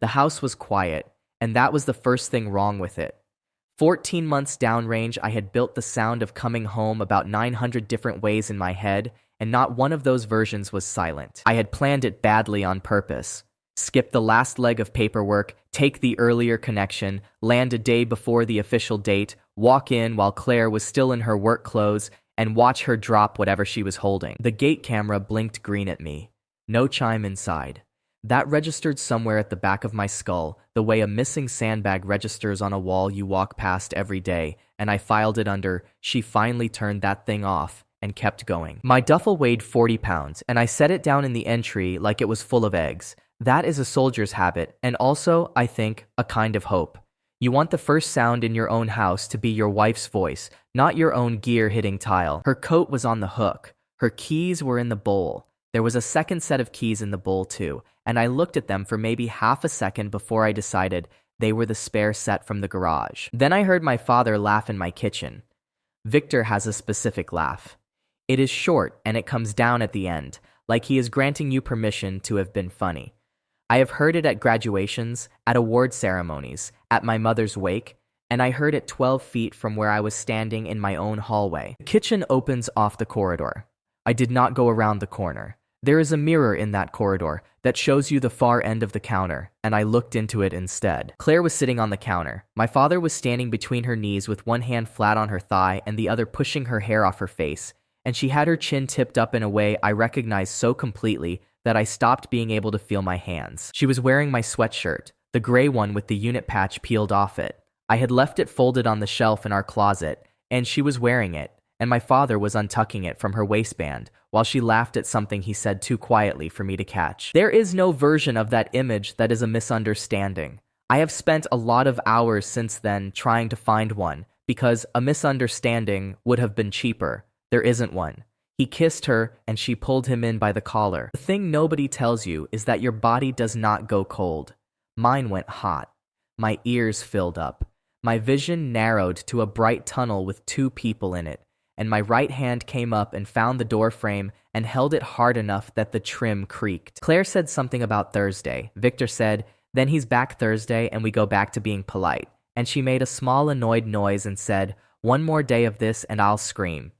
The house was quiet, and that was the first thing wrong with it. 14 months downrange, I had built the sound of coming home about 900 different ways in my head, and not one of those versions was silent. I had planned it badly on purpose. Skip the last leg of paperwork, take the earlier connection, land a day before the official date, walk in while Claire was still in her work clothes, and watch her drop whatever she was holding. The gate camera blinked green at me. No chime inside. That registered somewhere at the back of my skull, the way a missing sandbag registers on a wall you walk past every day, and I filed it under, "She finally turned that thing off," and kept going. My duffel weighed 40 pounds, and I set it down in the entry like it was full of eggs. That is a soldier's habit, and also, I think, a kind of hope. You want the first sound in your own house to be your wife's voice, not your own gear hitting tile. Her coat was on the hook. Her keys were in the bowl. There was a second set of keys in the bowl too, and I looked at them for maybe half a second before I decided they were the spare set from the garage. Then I heard my father laugh in my kitchen. Victor has a specific laugh. It is short, and it comes down at the end, like he is granting you permission to have been funny. I have heard it at graduations, at award ceremonies, at my mother's wake, and I heard it 12 feet from where I was standing in my own hallway. The kitchen opens off the corridor. I did not go around the corner. There is a mirror in that corridor that shows you the far end of the counter, and I looked into it instead. Claire was sitting on the counter. My father was standing between her knees with one hand flat on her thigh and the other pushing her hair off her face, and she had her chin tipped up in a way I recognized so completely that I stopped being able to feel my hands. She was wearing my sweatshirt, the gray one with the unit patch peeled off it. I had left it folded on the shelf in our closet, and she was wearing it, and my father was untucking it from her waistband while she laughed at something he said too quietly for me to catch. There is no version of that image that is a misunderstanding. I have spent a lot of hours since then trying to find one, because a misunderstanding would have been cheaper. There isn't one. He kissed her, and she pulled him in by the collar. The thing nobody tells you is that your body does not go cold. Mine went hot. My ears filled up. My vision narrowed to a bright tunnel with two people in it, and my right hand came up and found the door frame and held it hard enough that the trim creaked. Claire said something about Thursday. Victor said, "Then he's back Thursday and we go back to being polite." And she made a small annoyed noise and said, "One more day of this and I'll scream."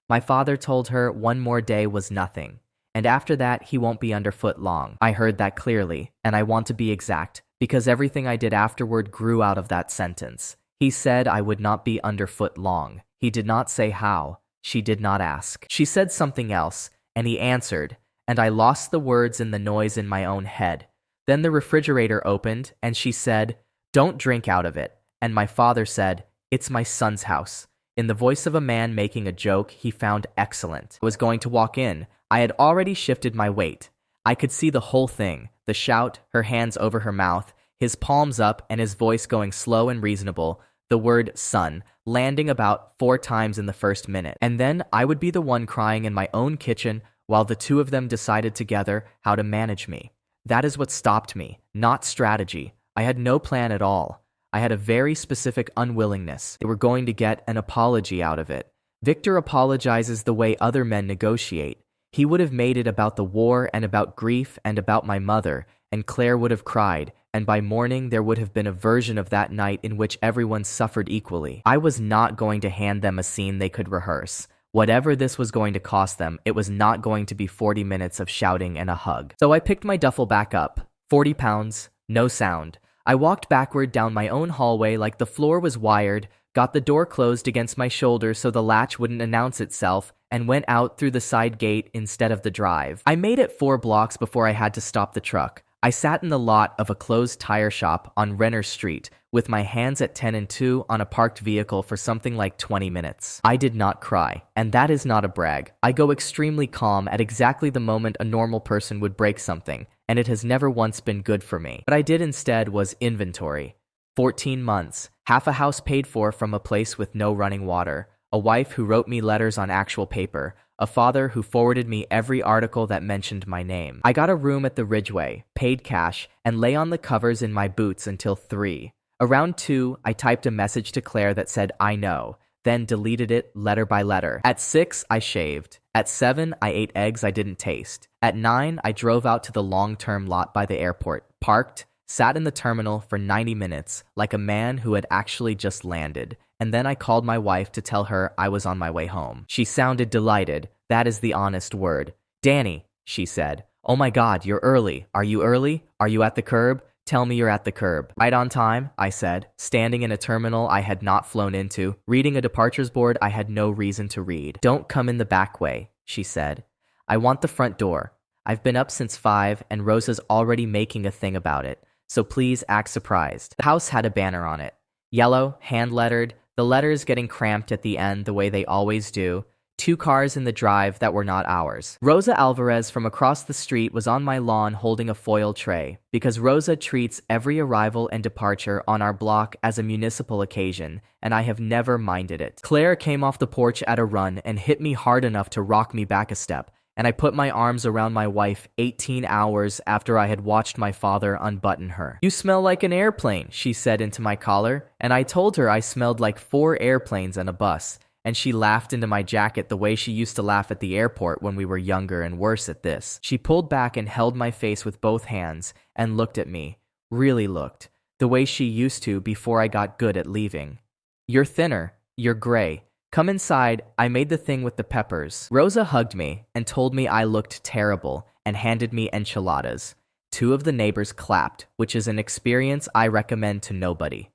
My father told her one more day was nothing, and after that he won't be underfoot long. I heard that clearly, and I want to be exact, because everything I did afterward grew out of that sentence. He said I would not be underfoot long. He did not say how. She did not ask. She said something else, and he answered, and I lost the words in the noise in my own head. Then the refrigerator opened, and she said, "Don't drink out of it." And my father said, "It's my son's house." In the voice of a man making a joke he found excellent. I was going to walk in. I had already shifted my weight. I could see the whole thing, the shout, her hands over her mouth, his palms up and his voice going slow and reasonable, the word son, landing about 4 times in the first minute. And then I would be the one crying in my own kitchen while the two of them decided together how to manage me. That is what stopped me, not strategy. I had no plan at all. I had a very specific unwillingness. They were going to get an apology out of it. Victor apologizes the way other men negotiate. He would have made it about the war and about grief and about my mother, and Claire would have cried, and by morning there would have been a version of that night in which everyone suffered equally. I was not going to hand them a scene they could rehearse. Whatever this was going to cost them, it was not going to be 40 minutes of shouting and a hug. So I picked my duffel back up. 40 pounds, no sound. I walked backward down my own hallway like the floor was wired, got the door closed against my shoulder so the latch wouldn't announce itself, and went out through the side gate instead of the drive. I made it 4 blocks before I had to stop the truck. I sat in the lot of a closed tire shop on Renner Street with my hands at 10 and 2 on a parked vehicle for something like 20 minutes. I did not cry, and that is not a brag. I go extremely calm at exactly the moment a normal person would break something, and it has never once been good for me. What I did instead was inventory. 14 months, half a house paid for from a place with no running water, a wife who wrote me letters on actual paper, a father who forwarded me every article that mentioned my name. I got a room at the Ridgeway, paid cash, and lay on the covers in my boots until 3. Around 2, I typed a message to Claire that said, "I know," then deleted it letter by letter. At 6, I shaved. At 7, I ate eggs I didn't taste. At 9, I drove out to the long-term lot by the airport, parked, sat in the terminal for 90 minutes like a man who had actually just landed, and then I called my wife to tell her I was on my way home. She sounded delighted. That is the honest word. "Danny," she said. "Oh my God, you're early. Are you early? Are you at the curb? Tell me you're at the curb." "Right on time," I said, standing in a terminal I had not flown into, reading a departures board I had no reason to read. "Don't come in the back way," she said. "I want the front door. I've been up since 5 and Rosa's already making a thing about it, so please act surprised." The house had a banner on it. Yellow, hand-lettered, the letters getting cramped at the end the way they always do. 2 cars in the drive that were not ours. Rosa Alvarez from across the street was on my lawn holding a foil tray, because Rosa treats every arrival and departure on our block as a municipal occasion, and I have never minded it. Claire came off the porch at a run and hit me hard enough to rock me back a step, and I put my arms around my wife 18 hours after I had watched my father unbutton her. "You smell like an airplane," she said into my collar, and I told her I smelled like 4 airplanes and a bus. And she laughed into my jacket the way she used to laugh at the airport when we were younger and worse at this. She pulled back and held my face with both hands and looked at me, really looked, the way she used to before I got good at leaving. "You're thinner, you're gray. Come inside, I made the thing with the peppers." Rosa hugged me and told me I looked terrible and handed me enchiladas. 2 of the neighbors clapped, which is an experience I recommend to nobody.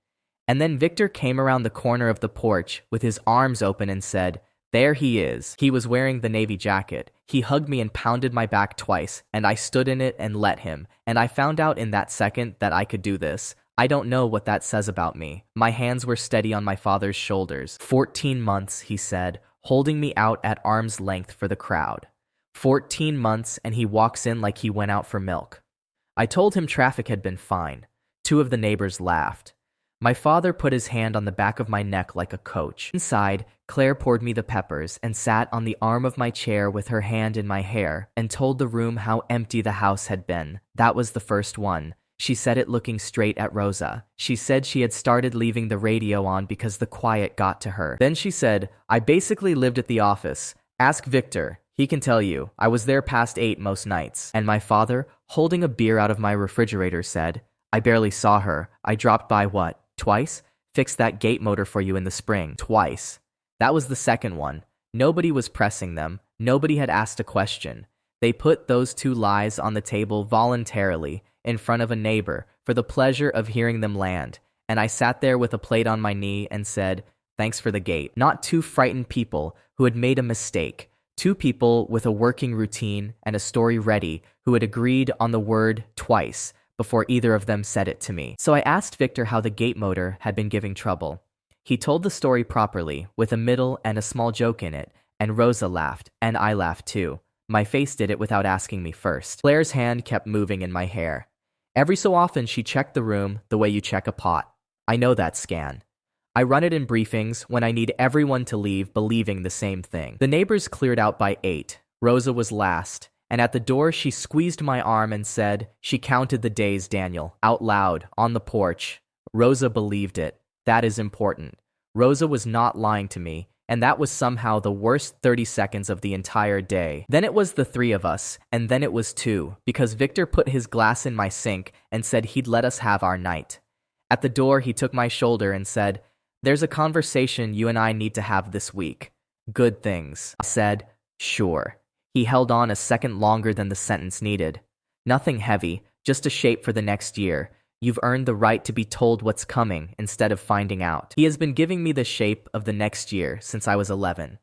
And then Victor came around the corner of the porch with his arms open and said, "There he is." He was wearing the navy jacket. He hugged me and pounded my back twice, and I stood in it and let him. And I found out in that second that I could do this. I don't know what that says about me. My hands were steady on my father's shoulders. 14 months, he said, holding me out at arm's length for the crowd. 14 months, and he walks in like he went out for milk. I told him traffic had been fine. 2 of the neighbors laughed. My father put his hand on the back of my neck like a coach. Inside, Claire poured me the peppers and sat on the arm of my chair with her hand in my hair and told the room how empty the house had been. That was the first one. She said it looking straight at Rosa. She said she had started leaving the radio on because the quiet got to her. Then she said, "I basically lived at the office. Ask Victor. He can tell you. I was there past 8 most nights." And my father, holding a beer out of my refrigerator, said, "I barely saw her. I dropped by twice? Fixed that gate motor for you in the spring. Twice." That was the second one. Nobody was pressing them. Nobody had asked a question. They put those 2 lies on the table voluntarily in front of a neighbor for the pleasure of hearing them land. And I sat there with a plate on my knee and said, "Thanks for the gate." Not 2 frightened people who had made a mistake. 2 people with a working routine and a story ready who had agreed on the word twice before either of them said it to me. So I asked Victor how the gate motor had been giving trouble. He told the story properly, with a middle and a small joke in it, and Rosa laughed, and I laughed too. My face did it without asking me first. Claire's hand kept moving in my hair. Every so often she checked the room the way you check a pot. I know that scan. I run it in briefings when I need everyone to leave believing the same thing. The neighbors cleared out by 8. Rosa was last. And at the door, she squeezed my arm and said, she counted the days, Daniel, out loud, on the porch. Rosa believed it. That is important. Rosa was not lying to me, and that was somehow the worst 30 seconds of the entire day. Then it was the 3 of us, and then it was 2, because Victor put his glass in my sink and said he'd let us have our night. At the door, he took my shoulder and said, "There's a conversation you and I need to have this week. Good things." I said, "Sure." He held on a second longer than the sentence needed. "Nothing heavy, just a shape for the next year. You've earned the right to be told what's coming instead of finding out." He has been giving me the shape of the next year since I was 11.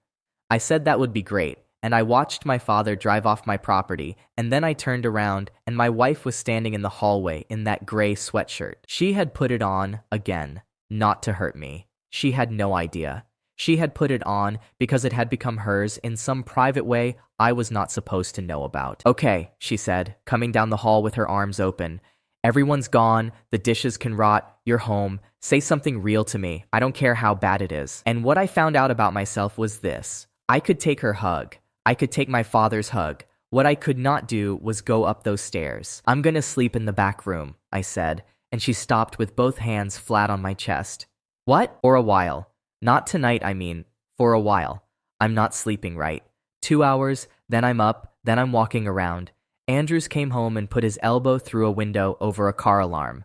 I said that would be great, and I watched my father drive off my property, and then I turned around, and my wife was standing in the hallway in that gray sweatshirt. She had put it on, again, not to hurt me. She had no idea. She had put it on because it had become hers in some private way I was not supposed to know about. "Okay," she said, coming down the hall with her arms open. "Everyone's gone, the dishes can rot, you're home. Say something real to me. I don't care how bad it is." And what I found out about myself was this. I could take her hug. I could take my father's hug. What I could not do was go up those stairs. "I'm gonna sleep in the back room," I said, and she stopped with both hands flat on my chest. "What?" "For a while. Not tonight, I mean. For a while. I'm not sleeping right. 2 hours, then I'm up, then I'm walking around. Andrews came home and put his elbow through a window over a car alarm.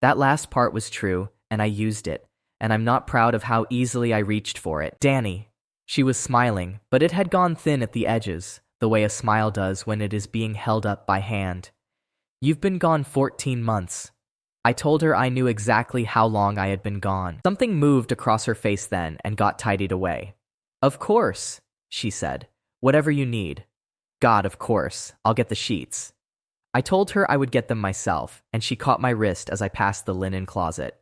That last part was true, and I used it, and I'm not proud of how easily I reached for it. Danny. She was smiling, but it had gone thin at the edges, the way a smile does when it is being held up by hand. You've been gone 14 months. I told her I knew exactly how long I had been gone. Something moved across her face then and got tidied away. Of course, she said. Whatever you need. God, of course. I'll get the sheets. I told her I would get them myself, and she caught my wrist as I passed the linen closet.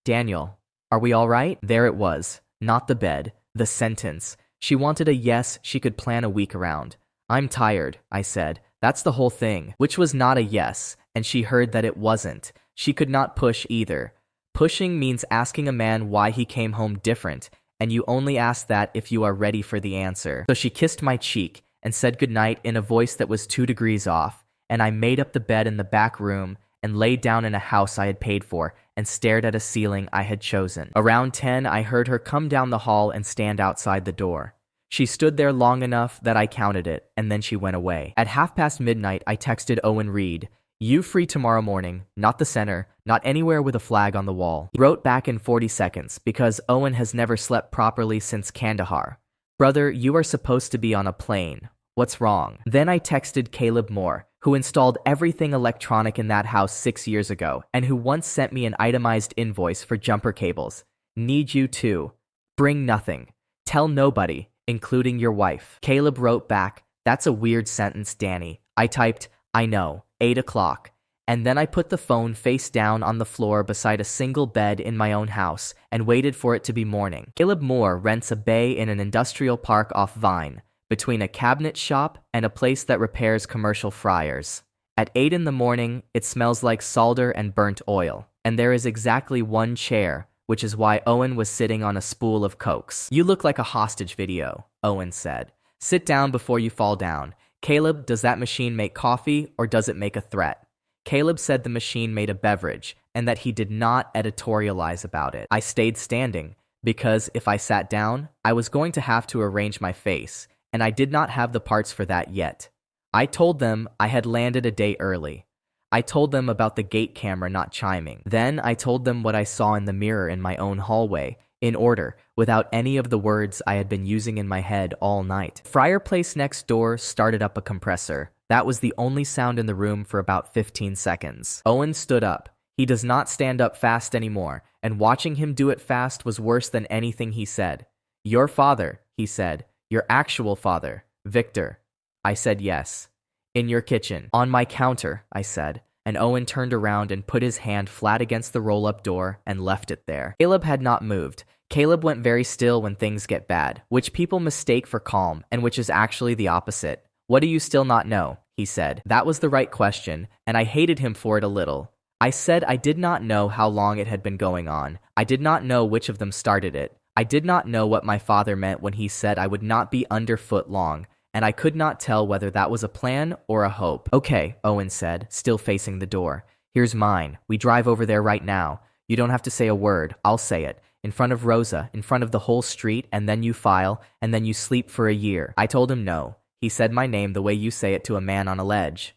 Daniel, are we all right? There it was. Not the bed. The sentence. She wanted a yes she could plan a week around. I'm tired, I said. That's the whole thing. Which was not a yes, and she heard that it wasn't. She could not push either. Pushing means asking a man why he came home different, and you only ask that if you are ready for the answer. So she kissed my cheek and said goodnight in a voice that was 2 degrees off, and I made up the bed in the back room and laid down in a house I had paid for and stared at a ceiling I had chosen. Around 10, I heard her come down the hall and stand outside the door. She stood there long enough that I counted it, and then she went away. At midnight, I texted Owen Reed, "You free tomorrow morning, not the center, not anywhere with a flag on the wall." He wrote back in 40 seconds, because Owen has never slept properly since Kandahar. "Brother, you are supposed to be on a plane. What's wrong?" Then I texted Caleb Moore, who installed everything electronic in that house 6 years ago, and who once sent me an itemized invoice for jumper cables. "Need you too. Bring nothing. Tell nobody, including your wife." Caleb wrote back, "That's a weird sentence, Danny." I typed, "I know, 8 o'clock. And then I put the phone face down on the floor beside a single bed in my own house and waited for it to be morning. Caleb Moore rents a bay in an industrial park off Vine, between a cabinet shop and a place that repairs commercial fryers. At 8 in the morning, it smells like solder and burnt oil, and there is exactly one chair, which is why Owen was sitting on a spool of cokes. "You look like a hostage video," Owen said. "Sit down before you fall down. Caleb, does that machine make coffee or does it make a threat?" Caleb said the machine made a beverage and that he did not editorialize about it. I stayed standing because if I sat down, I was going to have to arrange my face, and I did not have the parts for that yet. I told them I had landed a day early. I told them about the gate camera not chiming. Then I told them what I saw in the mirror in my own hallway, in order, without any of the words I had been using in my head all night. Fireplace next door started up a compressor. That was the only sound in the room for about 15 seconds. Owen stood up. He does not stand up fast anymore, and watching him do it fast was worse than anything he said. "Your father," he said. "Your actual father, Victor." I said yes. "In your kitchen." "On my counter," I said, and Owen turned around and put his hand flat against the roll-up door and left it there. Caleb had not moved. Caleb went very still when things get bad, which people mistake for calm, and which is actually the opposite. "What do you still not know?" he said. That was the right question, and I hated him for it a little. I said I did not know how long it had been going on. I did not know which of them started it. I did not know what my father meant when he said I would not be underfoot long, and I could not tell whether that was a plan or a hope. "Okay," Owen said, still facing the door. "Here's mine. We drive over there right now. You don't have to say a word. I'll say it. In front of Rosa, in front of the whole street, and then you file, and then you sleep for a year." I told him no. He said my name the way you say it to a man on a ledge.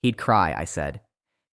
He'd cry, I said.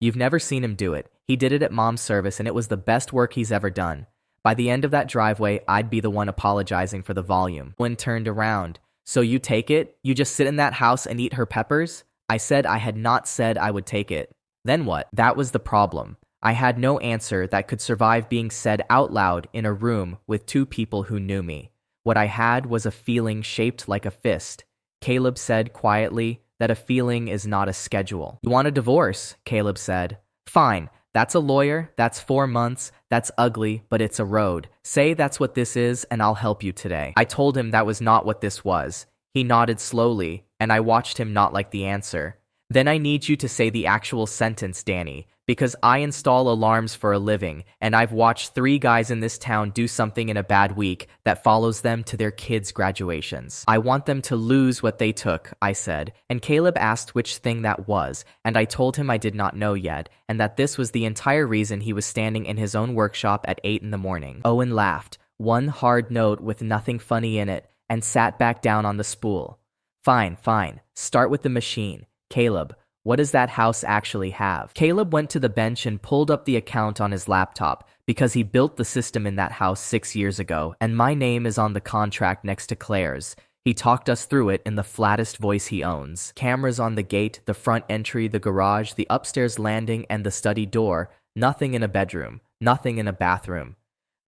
"You've never seen him do it. He did it at Mom's service, and it was the best work he's ever done. By the end of that driveway, I'd be the one apologizing for the volume." Owen turned around. "So you take it? You just sit in that house and eat her peppers?" I said I had not said I would take it. Then what? That was the problem. I had no answer that could survive being said out loud in a room with 2 people who knew me. What I had was a feeling shaped like a fist. Caleb said quietly that a feeling is not a schedule. "You want a divorce?" Caleb said. "Fine. That's a lawyer. That's 4 months. That's ugly, but it's a road. Say that's what this is, and I'll help you today." I told him that was not what this was. He nodded slowly, and I watched him not like the answer. "Then I need you to say the actual sentence, Danny, because I install alarms for a living, and I've watched 3 guys in this town do something in a bad week that follows them to their kids' graduations. I want them to lose what they took," I said, and Caleb asked which thing that was, and I told him I did not know yet, and that this was the entire reason he was standing in his own workshop at 8 in the morning. Owen laughed, one hard note with nothing funny in it, and sat back down on the spool. Fine. Start with the machine. Caleb, what does that house actually have? Caleb went to the bench and pulled up the account on his laptop because he built the system in that house 6 years ago, and my name is on the contract next to Claire's. He talked us through it in the flattest voice he owns. Cameras on the gate, the front entry, the garage, the upstairs landing, and the study door. Nothing in a bedroom. Nothing in a bathroom.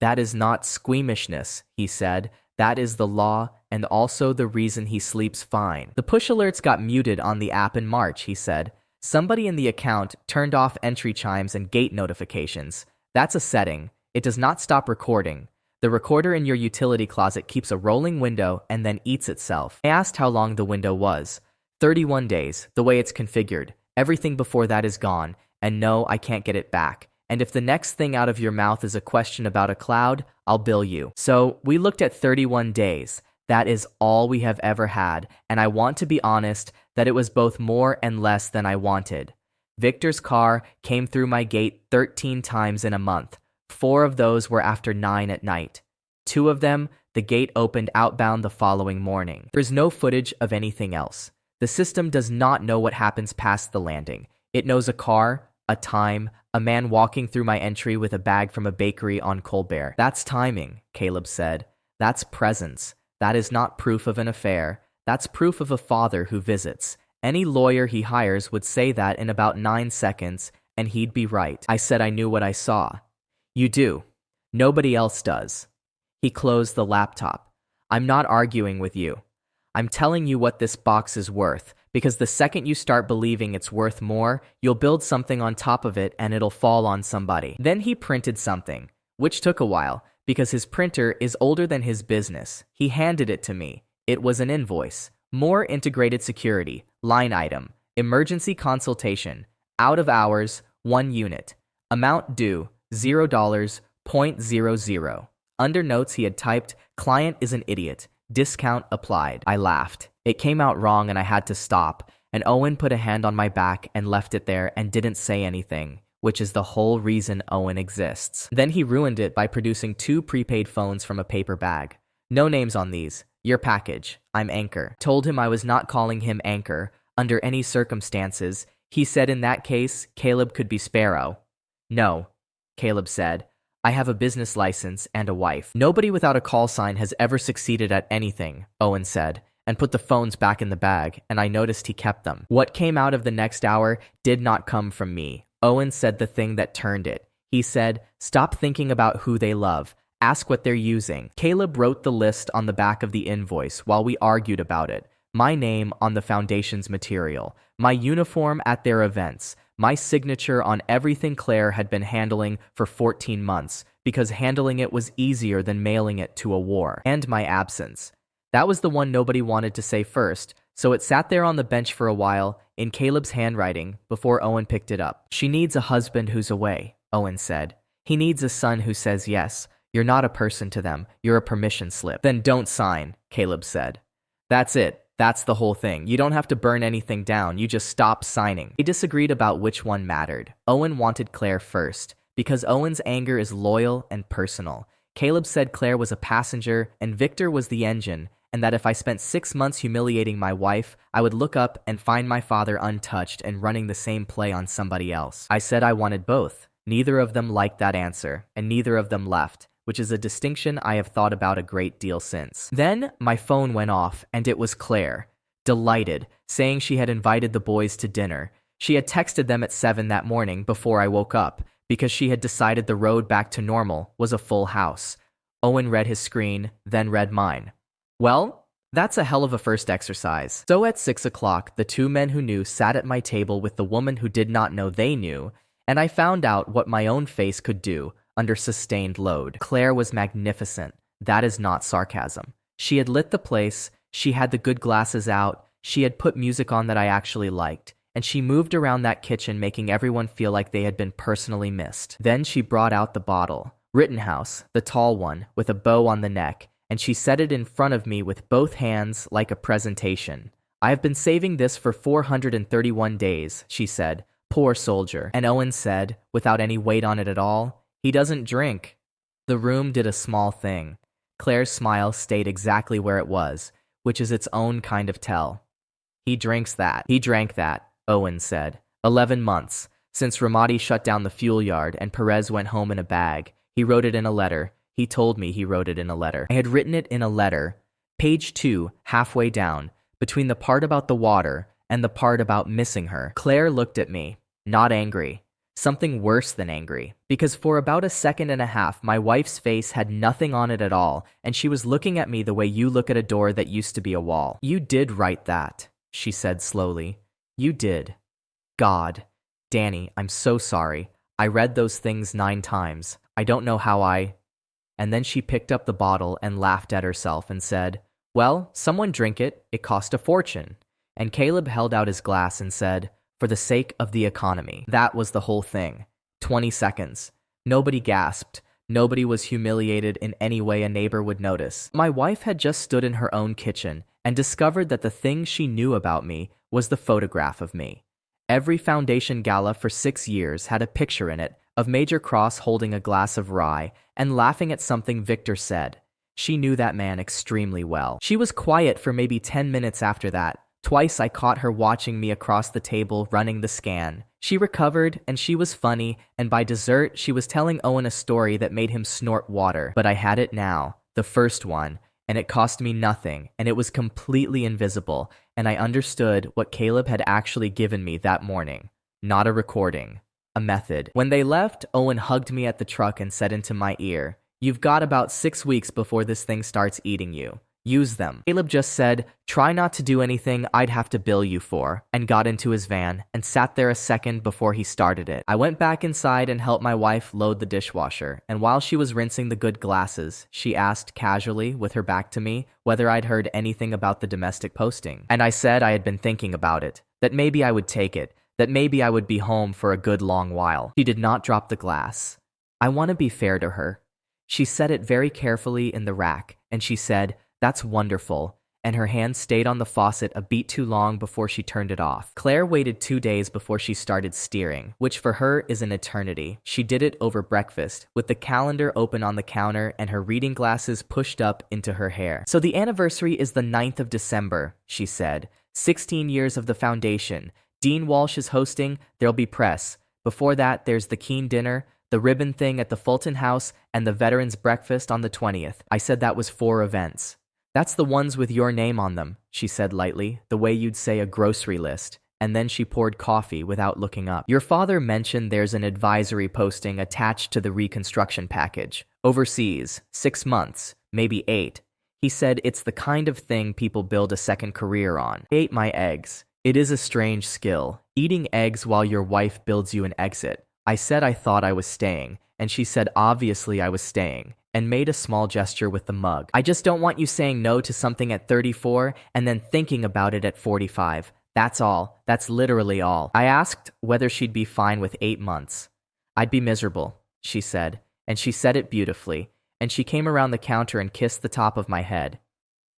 That is not squeamishness, he said. That is the law, and also the reason he sleeps fine. The push alerts got muted on the app in March, he said. Somebody in the account turned off entry chimes and gate notifications. That's a setting. It does not stop recording. The recorder in your utility closet keeps a rolling window and then eats itself. I asked how long the window was. 31 days, the way it's configured. Everything before that is gone, and no, I can't get it back. And if the next thing out of your mouth is a question about a cloud, I'll bill you. So we looked at 31 days. That is all we have ever had, and I want to be honest that it was both more and less than I wanted. Victor's car came through my gate 13 times in a month. 4 of those were after 9 at night. 2 of them, the gate opened outbound the following morning. There's no footage of anything else. The system does not know what happens past the landing. It knows a car, a time, a man walking through my entry with a bag from a bakery on Colbert. That's timing, Caleb said. That's presence. That is not proof of an affair. That's proof of a father who visits. Any lawyer he hires would say that in about 9 seconds, and he'd be right. I said I knew what I saw. You do. Nobody else does. He closed the laptop. I'm not arguing with you. I'm telling you what this box is worth, because the second you start believing it's worth more, you'll build something on top of it and it'll fall on somebody. Then he printed something, which took a while, because his printer is older than his business. He handed it to me. It was an invoice. More integrated security. Line item. Emergency consultation. Out of hours, 1 unit. Amount due, $0, 0.00. Under notes he had typed, client is an idiot. Discount applied. I laughed. It came out wrong and I had to stop, and Owen put a hand on my back and left it there and didn't say anything, which is the whole reason Owen exists. Then he ruined it by producing 2 prepaid phones from a paper bag. No names on these. Your package. I'm Anchor. Told him I was not calling him Anchor under any circumstances. He said in that case, Caleb could be Sparrow. No, Caleb said. I have a business license and a wife. Nobody without a call sign has ever succeeded at anything, Owen said, and put the phones back in the bag, and I noticed he kept them. What came out of the next hour did not come from me. Owen said the thing that turned it. He said, stop thinking about who they love. Ask what they're using. Caleb wrote the list on the back of the invoice while we argued about it. My name on the foundation's material. My uniform at their events. My signature on everything Claire had been handling for 14 months, because handling it was easier than mailing it to a war. And my absence. That was the one nobody wanted to say first, so it sat there on the bench for a while, in Caleb's handwriting, before Owen picked it up. She needs a husband who's away, Owen said. He needs a son who says yes. You're not a person to them. You're a permission slip. Then don't sign, Caleb said. That's it. That's the whole thing. You don't have to burn anything down. You just stop signing. They disagreed about which one mattered. Owen wanted Claire first, because Owen's anger is loyal and personal. Caleb said Claire was a passenger and Victor was the engine, and that if I spent 6 months humiliating my wife, I would look up and find my father untouched and running the same play on somebody else. I said I wanted both. Neither of them liked that answer, and neither of them left, which is a distinction I have thought about a great deal since. Then my phone went off, and it was Claire, delighted, saying she had invited the boys to dinner. She had texted them at 7 that morning before I woke up, because she had decided the road back to normal was a full house. Owen read his screen, then read mine. Well, that's a hell of a first exercise. So at 6 o'clock, the 2 men who knew sat at my table with the woman who did not know they knew, and I found out what my own face could do under sustained load. Claire was magnificent. That is not sarcasm. She had lit the place, she had the good glasses out, she had put music on that I actually liked, and she moved around that kitchen making everyone feel like they had been personally missed. Then she brought out the bottle, Rittenhouse, the tall one, with a bow on the neck, and she set it in front of me with both hands like a presentation. I have been saving this for 431 days, she said. Poor soldier. And Owen said, without any weight on it at all, he doesn't drink. The room did a small thing. Claire's smile stayed exactly where it was, which is its own kind of tell. He drinks that. He drank that. Owen said. 11 months. Since Ramadi shut down the fuel yard and Perez went home in a bag. He wrote it in a letter. He told me he wrote it in a letter. I had written it in a letter. Page 2, halfway down, between the part about the water and the part about missing her. Claire looked at me, not angry. Something worse than angry, because for about a second and a half, my wife's face had nothing on it at all, and she was looking at me the way you look at a door that used to be a wall. You did write that, she said slowly. You did. God. Danny, I'm so sorry. I read those things 9 times. I don't know how I... And then she picked up the bottle and laughed at herself and said, well, someone drink it. It cost a fortune. And Caleb held out his glass and said, for the sake of the economy. That was the whole thing. 20 seconds. Nobody gasped. Nobody was humiliated in any way a neighbor would notice. My wife had just stood in her own kitchen and discovered that the thing she knew about me was the photograph of me. Every foundation gala for 6 years had a picture in it of Major Cross holding a glass of rye and laughing at something Victor said. She knew that man extremely well. She was quiet for maybe 10 minutes after that. Twice I caught her watching me across the table running the scan. She recovered, and she was funny, and by dessert she was telling Owen a story that made him snort water. But I had it now, the first one, and it cost me nothing, and it was completely invisible, and I understood what Caleb had actually given me that morning. Not a recording. A method. When they left, Owen hugged me at the truck and said into my ear, you've got about 6 weeks before this thing starts eating you. Use them. Caleb just said, try not to do anything I'd have to bill you for, and got into his van and sat there a second before he started it. I went back inside and helped my wife load the dishwasher, and while she was rinsing the good glasses, she asked casually, with her back to me, whether I'd heard anything about the domestic posting. And I said I had been thinking about it, that maybe I would take it, that maybe I would be home for a good long while. She did not drop the glass. I want to be fair to her. She set it very carefully in the rack, and she said, that's wonderful, and her hand stayed on the faucet a beat too long before she turned it off. Claire waited 2 days before she started steering, which for her is an eternity. She did it over breakfast, with the calendar open on the counter and her reading glasses pushed up into her hair. So the anniversary is the 9th of December, she said. 16 years of the foundation. Dean Walsh is hosting, there'll be press. Before that, there's the Keen dinner, the ribbon thing at the Fulton House, and the Veterans Breakfast on the 20th. I said that was 4 events. That's the ones with your name on them, she said lightly, the way you'd say a grocery list, and then she poured coffee without looking up. Your father mentioned there's an advisory posting attached to the reconstruction package. Overseas, 6 months, maybe 8. He said it's the kind of thing people build a second career on. I ate my eggs. It is a strange skill, eating eggs while your wife builds you an exit. I said I thought I was staying, and she said obviously I was staying, and made a small gesture with the mug. I just don't want you saying no to something at 34 and then thinking about it at 45. That's all. That's literally all. I asked whether she'd be fine with 8 months. I'd be miserable, she said, and she said it beautifully, and she came around the counter and kissed the top of my head.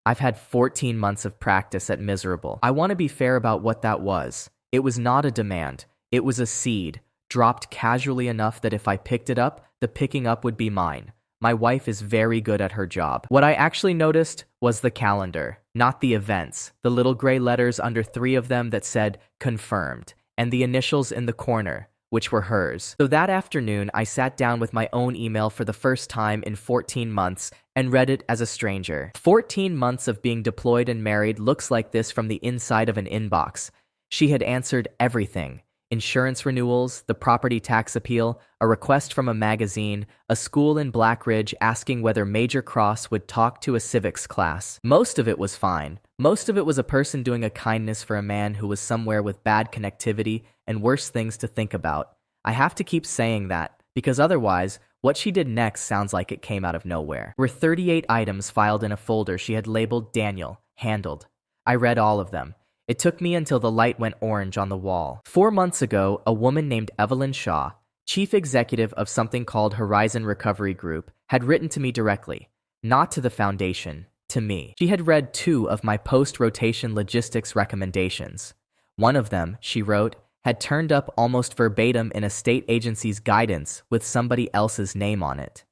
I've had 14 months of practice at miserable. I want to be fair about what that was. It was not a demand. It was a seed, dropped casually enough that if I picked it up, the picking up would be mine. My wife is very good at her job. What I actually noticed was the calendar, not the events, the little gray letters under 3 of them that said confirmed, and the initials in the corner, which were hers. So that afternoon, I sat down with my own email for the first time in 14 months and read it as a stranger. 14 months of being deployed and married looks like this from the inside of an inbox. She had answered everything. Insurance renewals, the property tax appeal, a request from a magazine, a school in Blackridge asking whether Major Cross would talk to a civics class. Most of it was fine. Most of it was a person doing a kindness for a man who was somewhere with bad connectivity and worse things to think about. I have to keep saying that, because otherwise, what she did next sounds like it came out of nowhere. There were 38 items filed in a folder she had labeled Daniel, handled. I read all of them. It took me until the light went orange on the wall. 4 months ago, a woman named Evelyn Shaw, chief executive of something called Horizon Recovery Group, had written to me directly, not to the foundation, to me. She had read 2 of my post-rotation logistics recommendations. One of them, she wrote, had turned up almost verbatim in a state agency's guidance with somebody else's name on it.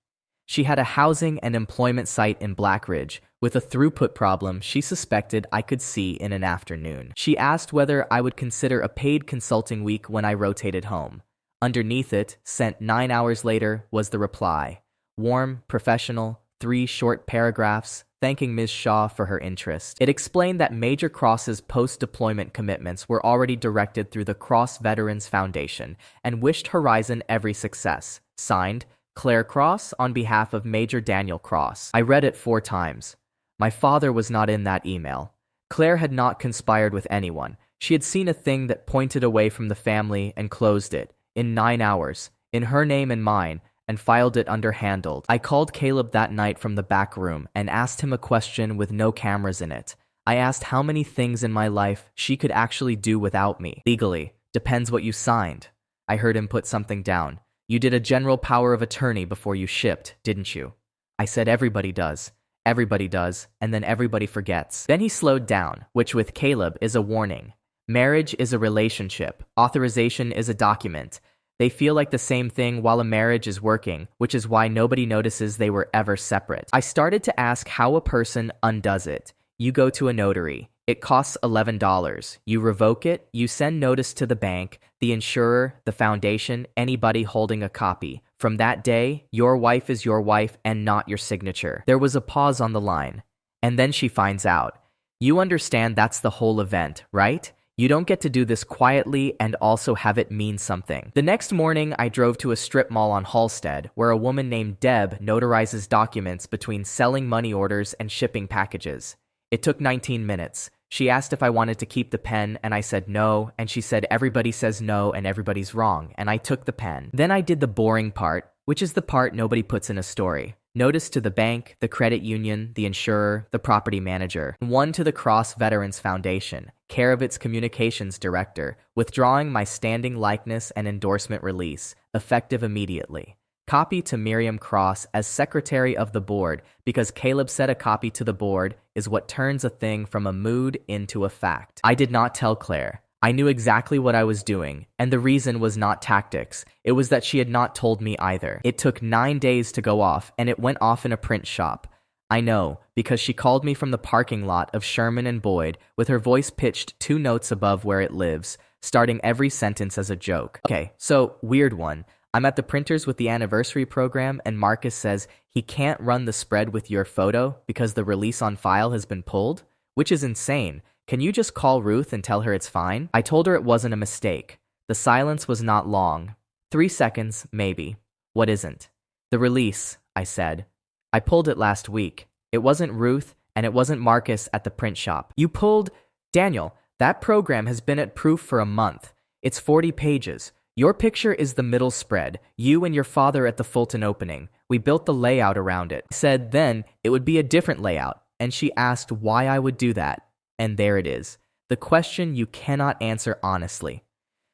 She had a housing and employment site in Blackridge with a throughput problem she suspected I could see in an afternoon. She asked whether I would consider a paid consulting week when I rotated home. Underneath it, sent 9 hours later, was the reply. Warm, professional, 3 short paragraphs, thanking Ms. Shaw for her interest. It explained that Major Cross's post-deployment commitments were already directed through the Cross Veterans Foundation and wished Horizon every success. Signed, Claire Cross on behalf of Major Daniel Cross. I read it 4 times. My father was not in that email. Claire had not conspired with anyone. She had seen a thing that pointed away from the family and closed it, in 9 hours, in her name and mine, and filed it under handled. I called Caleb that night from the back room and asked him a question with no cameras in it. I asked how many things in my life she could actually do without me. Legally, depends what you signed. I heard him put something down. You did a general power of attorney before you shipped, didn't you? I said everybody does. Everybody does, and then everybody forgets. Then he slowed down, which with Caleb is a warning. Marriage is a relationship. Authorization is a document. They feel like the same thing while a marriage is working, which is why nobody notices they were ever separate. I started to ask how a person undoes it. You go to a notary. It costs $11. You revoke it, you send notice to the bank, the insurer, the foundation, anybody holding a copy. From that day, your wife is your wife and not your signature. There was a pause on the line. And then she finds out. You understand that's the whole event, right? You don't get to do this quietly and also have it mean something. The next morning, I drove to a strip mall on Halstead, where a woman named Deb notarizes documents between selling money orders and shipping packages. It took 19 minutes. She asked if I wanted to keep the pen, and I said no, and she said everybody says no and everybody's wrong, and I took the pen. Then I did the boring part, which is the part nobody puts in a story. Notice to the bank, the credit union, the insurer, the property manager. 1 to the Cross Veterans Foundation, care of its communications director, withdrawing my standing likeness and endorsement release, effective immediately. Copy to Miriam Cross as secretary of the board, because Caleb said a copy to the board is what turns a thing from a mood into a fact. I did not tell Claire. I knew exactly what I was doing, and the reason was not tactics. It was that she had not told me either. It took 9 days to go off, and it went off in a print shop. I know, because she called me from the parking lot of Sherman and Boyd, with her voice pitched 2 notes above where it lives, starting every sentence as a joke. Okay, so, weird one. I'm at the printers with the anniversary program, and Marcus says he can't run the spread with your photo because the release on file has been pulled, which is insane. Can you just call Ruth and tell her it's fine? I told her it wasn't a mistake. The silence was not long. 3 seconds, maybe. What isn't? The release, I said. I pulled it last week. It wasn't Ruth, and it wasn't Marcus at the print shop. You pulled... Daniel, that program has been at proof for a month. It's 40 pages. Your picture is the middle spread, you and your father at the Fulton opening. We built the layout around it. I said then it would be a different layout, and she asked why I would do that. And there it is. The question you cannot answer honestly.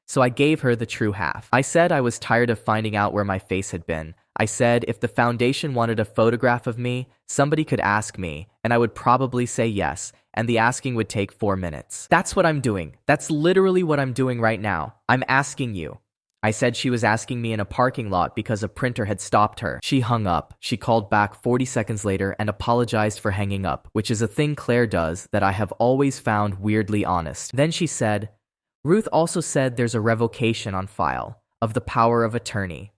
So I gave her the true half. I said I was tired of finding out where my face had been. I said if the foundation wanted a photograph of me, somebody could ask me, and I would probably say yes, and the asking would take 4 minutes. That's what I'm doing. That's literally what I'm doing right now. I'm asking you. I said she was asking me in a parking lot because a printer had stopped her. She hung up. She called back 40 seconds later and apologized for hanging up, which is a thing Claire does that I have always found weirdly honest. Then she said, Ruth also said there's a revocation on file of the power of attorney.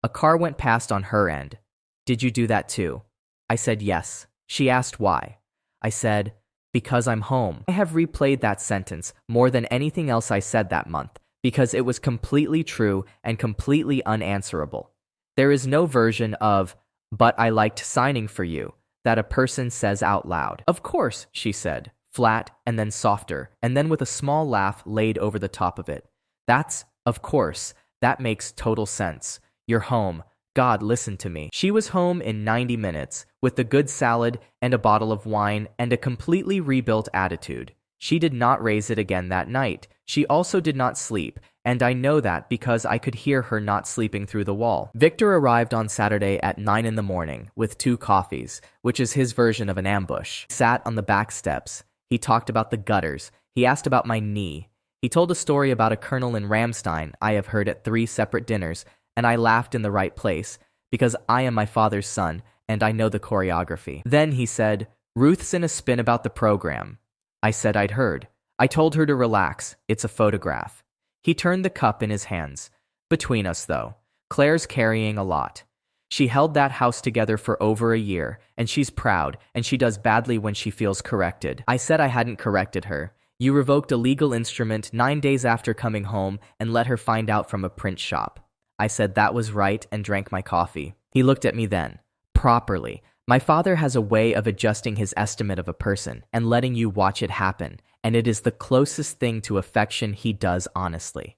A car went past on her end. Did you do that too? I said yes. She asked why. I said, because I'm home. I have replayed that sentence more than anything else I said that month, because it was completely true and completely unanswerable. There is no version of, but I liked signing for you, that a person says out loud. Of course, she said, flat and then softer, and then with a small laugh laid over the top of it. That's, of course, that makes total sense. You're home. God, listen to me. She was home in 90 minutes, with the good salad and a bottle of wine and a completely rebuilt attitude. She did not raise it again that night. She also did not sleep, and I know that because I could hear her not sleeping through the wall. Victor arrived on Saturday at 9 in the morning with 2 coffees, which is his version of an ambush. He sat on the back steps. He talked about the gutters. He asked about my knee. He told a story about a colonel in Ramstein I have heard at 3 separate dinners, and I laughed in the right place, because I am my father's son, and I know the choreography. Then he said, Ruth's in a spin about the program. I said I'd heard. I told her to relax. It's a photograph. He turned the cup in his hands. Between us, though, Claire's carrying a lot. She held that house together for over a year, and she's proud, and she does badly when she feels corrected. I said I hadn't corrected her. You revoked a legal instrument 9 days after coming home and let her find out from a print shop. I said that was right and drank my coffee. He looked at me then. Properly. My father has a way of adjusting his estimate of a person and letting you watch it happen, and it is the closest thing to affection he does honestly.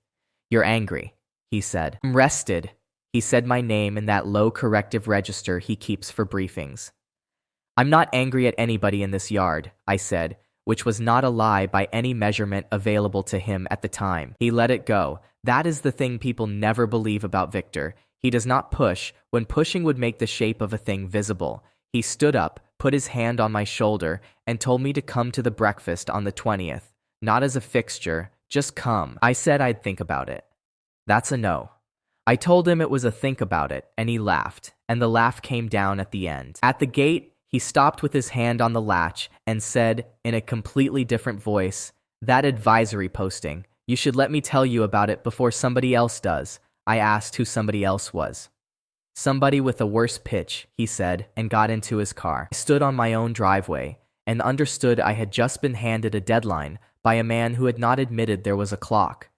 You're angry, he said. I'm rested. He said my name in that low corrective register he keeps for briefings. I'm not angry at anybody in this yard, I said, which was not a lie by any measurement available to him at the time. He let it go. That is the thing people never believe about Victor. He does not push when pushing would make the shape of a thing visible. He stood up, put his hand on my shoulder, and told me to come to the breakfast on the 20th. Not as a fixture, just come. I said I'd think about it. That's a no. I told him it was a think about it, and he laughed, and the laugh came down at the end. At the gate, he stopped with his hand on the latch and said, in a completely different voice, "That advisory posting, you should let me tell you about it before somebody else does." I asked who somebody else was. Somebody with a worse pitch, he said, and got into his car. I stood on my own driveway and understood I had just been handed a deadline by a man who had not admitted there was a clock.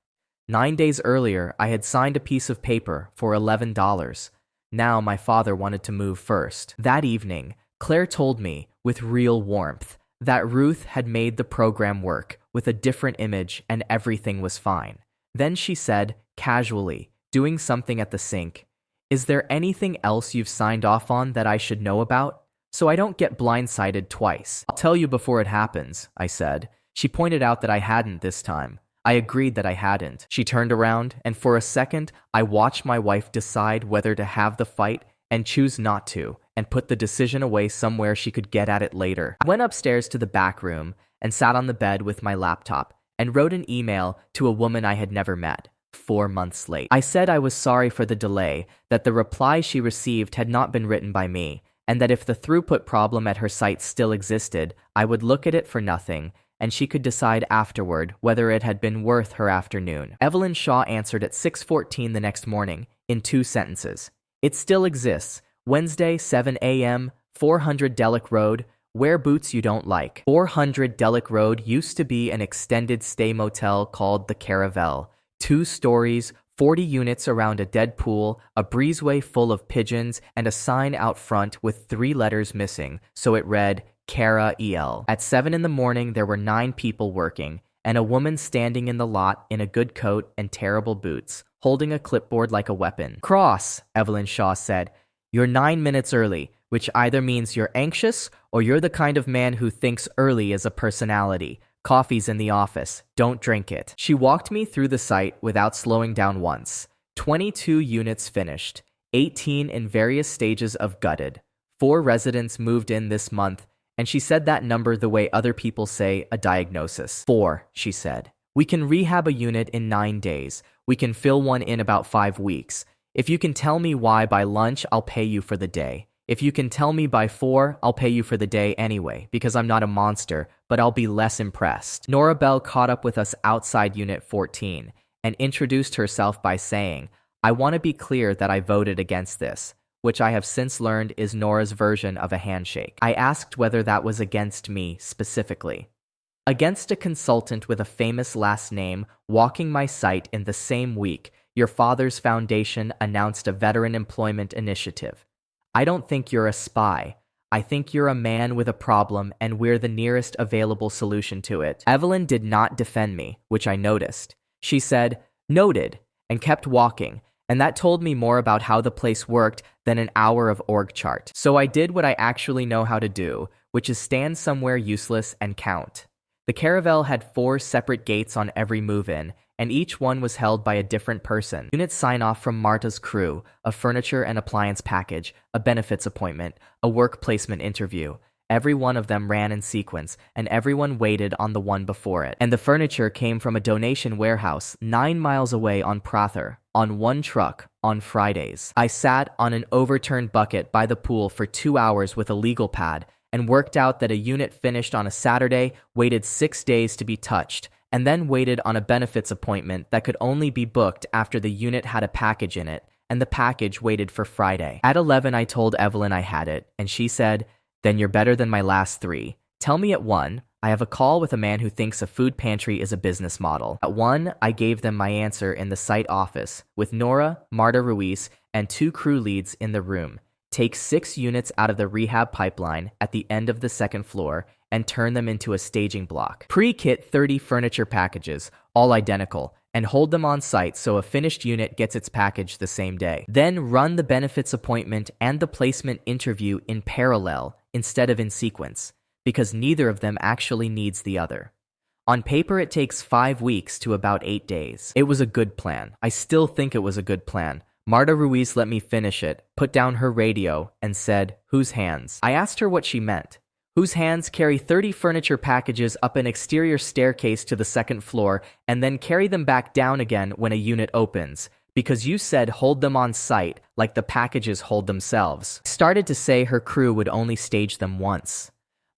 9 days earlier, I had signed a piece of paper for $11. Now my father wanted to move first. That evening, Claire told me, with real warmth, that Ruth had made the program work with a different image and everything was fine. Then she said, casually, doing something at the sink, "Is there anything else you've signed off on that I should know about? So I don't get blindsided twice." "I'll tell you before it happens," I said. She pointed out that I hadn't this time. I agreed that I hadn't. She turned around, and for a second, I watched my wife decide whether to have the fight and choose not to, and put the decision away somewhere she could get at it later. I went upstairs to the back room and sat on the bed with my laptop and wrote an email to a woman I had never met. 4 months late. I said I was sorry for the delay, that the reply she received had not been written by me, and that if the throughput problem at her site still existed, I would look at it for nothing, and she could decide afterward whether it had been worth her afternoon. Evelyn Shaw answered at 6:14 the next morning, in 2 sentences. "It still exists. Wednesday, 7 a.m., 400 Delic Road. Wear boots you don't like." 400 Delic Road used to be an extended stay motel called the Caravel. 2 stories, 40 units around a dead pool, a breezeway full of pigeons, and a sign out front with 3 letters missing, so it read, Cara EL. At 7 in the morning, there were 9 people working, and a woman standing in the lot in a good coat and terrible boots, holding a clipboard like a weapon. "Cross," Evelyn Shaw said. "You're 9 minutes early," which either means you're anxious or you're the kind of man who thinks early is a personality. "Coffee's in the office. Don't drink it." She walked me through the site without slowing down once. 22 units finished, 18 in various stages of gutted. 4 residents moved in this month, and she said that number the way other people say a diagnosis. 4, she said. "We can rehab a unit in 9 days. We can fill one in about 5 weeks. If you can tell me why by lunch, I'll pay you for the day. If you can tell me by 4, I'll pay you for the day anyway, because I'm not a monster, but I'll be less impressed." Nora Bell caught up with us outside Unit 14 and introduced herself by saying, "I want to be clear that I voted against this," which I have since learned is Nora's version of a handshake. I asked whether that was against me specifically. "Against a consultant with a famous last name walking my site in the same week your father's foundation announced a veteran employment initiative. I don't think you're a spy. I think you're a man with a problem and we're the nearest available solution to it." Evelyn did not defend me, which I noticed. She said, "Noted," and kept walking, and that told me more about how the place worked than an hour of org chart. So I did what I actually know how to do, which is stand somewhere useless and count. The Caravel had 4 separate gates on every move-in, and each one was held by a different person. Unit sign-off from Marta's crew, a furniture and appliance package, a benefits appointment, a work placement interview. Every one of them ran in sequence, and everyone waited on the one before it. And the furniture came from a donation warehouse 9 miles away on Prather, on 1 truck, on Fridays. I sat on an overturned bucket by the pool for 2 hours with a legal pad, and worked out that a unit finished on a Saturday waited 6 days to be touched, and then waited on a benefits appointment that could only be booked after the unit had a package in it, and the package waited for Friday. At 11, I told Evelyn I had it, and she said, "Then you're better than my last 3. Tell me at 1. I have a call with a man who thinks a food pantry is a business model." At 1, I gave them my answer in the site office, with Nora, Marta Ruiz, and 2 crew leads in the room. Take 6 units out of the rehab pipeline at the end of the 2nd floor and turn them into a staging block. Pre-kit 30 furniture packages, all identical, and hold them on site so a finished unit gets its package the same day. Then run the benefits appointment and the placement interview in parallel instead of in sequence, because neither of them actually needs the other. On paper, it takes 5 weeks to about 8 days. It was a good plan. I still think it was a good plan. Marta Ruiz let me finish it, put down her radio, and said, "Whose hands?" I asked her what she meant. Whose hands carry 30 furniture packages up an exterior staircase to the 2nd floor and then carry them back down again when a unit opens, because you said hold them on site like the packages hold themselves. Started to say her crew would only stage them once.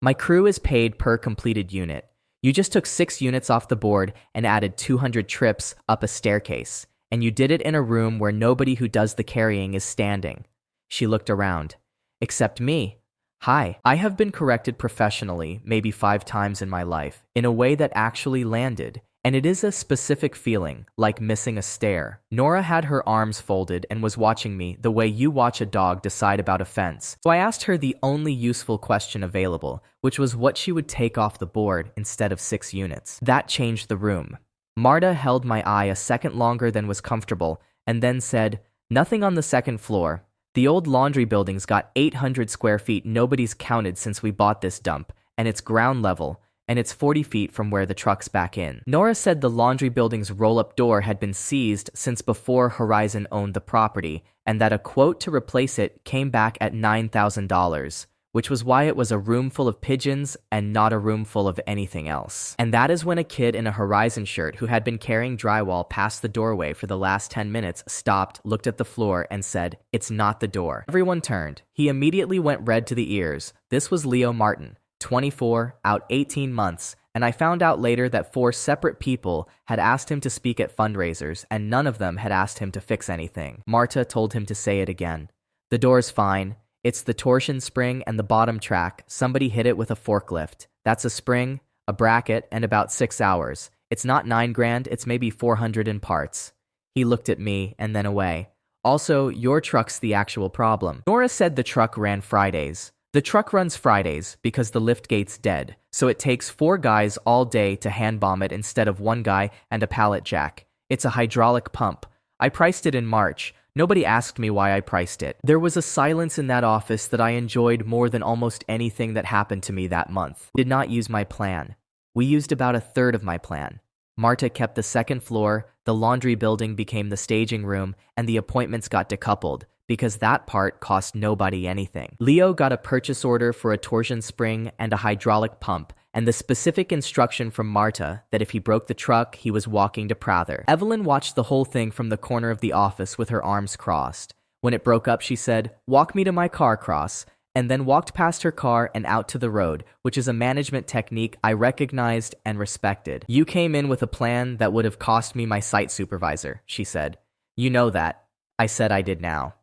My crew is paid per completed unit. You just took 6 units off the board and added 200 trips up a staircase, and you did it in a room where nobody who does the carrying is standing. She looked around. Except me. Hi, I have been corrected professionally maybe 5 times in my life, in a way that actually landed, and it is a specific feeling, like missing a stair. Nora had her arms folded and was watching me the way you watch a dog decide about a fence. So I asked her the only useful question available, which was what she would take off the board instead of 6 units. That changed the room. Marta held my eye a second longer than was comfortable, and then said, "Nothing on the 2nd floor. The old laundry building's got 800 square feet nobody's counted since we bought this dump, and it's ground level, and it's 40 feet from where the trucks back in." Nora said the laundry building's roll-up door had been seized since before Horizon owned the property, and that a quote to replace it came back at $9,000, which was why it was a room full of pigeons and not a room full of anything else. And that is when a kid in a Horizon shirt who had been carrying drywall past the doorway for the last 10 minutes stopped, looked at the floor, and said, "It's not the door." Everyone turned. He immediately went red to the ears. This was Leo Martin, 24, out 18 months, and I found out later that 4 separate people had asked him to speak at fundraisers, and none of them had asked him to fix anything. Marta told him to say it again. "The door's fine. It's the torsion spring and the bottom track. Somebody hit it with a forklift. That's a spring, a bracket, and about 6 hours. It's not $9,000, it's maybe 400 in parts." He looked at me and then away. "Also, your truck's the actual problem." Nora said the truck ran Fridays. The truck runs Fridays because the lift gate's dead, so it takes 4 guys all day to hand bomb it instead of 1 guy and a pallet jack. It's a hydraulic pump. I priced it in March. Nobody asked me why I priced it. There was a silence in that office that I enjoyed more than almost anything that happened to me that month. Did not use my plan. We used about a third of my plan. Marta kept the 2nd floor, the laundry building became the staging room, and the appointments got decoupled, because that part cost nobody anything. Leo got a purchase order for a torsion spring and a hydraulic pump, and the specific instruction from Marta that if he broke the truck, he was walking to Prather. Evelyn watched the whole thing from the corner of the office with her arms crossed. When it broke up, she said, "Walk me to my car, Cross," and then walked past her car and out to the road, which is a management technique I recognized and respected. "You came in with a plan that would have cost me my site supervisor," she said. "You know that." I said I did now.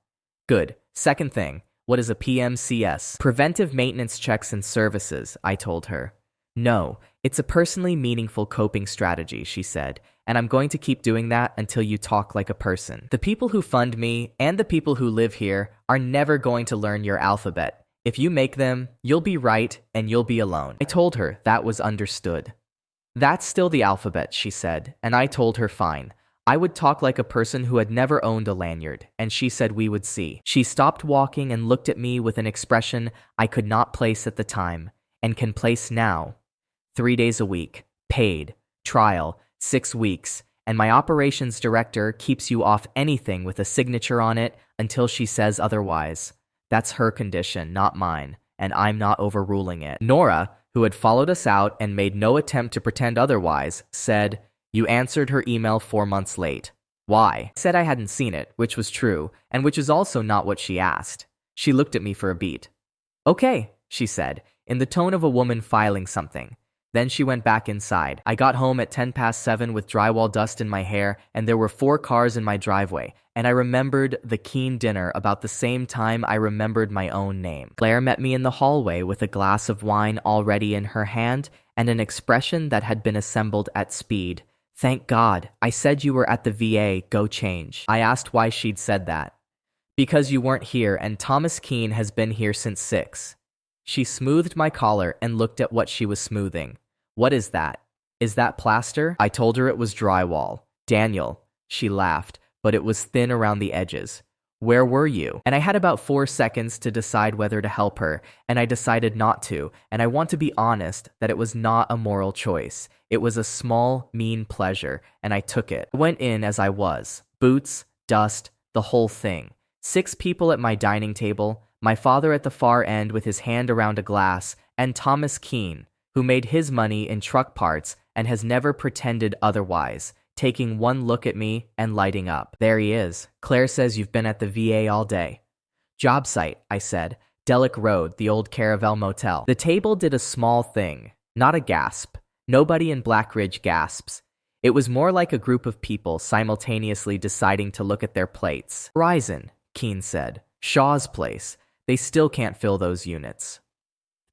"Good. Second thing, what is a PMCS? Preventive maintenance checks and services," I told her. "No, it's a personally meaningful coping strategy," she said, "and I'm going to keep doing that until you talk like a person. The people who fund me and the people who live here are never going to learn your alphabet. If you make them, you'll be right and you'll be alone." I told her that was understood. "That's still the alphabet," she said, and I told her fine. I would talk like a person who had never owned a lanyard, and she said we would see. She stopped walking and looked at me with an expression I could not place at the time, and can place now. 3 days a week, paid, trial, 6 weeks, and my operations director keeps you off anything with a signature on it until she says otherwise. That's her condition, not mine, and I'm not overruling it. Nora, who had followed us out and made no attempt to pretend otherwise, said, "You answered her email 4 months late. Why?" I said I hadn't seen it, which was true, and which is also not what she asked. She looked at me for a beat. "Okay," she said, in the tone of a woman filing something. Then she went back inside. I got home at 7:10 with drywall dust in my hair, and there were 4 cars in my driveway, and I remembered the Keen dinner about the same time I remembered my own name. Claire met me in the hallway with a glass of wine already in her hand and an expression that had been assembled at speed. "Thank God. I said you were at the VA. Go change." I asked why she'd said that. "Because you weren't here, and Thomas Keen has been here since 6. She smoothed my collar and looked at what she was smoothing. "What is that? Is that plaster?" I told her it was drywall. "Daniel," she laughed, but it was thin around the edges. "Where were you?" And I had about 4 seconds to decide whether to help her, and I decided not to, and I want to be honest that it was not a moral choice. It was a small, mean pleasure, and I took it. I went in as I was. Boots, dust, the whole thing. 6 people at my dining table, my father at the far end with his hand around a glass, and Thomas Keen, who made his money in truck parts and has never pretended otherwise, taking one look at me and lighting up. "There he is. Claire says you've been at the VA all day." "Job site," I said. "Delic Road, the old Caravel Motel." The table did a small thing, not a gasp. Nobody in Blackridge gasps. It was more like a group of people simultaneously deciding to look at their plates. "Horizon," Keen said. "Shaw's place. They still can't fill those units."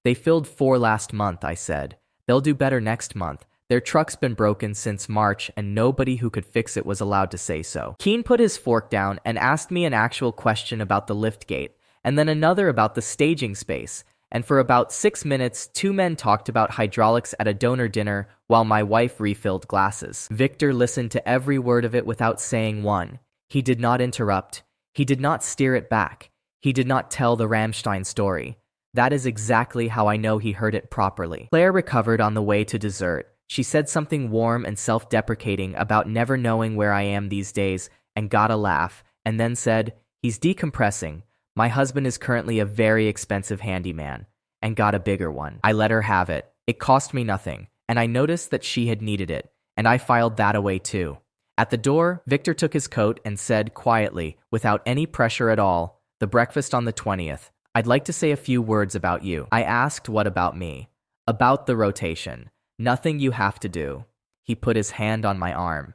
"They filled 4 last month," I said. "They'll do better next month. Their truck's been broken since March, and nobody who could fix it was allowed to say so." Keen put his fork down and asked me an actual question about the lift gate, and then another about the staging space. And for about 6 minutes, 2 men talked about hydraulics at a donor dinner while my wife refilled glasses. Victor listened to every word of it without saying one. He did not interrupt. He did not steer it back. He did not tell the Rammstein story. That is exactly how I know he heard it properly. Claire recovered on the way to dessert. She said something warm and self-deprecating about never knowing where I am these days and got a laugh, and then said, "He's decompressing. My husband is currently a very expensive handyman," and got a bigger one. I let her have it. It cost me nothing, and I noticed that she had needed it, and I filed that away too. At the door, Victor took his coat and said quietly, without any pressure at all, "The breakfast on the 20th. I'd like to say a few words about you." I asked what about me. "About the rotation. Nothing you have to do." He put his hand on my arm.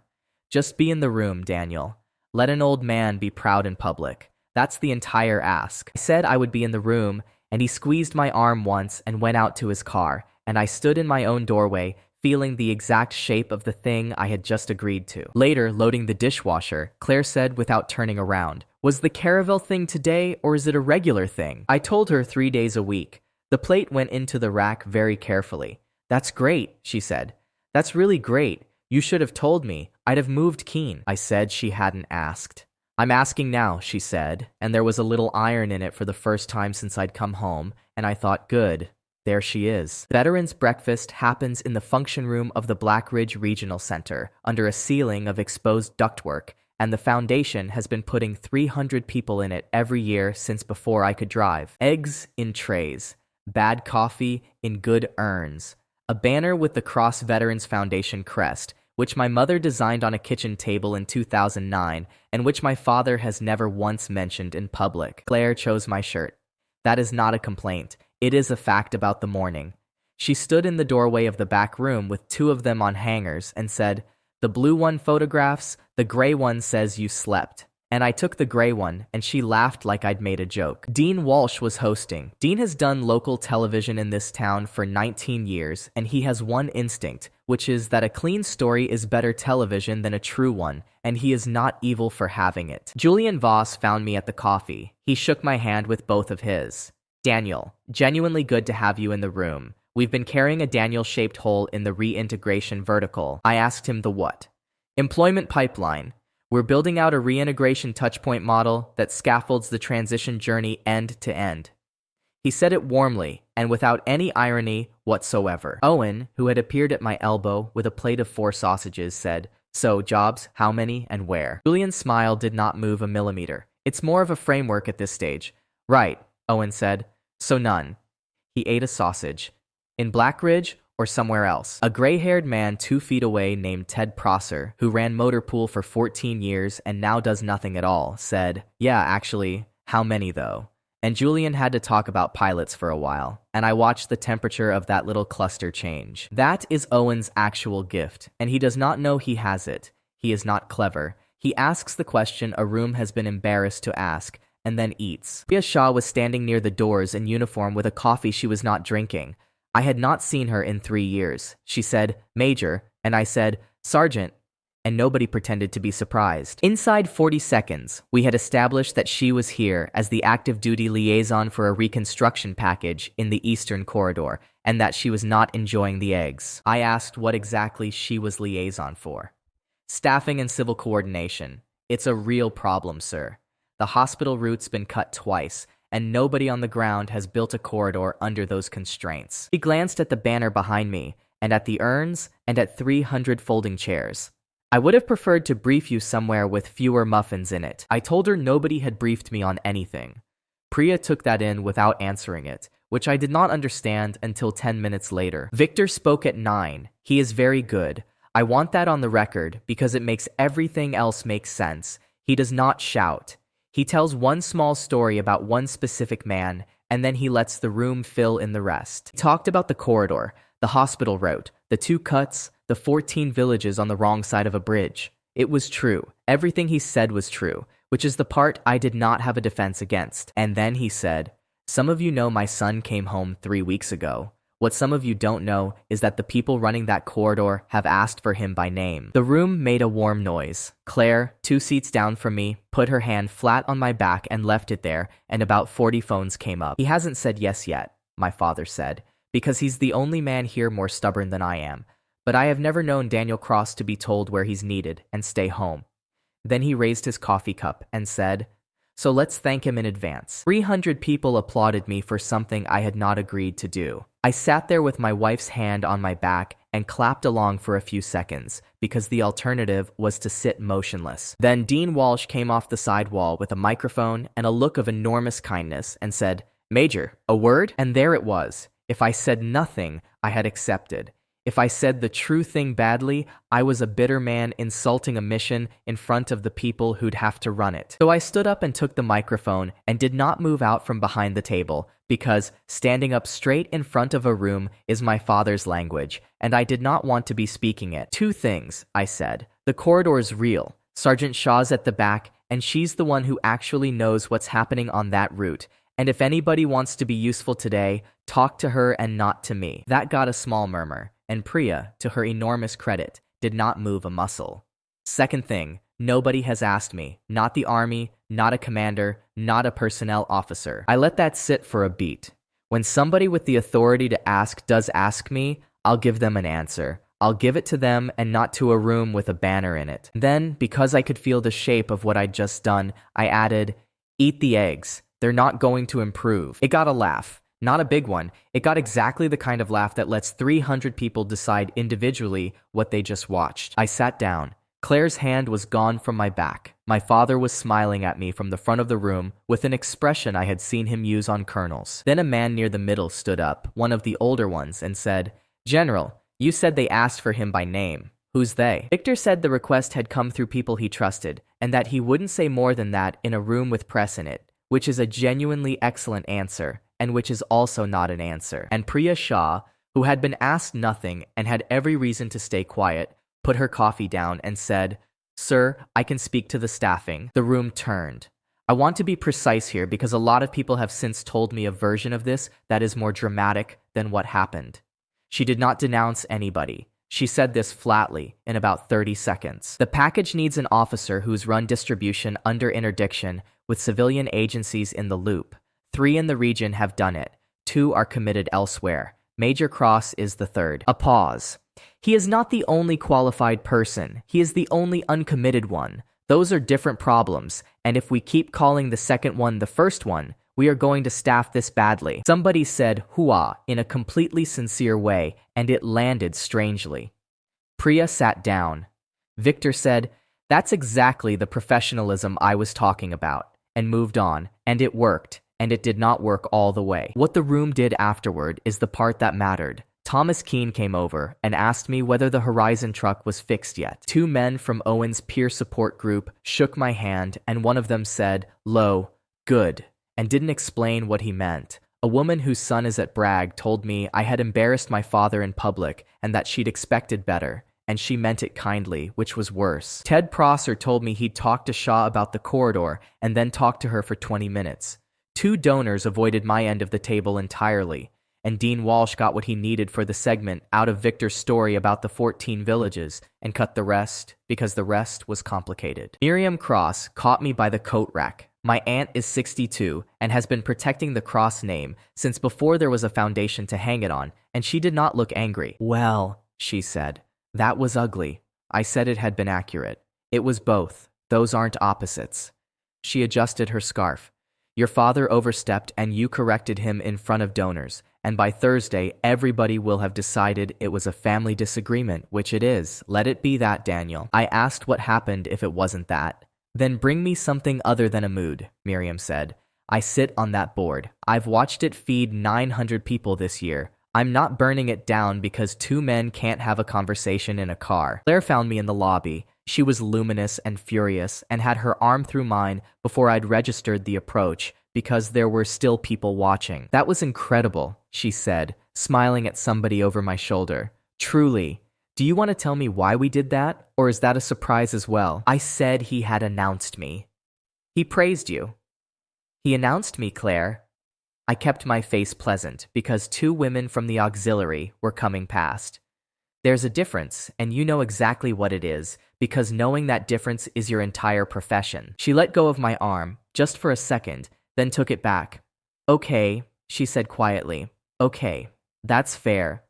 "Just be in the room, Daniel. Let an old man be proud in public. That's the entire ask." I said I would be in the room, and he squeezed my arm once and went out to his car, and I stood in my own doorway, feeling the exact shape of the thing I had just agreed to. Later, loading the dishwasher, Claire said without turning around, "Was the Caravel thing today, or is it a regular thing?" I told her 3 days a week. The plate went into the rack very carefully. "That's great," she said. "That's really great. You should have told me. I'd have moved Keen." I said she hadn't asked. "I'm asking now," she said, and there was a little iron in it for the first time since I'd come home, and I thought, good, there she is. Veterans Breakfast happens in the function room of the Blackridge Regional Center, under a ceiling of exposed ductwork, and the foundation has been putting 300 people in it every year since before I could drive. Eggs in trays, bad coffee in good urns, a banner with the Cross Veterans Foundation crest, which my mother designed on a kitchen table in 2009, and which my father has never once mentioned in public. Claire chose my shirt. That is not a complaint. It is a fact about the morning. She stood in the doorway of the back room with 2 of them on hangers and said, "The blue one photographs, the gray one says you slept." And I took the gray one, and she laughed like I'd made a joke. Dean Walsh was hosting. Dean has done local television in this town for 19 years, and he has one instinct, which is that a clean story is better television than a true one, and he is not evil for having it. Julian Voss found me at the coffee. He shook my hand with both of his. "Daniel, genuinely good to have you in the room. We've been carrying a Daniel-shaped hole in the reintegration vertical." I asked him the what. "Employment pipeline. We're building out a reintegration touchpoint model that scaffolds the transition journey end to end." He said it warmly and without any irony whatsoever. Owen, who had appeared at my elbow with a plate of 4 sausages, said, "So, jobs, how many and where?" Julian's smile did not move a millimeter. "It's more of a framework at this stage." "Right," Owen said. "So none." He ate a sausage. "In Blackridge or somewhere else?" A gray-haired man 2 feet away named Ted Prosser, who ran motor pool for 14 years and now does nothing at all, said, "Yeah, actually, how many though?" And Julian had to talk about pilots for a while, and I watched the temperature of that little cluster change. That is Owen's actual gift, and he does not know he has it. He is not clever. He asks the question a room has been embarrassed to ask, and then eats. Priya Shah was standing near the doors in uniform with a coffee she was not drinking. I had not seen her in 3 years. She said, "Major," and I said, "Sergeant," and nobody pretended to be surprised. Inside 40 seconds, we had established that she was here as the active duty liaison for a reconstruction package in the Eastern Corridor, and that she was not enjoying the eggs. I asked what exactly she was liaison for. "Staffing and civil coordination. It's a real problem, sir. The hospital route's been cut twice, and nobody on the ground has built a corridor under those constraints." He glanced at the banner behind me, and at the urns, and at 300 folding chairs. "I would have preferred to brief you somewhere with fewer muffins in it." I told her nobody had briefed me on anything. Priya took that in without answering it, which I did not understand until 10 minutes later. "Victor spoke at 9. He is very good. I want that on the record because it makes everything else make sense. He does not shout. He tells one small story about one specific man, and then he lets the room fill in the rest." He talked about the corridor, the hospital route, the 2 cuts, the 14 villages on the wrong side of a bridge. It was true. Everything he said was true, which is the part I did not have a defense against. And then he said, "Some of you know my son came home 3 weeks ago. What some of you don't know is that the people running that corridor have asked for him by name." The room made a warm noise. Claire, 2 seats down from me, put her hand flat on my back and left it there, and about 40 phones came up. "He hasn't said yes yet," my father said, "because he's the only man here more stubborn than I am. But I have never known Daniel Cross to be told where he's needed and stay home." Then he raised his coffee cup and said, "So let's thank him in advance." 300 people applauded me for something I had not agreed to do. I sat there with my wife's hand on my back and clapped along for a few seconds, because the alternative was to sit motionless. Then Dean Walsh came off the side wall with a microphone and a look of enormous kindness and said, "Major, a word?" And there it was. If I said nothing, I had accepted. If I said the true thing badly, I was a bitter man insulting a mission in front of the people who'd have to run it. So I stood up and took the microphone and did not move out from behind the table, because standing up straight in front of a room is my father's language, and I did not want to be speaking it. "2 things, I said. "The corridor's real. Sergeant Shaw's at the back, and she's the one who actually knows what's happening on that route. And if anybody wants to be useful today, talk to her and not to me." That got a small murmur, and Priya, to her enormous credit, did not move a muscle. "Second thing, nobody has asked me. Not the army, not a commander, not a personnel officer." I let that sit for a beat. When somebody with the authority to ask does ask me, I'll give them an answer. I'll give it to them and not to a room with a banner in it. Then, because I could feel the shape of what I'd just done, I added, "Eat the eggs. They're not going to improve." It got a laugh. Not a big one. It got exactly the kind of laugh that lets 300 people decide individually what they just watched. I sat down. Claire's hand was gone from my back. My father was smiling at me from the front of the room with an expression I had seen him use on colonels. Then a man near the middle stood up, one of the older ones, and said, "General, you said they asked for him by name. Who's they?" Victor said the request had come through people he trusted, and that he wouldn't say more than that in a room with press in it, which is a genuinely excellent answer, and which is also not an answer. And Priya Shah, who had been asked nothing and had every reason to stay quiet, put her coffee down and said, "Sir, I can speak to the staffing." The room turned. I want to be precise here because a lot of people have since told me a version of this that is more dramatic than what happened. She did not denounce anybody. She said this flatly in about 30 seconds. "The package needs an officer who's run distribution under interdiction with civilian agencies in the loop. 3 in the region have done it. 2 are committed elsewhere. Major Cross is the 3rd. A pause. "He is not the only qualified person. He is the only uncommitted one. Those are different problems, and if we keep calling the second one the first one, we are going to staff this badly." Somebody said "hooah" in a completely sincere way, and it landed strangely. Priya sat down. Victor said, "That's exactly the professionalism I was talking about," and moved on, and it worked. And it did not work all the way. What the room did afterward is the part that mattered. Thomas Keene came over and asked me whether the Horizon truck was fixed yet. 2 men from Owen's peer support group shook my hand, and one of them said, "Lo, good." and didn't explain what he meant. A woman whose son is at Bragg told me I had embarrassed my father in public and that she'd expected better, and she meant it kindly, which was worse. Ted Prosser told me he'd talked to Shaw about the corridor and then talked to her for 20 minutes. 2 donors avoided my end of the table entirely, and Dean Walsh got what he needed for the segment out of Victor's story about the 14 villages and cut the rest because the rest was complicated. Miriam Cross caught me by the coat rack. My aunt is 62 and has been protecting the Cross name since before there was a foundation to hang it on, and she did not look angry. "Well," she said, "that was ugly." I said it had been accurate. "It was both. Those aren't opposites." She adjusted her scarf. "Your father overstepped and you corrected him in front of donors, and by Thursday everybody will have decided it was a family disagreement, which it is. Let it be that, Daniel." I asked what happened if it wasn't that. "Then bring me something other than a mood," Miriam said. "I sit on that board. I've watched it feed 900 people this year. I'm not burning it down because 2 men can't have a conversation in a car." Claire found me in the lobby. She was luminous and furious and had her arm through mine before I'd registered the approach because there were still people watching. "That was incredible," she said, smiling at somebody over my shoulder. "Truly. Do you want to tell me why we did that, or is that a surprise as well?" I said he had announced me. "He praised you." "He announced me, Claire." I kept my face pleasant because 2 women from the auxiliary were coming past. "There's a difference, and you know exactly what it is, because knowing that difference is your entire profession." She let go of my arm, just for a second, then took it back. "Okay," she said quietly. "Okay, that's fair.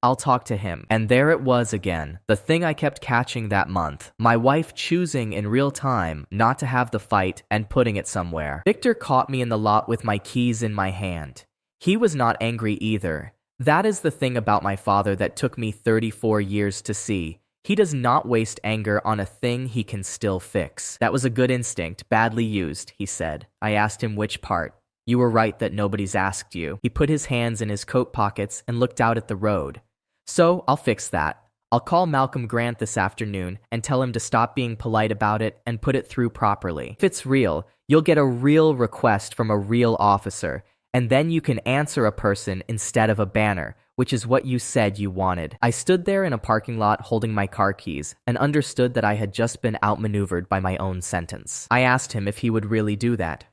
I'll talk to him." And there it was again, the thing I kept catching that month. My wife choosing in real time not to have the fight and putting it somewhere. Victor caught me in the lot with my keys in my hand. He was not angry either. That is the thing about my father that took me 34 years to see. He does not waste anger on a thing he can still fix. "That was a good instinct, badly used," he said. I asked him which part. "You were right that nobody's asked you." He put his hands in his coat pockets and looked out at the road. "So, I'll fix that. I'll call Malcolm Grant this afternoon and tell him to stop being polite about it and put it through properly. If it's real, you'll get a real request from a real officer, and then you can answer a person instead of a banner, which is what you said you wanted." I stood there in a parking lot holding my car keys and understood that I had just been outmaneuvered by my own sentence. I asked him if he would really do that.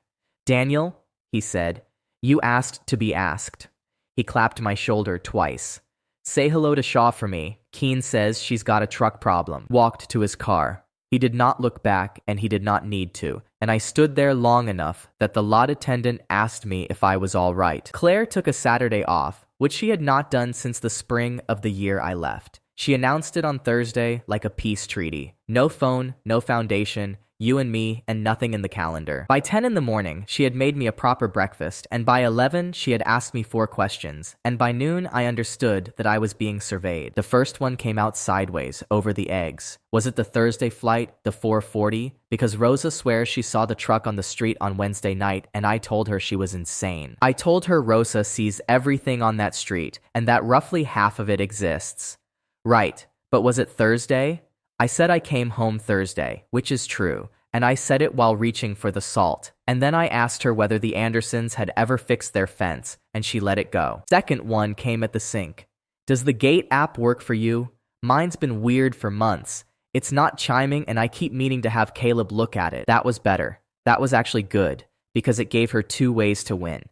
"Daniel," he said, "you asked to be asked." He clapped my shoulder twice. "Say hello to Shaw for me. Keen says she's got a truck problem." Walked to his car. He did not look back, and he did not need to, and I stood there long enough that the lot attendant asked me if I was all right. Claire took a Saturday off, which she had not done since the spring of the year I left. She announced it on Thursday like a peace treaty. No phone, no foundation, you and me, and nothing in the calendar. By 10 in the morning, she had made me a proper breakfast, and by 11, she had asked me 4 questions, and by noon, I understood that I was being surveyed. The first one came out sideways, over the eggs. Was it the Thursday flight, the 440? Because Rosa swears she saw the truck on the street on Wednesday night, and I told her she was insane. I told her Rosa sees everything on that street, and that roughly half of it exists. Right, but was it Thursday? I said I came home Thursday, which is true, and I said it while reaching for the salt, and then I asked her whether the Andersons had ever fixed their fence, and she let it go. Second one came at the sink. Does the Gate app work for you? Mine's been weird for months. It's not chiming, and I keep meaning to have Caleb look at it. That was better. That was actually good, because it gave her 2 ways to win.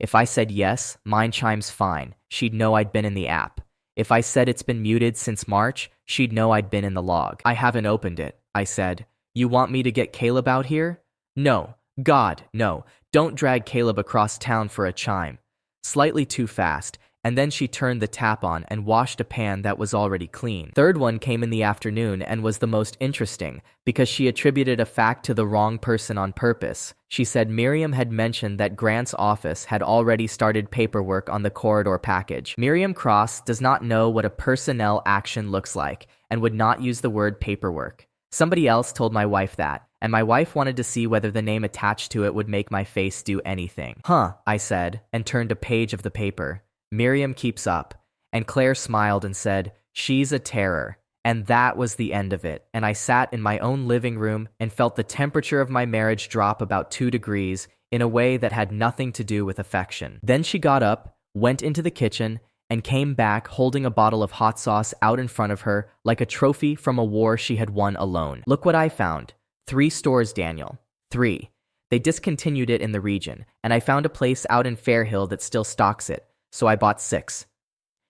If I said yes, mine chimes fine. She'd know I'd been in the app. If I said it's been muted since March, she'd know I'd been in the log. I haven't opened it, I said. You want me to get Caleb out here? No. God, no. Don't drag Caleb across town for a chime. Slightly too fast, and then she turned the tap on and washed a pan that was already clean. Third one came in the afternoon and was the most interesting, because she attributed a fact to the wrong person on purpose. She said Miriam had mentioned that Grant's office had already started paperwork on the corridor package. Miriam Cross does not know what a personnel action looks like, and would not use the word paperwork. Somebody else told my wife that, and my wife wanted to see whether the name attached to it would make my face do anything. Huh, I said, and turned a page of the paper. Miriam keeps up, and Claire smiled and said, she's a terror. And that was the end of it, and I sat in my own living room and felt the temperature of my marriage drop about 2 degrees in a way that had nothing to do with affection. Then she got up, went into the kitchen, and came back holding a bottle of hot sauce out in front of her like a trophy from a war she had won alone. Look what I found. 3 stores, Daniel. 3. They discontinued it in the region, and I found a place out in Fairhill that still stocks it, so I bought 6.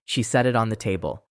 She set it on the table.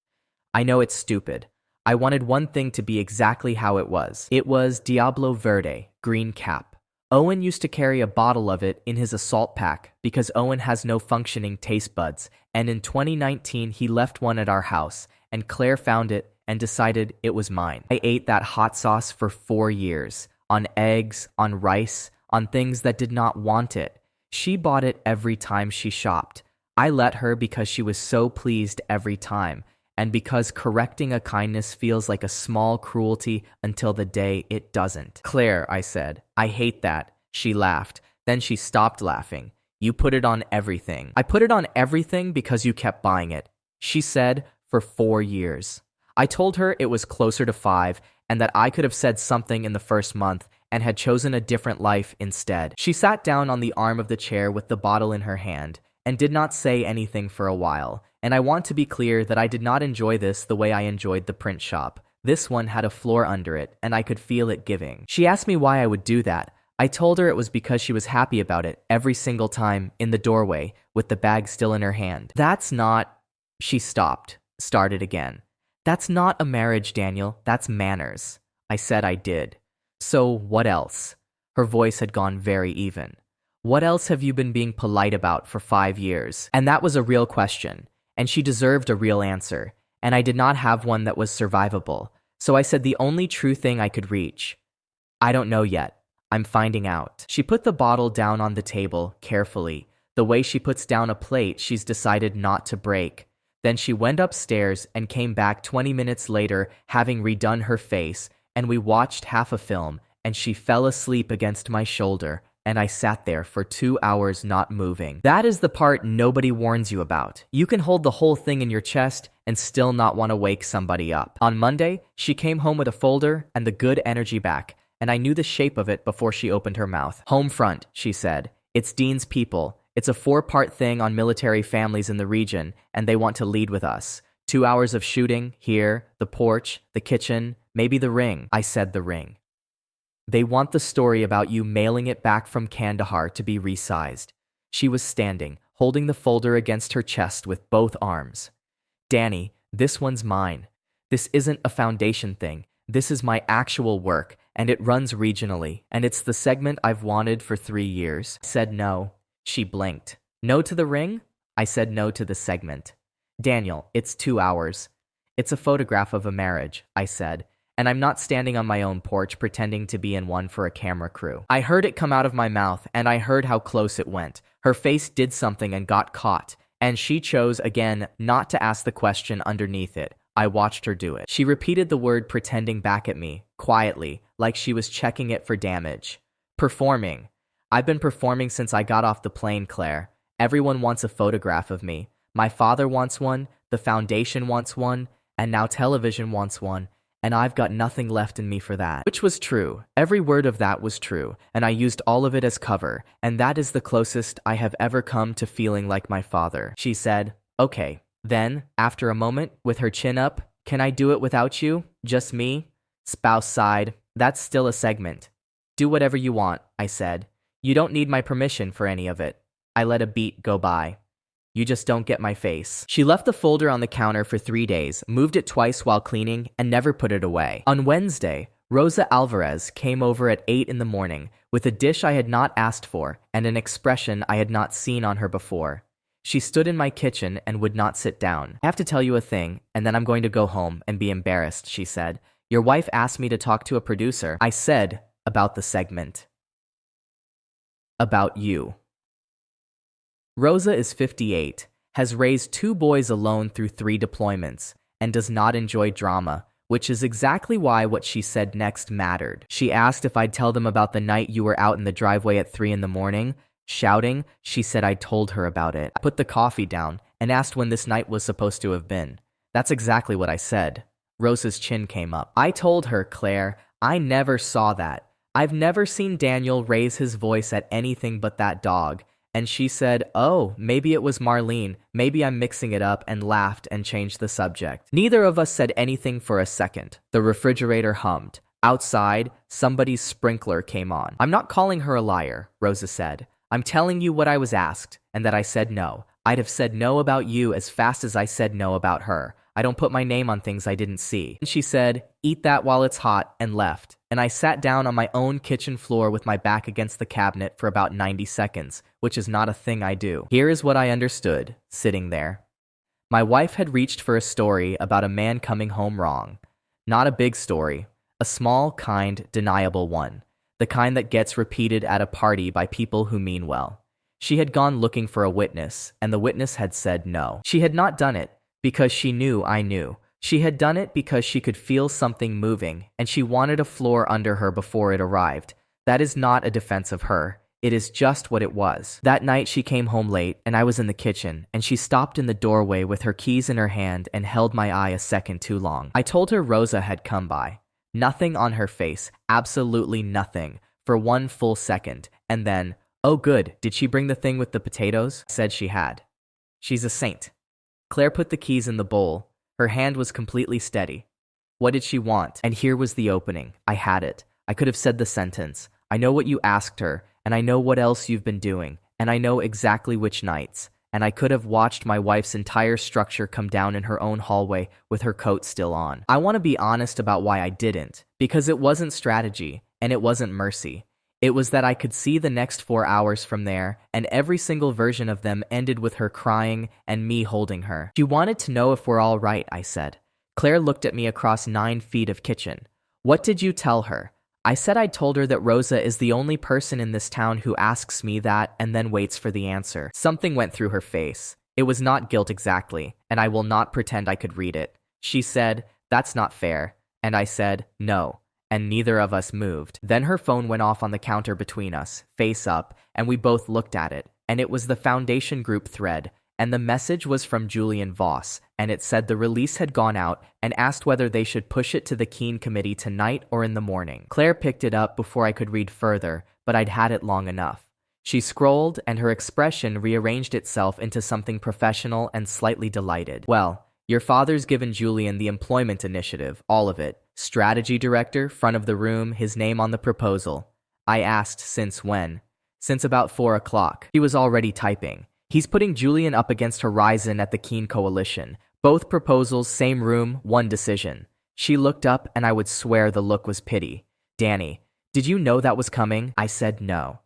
I know it's stupid. I wanted one thing to be exactly how it was. It was Diablo Verde, green cap. Owen used to carry a bottle of it in his assault pack because Owen has no functioning taste buds, and in 2019 he left one at our house, and Claire found it and decided it was mine. I ate that hot sauce for 4 years, on eggs, on rice, on things that did not want it. She bought it every time she shopped. I let her because she was so pleased every time, and because correcting a kindness feels like a small cruelty until the day it doesn't. Claire, I said, I hate that. She laughed. Then she stopped laughing. You put it on everything. I put it on everything because you kept buying it. She said, for 4 years. I told her it was closer to 5 and that I could have said something in the first month and had chosen a different life instead. She sat down on the arm of the chair with the bottle in her hand and did not say anything for a while. And I want to be clear that I did not enjoy this the way I enjoyed the print shop. This one had a floor under it, and I could feel it giving. She asked me why I would do that. I told her it was because she was happy about it every single time in the doorway with the bag still in her hand. That's not... She stopped, started again. That's not a marriage, Daniel. That's manners. I said I did. So what else? Her voice had gone very even. What else have you been being polite about for 5 years? And that was a real question. And she deserved a real answer, and I did not have one that was survivable. So I said the only true thing I could reach. I don't know yet. I'm finding out. She put the bottle down on the table, carefully, the way she puts down a plate she's decided not to break. Then she went upstairs and came back 20 minutes later, having redone her face, and we watched half a film, and she fell asleep against my shoulder, and I sat there for 2 hours not moving. That is the part nobody warns you about. You can hold the whole thing in your chest and still not want to wake somebody up. On Monday, she came home with a folder and the good energy back, and I knew the shape of it before she opened her mouth. Home front, she said. It's Dean's people. It's a 4-part thing on military families in the region, and they want to lead with us. 2 hours of shooting, here, the porch, the kitchen, maybe the ring. I said the ring. They want the story about you mailing it back from Kandahar to be resized. She was standing, holding the folder against her chest with both arms. Danny, this one's mine. This isn't a foundation thing. This is my actual work, and it runs regionally, and it's the segment I've wanted for 3 years. I said no. She blinked. No to the ring? I said no to the segment. Daniel, it's 2 hours. It's a photograph of a marriage, I said. And I'm not standing on my own porch pretending to be in one for a camera crew. I heard it come out of my mouth, and I heard how close it went. Her face did something and got caught, and she chose, again, not to ask the question underneath it. I watched her do it. She repeated the word pretending back at me, quietly, like she was checking it for damage. Performing. I've been performing since I got off the plane, Claire. Everyone wants a photograph of me. My father wants one, the foundation wants one, and now television wants one. And I've got nothing left in me for that. Which was true. Every word of that was true, and I used all of it as cover, and that is the closest I have ever come to feeling like my father. She said, okay. Then, after a moment, with her chin up, can I do it without you? Just me? Spouse sighed. That's still a segment. Do whatever you want, I said. You don't need my permission for any of it. I let a beat go by. You just don't get my face. She left the folder on the counter for 3 days, moved it twice while cleaning, and never put it away. On Wednesday, Rosa Alvarez came over at 8 in the morning with a dish I had not asked for and an expression I had not seen on her before. She stood in my kitchen and would not sit down. I have to tell you a thing, and then I'm going to go home and be embarrassed, she said. Your wife asked me to talk to a producer. I said, about the segment. About you. Rosa is 58, has raised 2 boys alone through 3 deployments, and does not enjoy drama, which is exactly why what she said next mattered. She asked if I'd tell them about the night you were out in the driveway at 3 in the morning, shouting. She said I told her about it. I put the coffee down and asked when this night was supposed to have been. That's exactly what I said. Rosa's chin came up. I told her, Claire, I never saw that. I've never seen Daniel raise his voice at anything but that dog. And she said, oh, maybe it was Marlene, maybe I'm mixing it up, and laughed and changed the subject. Neither of us said anything for a second. The refrigerator hummed. Outside, somebody's sprinkler came on. I'm not calling her a liar, Rosa said. I'm telling you what I was asked, and that I said no. I'd have said no about you as fast as I said no about her. I don't put my name on things I didn't see. And she said, eat that while it's hot, and left. And I sat down on my own kitchen floor with my back against the cabinet for about 90 seconds, which is not a thing I do. Here is what I understood, sitting there. My wife had reached for a story about a man coming home wrong. Not a big story. A small, kind, deniable one. The kind that gets repeated at a party by people who mean well. She had gone looking for a witness, and the witness had said no. She had not done it because she knew I knew. She had done it because she could feel something moving, and she wanted a floor under her before it arrived. That is not a defense of her. It is just what it was. That night she came home late, and I was in the kitchen, and she stopped in the doorway with her keys in her hand and held my eye a second too long. I told her Rosa had come by. Nothing on her face, absolutely nothing, for one full second, and then, oh good, did she bring the thing with the potatoes? Said she had. She's a saint. Claire put the keys in the bowl. Her hand was completely steady. What did she want? And here was the opening. I had it. I could have said the sentence. I know what you asked her, and I know what else you've been doing, and I know exactly which nights. And I could have watched my wife's entire structure come down in her own hallway with her coat still on. I want to be honest about why I didn't, because it wasn't strategy, and it wasn't mercy. It was that I could see the next 4 hours from there, and every single version of them ended with her crying and me holding her. She wanted to know if we're all right, I said. Claire looked at me across 9 feet of kitchen. What did you tell her? I said I told her that Rosa is the only person in this town who asks me that and then waits for the answer. Something went through her face. It was not guilt exactly, and I will not pretend I could read it. She said, that's not fair. And I said, no. And neither of us moved. Then her phone went off on the counter between us, face up, and we both looked at it. And it was the Foundation group thread, and the message was from Julian Voss, and it said the release had gone out and asked whether they should push it to the Keene committee tonight or in the morning. Claire picked it up before I could read further, but I'd had it long enough. She scrolled, and her expression rearranged itself into something professional and slightly delighted. Well, your father's given Julian the employment initiative, all of it. Strategy director, front of the room, his name on the proposal. I asked since when. Since about 4 o'clock. He was already typing. He's putting Julian up against Horizon at the Keene Coalition. Both proposals, same room, one decision. She looked up, and I would swear the look was pity. Danny, did you know that was coming? I said no.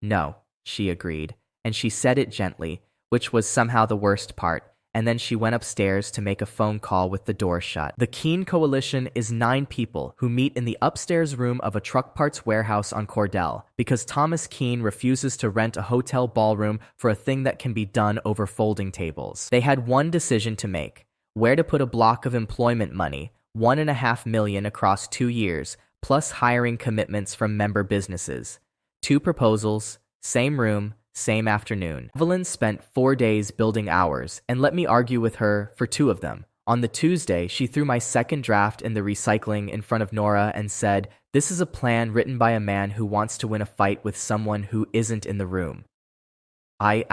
No, she agreed, and she said it gently, which was somehow the worst part. And then she went upstairs to make a phone call with the door shut. The Keene Coalition is 9 people who meet in the upstairs room of a truck parts warehouse on Cordell because Thomas Keene refuses to rent a hotel ballroom for a thing that can be done over folding tables. They had one decision to make: where to put a block of employment money, $1.5 million across 2 years, plus hiring commitments from member businesses. 2 proposals, same room, same afternoon. Evelyn spent 4 days building hours, and let me argue with her for 2 of them. On the Tuesday, she threw my second draft in the recycling in front of Nora and said, this is a plan written by a man who wants to win a fight with someone who isn't in the room. I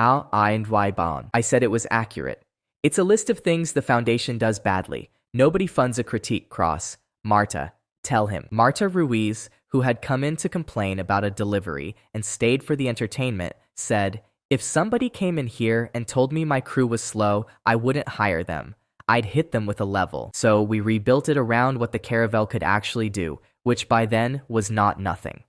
said it was accurate. It's a list of things the Foundation does badly. Nobody funds a critique cross. Marta. Tell him. Marta Ruiz, who had come in to complain about a delivery and stayed for the entertainment, said, if somebody came in here and told me my crew was slow, I wouldn't hire them. I'd hit them with a level. So we rebuilt it around what the Caravel could actually do, which by then was not nothing.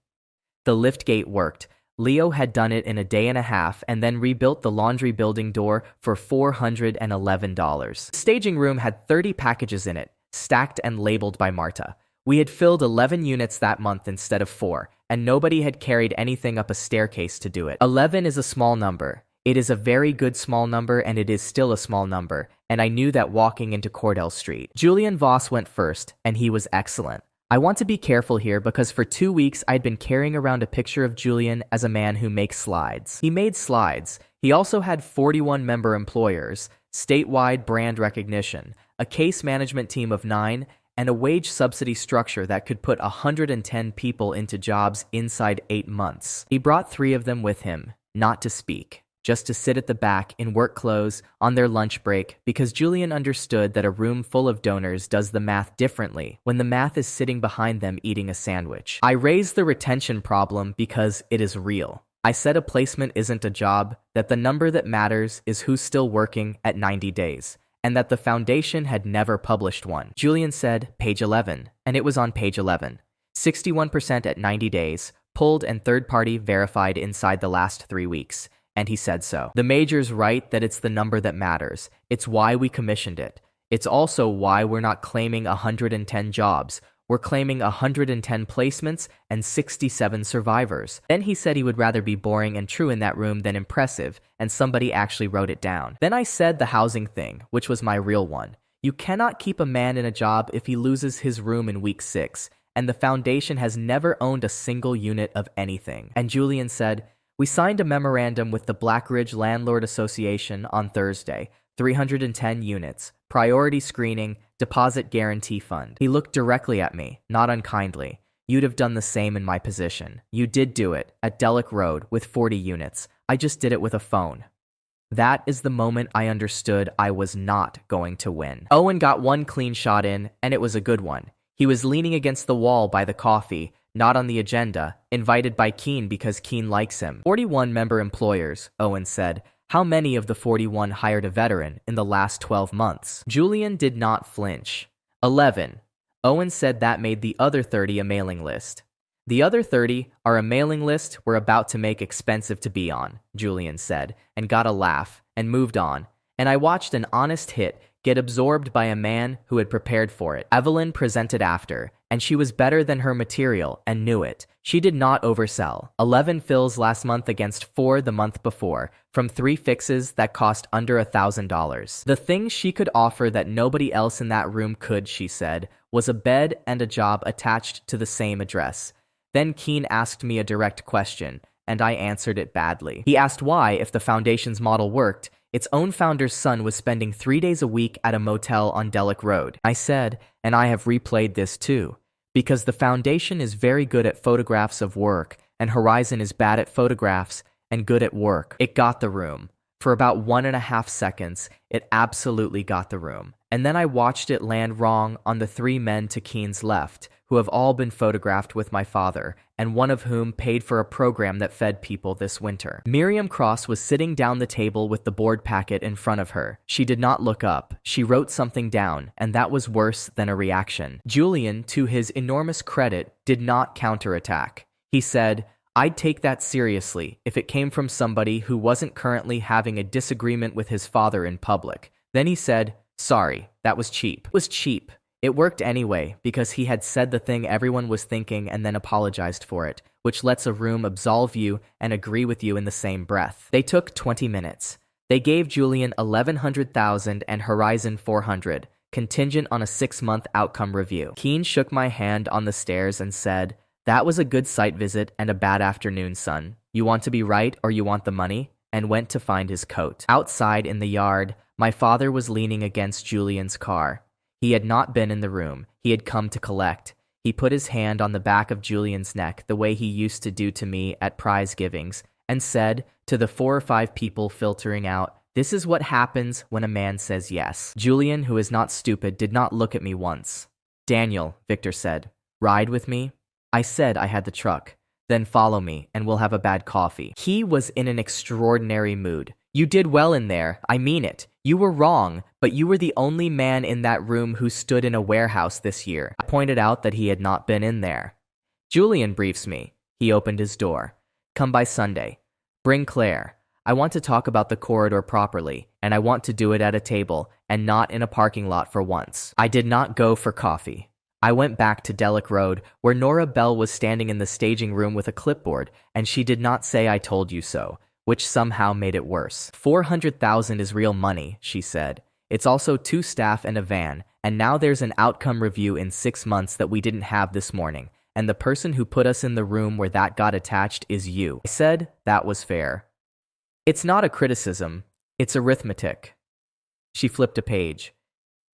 The liftgate worked. Leo had done it in a day and a half and then rebuilt the laundry building door for $411. The staging room had 30 packages in it, stacked and labeled by Marta. We had filled 11 units that month instead of 4, and nobody had carried anything up a staircase to do it. 11 is a small number. It is a very good small number, and it is still a small number, and I knew that walking into Cordell Street. Julian Voss went first, and he was excellent. I want to be careful here because for 2 weeks I'd been carrying around a picture of Julian as a man who makes slides. He made slides. He also had 41 member employers, statewide brand recognition, a case management team of 9, and a wage subsidy structure that could put 110 people into jobs inside 8 months. He brought 3 of them with him, not to speak, just to sit at the back in work clothes on their lunch break, because Julian understood that a room full of donors does the math differently when the math is sitting behind them eating a sandwich. I raised the retention problem because it is real. I said a placement isn't a job, that the number that matters is who's still working at 90 days, and that the foundation had never published one. Julian said, page 11, and it was on page 11. 61% at 90 days, pulled and third-party verified inside the last 3 weeks. And he said so. The major's right that it's the number that matters. It's why we commissioned it. It's also why we're not claiming 110 jobs. We're claiming 110 placements and 67 survivors. Then he said he would rather be boring and true in that room than impressive, and somebody actually wrote it down. Then I said the housing thing, which was my real one. You cannot keep a man in a job if he loses his room in week 6, and the foundation has never owned a single unit of anything. And Julian said, we signed a memorandum with the Black Ridge Landlord Association on Thursday, 310 units, priority screening, deposit guarantee fund. He looked directly at me, not unkindly. You'd have done the same in my position. You did do it, at Delic Road, with 40 units. I just did it with a phone. That is the moment I understood I was not going to win. Owen got one clean shot in, and it was a good one. He was leaning against the wall by the coffee, not on the agenda, invited by Keane because Keane likes him. 41 member employers, Owen said. How many of the 41 hired a veteran in the last 12 months? Julian did not flinch. 11. Owen said that made the other 30 a mailing list. The other 30 are a mailing list we're about to make expensive to be on, Julian said, and got a laugh, and moved on. And I watched an honest hit get absorbed by a man who had prepared for it. Evelyn presented after, and she was better than her material and knew it. She did not oversell. 11 fills last month against 4 the month before, from 3 fixes that cost under $1,000. The thing she could offer that nobody else in that room could, she said, was a bed and a job attached to the same address. Then Keane asked me a direct question, and I answered it badly. He asked why, if the foundation's model worked, its own founder's son was spending 3 days a week at a motel on Delic Road. I said, and I have replayed this too, because the foundation is very good at photographs of work, and Horizon is bad at photographs and good at work. It got the room. For about 1.5 seconds, it absolutely got the room. And then I watched it land wrong on the 3 men to Keane's left, who have all been photographed with my father, and one of whom paid for a program that fed people this winter. Miriam Cross was sitting down the table with the board packet in front of her. She did not look up. She wrote something down, and that was worse than a reaction. Julian, to his enormous credit, did not counterattack. He said, I'd take that seriously if it came from somebody who wasn't currently having a disagreement with his father in public. Then he said, sorry, that was cheap. It was cheap. It worked anyway, because he had said the thing everyone was thinking and then apologized for it, which lets a room absolve you and agree with you in the same breath. They took 20 minutes. They gave Julian $1,100,000 and Horizon $400, contingent on a 6-month outcome review. Keane shook my hand on the stairs and said, that was a good site visit and a bad afternoon, son. You want to be right or you want the money? And went to find his coat. Outside in the yard, my father was leaning against Julian's car. He had not been in the room. He had come to collect. He put his hand on the back of Julian's neck the way he used to do to me at prize givings and said to the 4 or 5 people filtering out, this is what happens when a man says yes. Julian, who is not stupid, did not look at me once. Daniel, Victor said, ride with me? I said I had the truck. Then follow me and we'll have a bad coffee. He was in an extraordinary mood. You did well in there, I mean it. You were wrong, but you were the only man in that room who stood in a warehouse this year. I pointed out that he had not been in there. Julian briefs me. He opened his door. Come by Sunday. Bring Claire. I want to talk about the corridor properly, and I want to do it at a table and not in a parking lot for once. I did not go for coffee. I went back to Delic Road, where Nora Bell was standing in the staging room with a clipboard, and she did not say I told you so, which somehow made it worse. $400,000 is real money, she said. It's also 2 staff and a van, and now there's an outcome review in 6 months that we didn't have this morning, and the person who put us in the room where that got attached is you. I said that was fair. It's not a criticism, it's arithmetic. She flipped a page.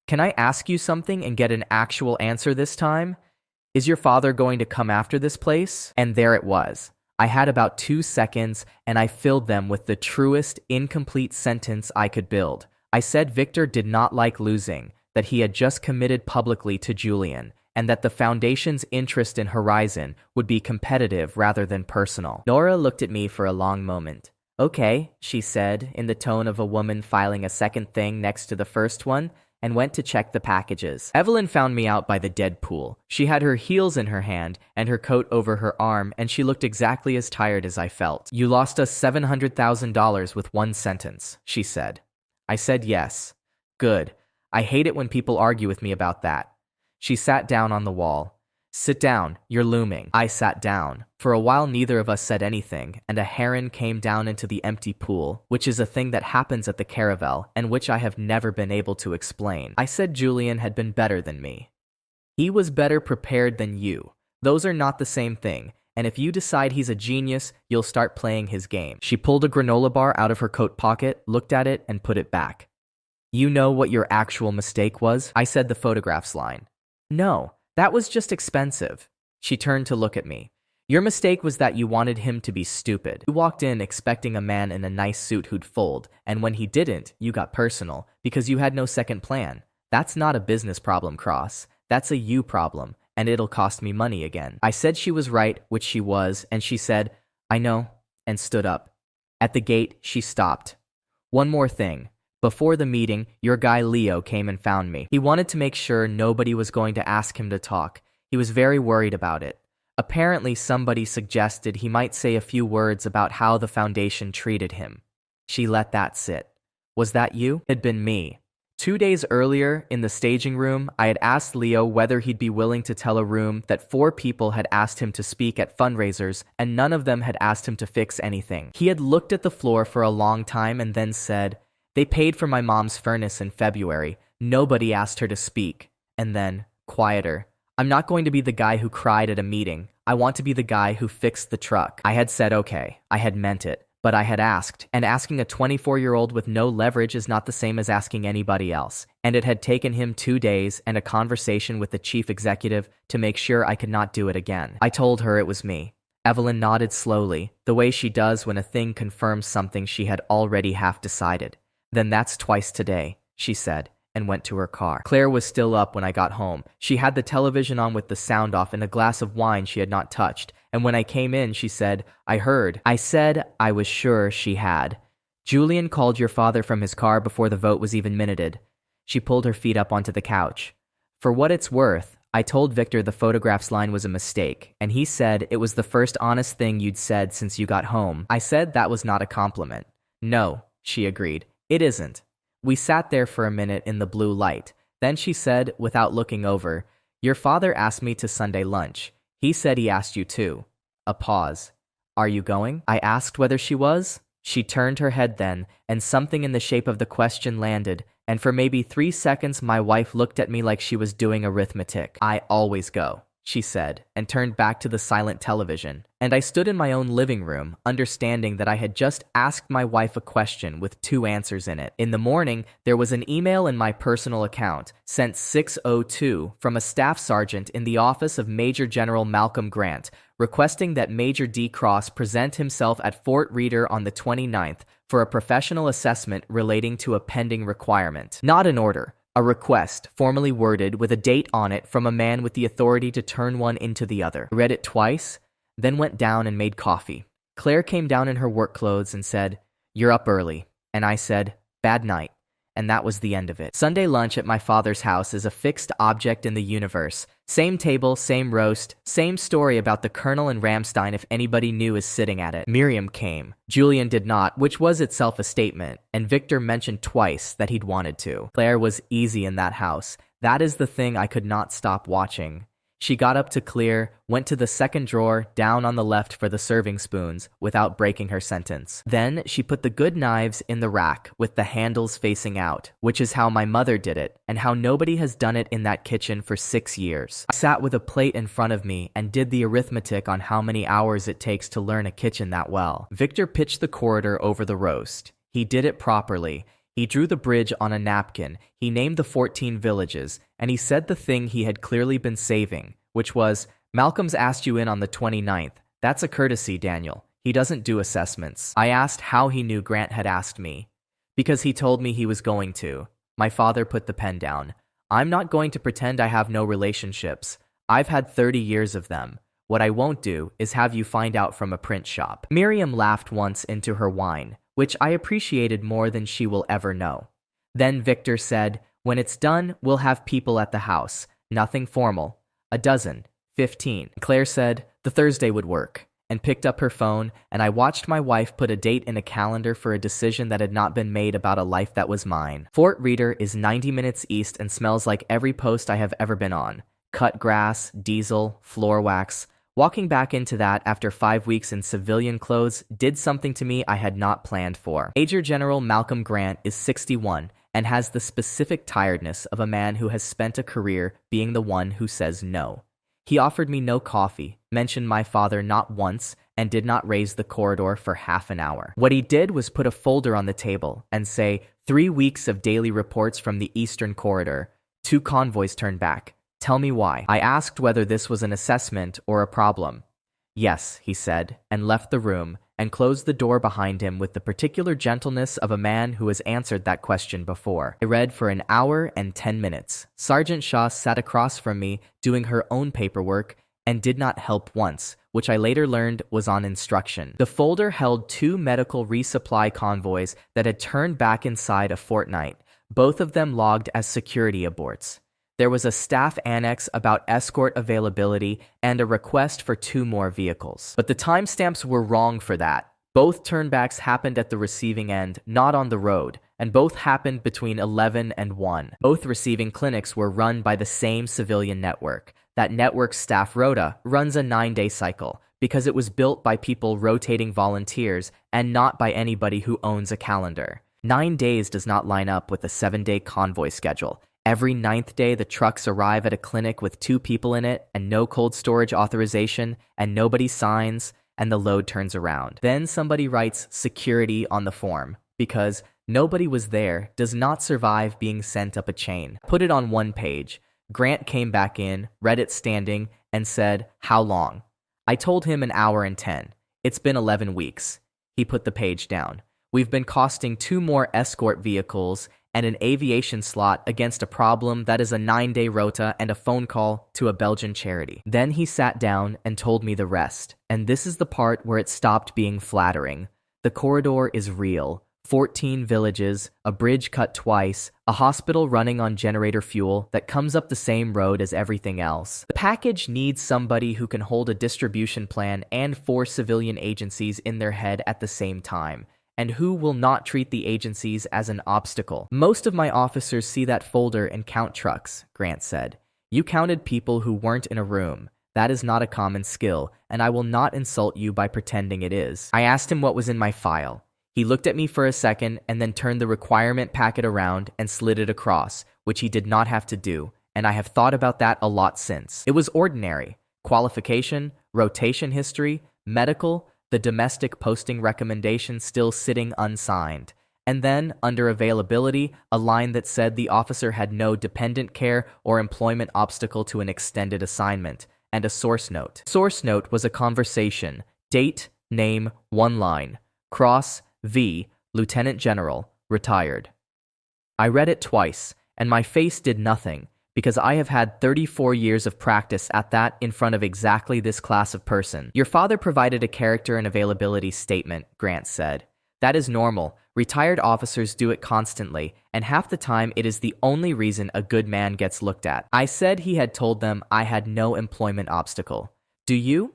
Can I ask you something and get an actual answer this time? Is your father going to come after this place? And there it was. I had about 2 seconds, and I filled them with the truest, incomplete sentence I could build. I said Victor did not like losing, that he had just committed publicly to Julian, and that the Foundation's interest in Horizon would be competitive rather than personal. Nora looked at me for a long moment. Okay, she said, in the tone of a woman filing a second thing next to the first one, and went to check the packages. Evelyn found me out by the dead pool. She had her heels in her hand and her coat over her arm, and she looked exactly as tired as I felt. You lost us $700,000 with one sentence, she said. I said yes. Good. I hate it when people argue with me about that. She sat down on the wall. Sit down, you're looming. I sat down. For a while neither of us said anything, and a heron came down into the empty pool, which is a thing that happens at the caravel, and which I have never been able to explain. I said Julian had been better than me. He was better prepared than you. Those are not the same thing, and if you decide he's a genius, you'll start playing his game. She pulled a granola bar out of her coat pocket, looked at it, and put it back. You know what your actual mistake was? I said the photographs line. No. That was just expensive. She turned to look at me. Your mistake was that you wanted him to be stupid. You walked in expecting a man in a nice suit who'd fold, and when he didn't, you got personal, because you had no second plan. That's not a business problem, Cross. That's a you problem, and it'll cost me money again. I said she was right, which she was, and she said, I know, and stood up. At the gate, she stopped. One more thing. Before the meeting, your guy Leo came and found me. He wanted to make sure nobody was going to ask him to talk. He was very worried about it. Apparently, somebody suggested he might say a few words about how the Foundation treated him. She let that sit. Was that you? It had been me. 2 days earlier, in the staging room, I had asked Leo whether he'd be willing to tell a room that 4 people had asked him to speak at fundraisers, and none of them had asked him to fix anything. He had looked at the floor for a long time and then said, They paid for my mom's furnace in February. Nobody asked her to speak. And then, quieter. I'm not going to be the guy who cried at a meeting. I want to be the guy who fixed the truck. I had said okay. I had meant it. But I had asked. And asking a 24-year-old with no leverage is not the same as asking anybody else. And it had taken him 2 days and a conversation with the chief executive to make sure I could not do it again. I told her it was me. Evelyn nodded slowly, the way she does when a thing confirms something she had already half decided. Then that's twice today, she said, and went to her car. Claire was still up when I got home. She had the television on with the sound off and a glass of wine she had not touched. And when I came in, she said, I heard. I said I was sure she had. Julian called your father from his car before the vote was even minuted. She pulled her feet up onto the couch. For what it's worth, I told Victor the photographs line was a mistake, and he said it was the first honest thing you'd said since you got home. I said that was not a compliment. No, she agreed. It isn't. We sat there for a minute in the blue light. Then she said, without looking over, Your father asked me to Sunday lunch. He said he asked you too. A pause. Are you going? I asked whether she was. She turned her head then, and something in the shape of the question landed, and for maybe 3 seconds my wife looked at me like she was doing arithmetic. I always go, she said, and turned back to the silent television. And I stood in my own living room, understanding that I had just asked my wife a question with 2 answers in it. In the morning, there was an email in my personal account, sent 6:02, from a staff sergeant in the office of Major General Malcolm Grant, requesting that Major D. Cross present himself at Fort Reader on the 29th for a professional assessment relating to a pending requirement. Not an order. A request, formally worded with a date on it from a man with the authority to turn one into the other. I read it twice, then went down and made coffee. Claire came down in her work clothes and said, You're up early. And I said, Bad night. And that was the end of it. Sunday lunch at my father's house is a fixed object in the universe. Same table, same roast, same story about the Colonel and Ramstein if anybody new is sitting at it. Miriam came. Julian did not, which was itself a statement, and Victor mentioned twice that he'd wanted to. Claire was easy in that house. That is the thing I could not stop watching. She got up to clear, went to the second drawer down on the left for the serving spoons without breaking her sentence. Then she put the good knives in the rack with the handles facing out, which is how my mother did it and how nobody has done it in that kitchen for 6 years. I sat with a plate in front of me and did the arithmetic on how many hours it takes to learn a kitchen that well. Victor pitched the corridor over the roast. He did it properly. He drew the bridge on a napkin, he named the 14 villages, and he said the thing he had clearly been saving, which was, Malcolm's asked you in on the 29th. That's a courtesy, Daniel. He doesn't do assessments. I asked how he knew Grant had asked me. Because he told me he was going to. My father put the pen down. I'm not going to pretend I have no relationships. I've had 30 years of them. What I won't do is have you find out from a print shop. Miriam laughed once into her wine, which I appreciated more than she will ever know. Then Victor said, when it's done, we'll have people at the house. Nothing formal. 12, 15. Claire said, the Thursday would work, and picked up her phone, and I watched my wife put a date in a calendar for a decision that had not been made about a life that was mine. Fort Reader is 90 minutes east and smells like every post I have ever been on. Cut grass, diesel, floor wax. Walking back into that after 5 weeks in civilian clothes did something to me I had not planned for. Major General Malcolm Grant is 61 and has the specific tiredness of a man who has spent a career being the one who says no. He offered me no coffee, mentioned my father not once, and did not raise the corridor for half an hour. What he did was put a folder on the table and say, 3 weeks of daily reports from the Eastern Corridor. 2 convoys turned back. Tell me why. I asked whether this was an assessment or a problem. Yes, he said, and left the room, and closed the door behind him with the particular gentleness of a man who has answered that question before. I read for an hour and 10 minutes. Sergeant Shaw sat across from me, doing her own paperwork, and did not help once, which I later learned was on instruction. The folder held 2 medical resupply convoys that had turned back inside a fortnight, both of them logged as security aborts. There was a staff annex about escort availability and a request for 2 more vehicles. But the timestamps were wrong for that. Both turnbacks happened at the receiving end, not on the road, and both happened between 11 and 1. Both receiving clinics were run by the same civilian network. That network's staff rota runs a 9-day cycle because it was built by people rotating volunteers and not by anybody who owns a calendar. 9 days does not line up with a 7-day convoy schedule. Every 9th day, the trucks arrive at a clinic with 2 people in it and no cold storage authorization, and nobody signs, and the load turns around. Then somebody writes security on the form, because nobody was there does not survive being sent up a chain. Put it on 1 page. Grant came back in, read it standing, and said, how long? I told him an hour and 10. It's been 11 weeks. He put the page down. We've been costing 2 more escort vehicles and an aviation slot against a problem that is a 9-day rota and a phone call to a Belgian charity. Then he sat down and told me the rest, and this is the part where it stopped being flattering. The corridor is real. 14 villages, a bridge cut twice, a hospital running on generator fuel that comes up the same road as everything else. The package needs somebody who can hold a distribution plan and 4 civilian agencies in their head at the same time, and who will not treat the agencies as an obstacle. Most of my officers see that folder and count trucks, Grant said. You counted people who weren't in a room. That is not a common skill, and I will not insult you by pretending it is. I asked him what was in my file. He looked at me for a second and then turned the requirement packet around and slid it across, which he did not have to do, and I have thought about that a lot since. It was ordinary. Qualification, rotation history, medical, the domestic posting recommendation still sitting unsigned. And then, under availability, a line that said the officer had no dependent care or employment obstacle to an extended assignment, and a source note. Source note was a conversation. Date, name, 1 line. Cross, V, Lieutenant General, retired. I read it twice, and my face did nothing, because I have had 34 years of practice at that in front of exactly this class of person. Your father provided a character and availability statement, Grant said. That is normal. Retired officers do it constantly, and half the time it is the only reason a good man gets looked at. I said he had told them I had no employment obstacle. Do you?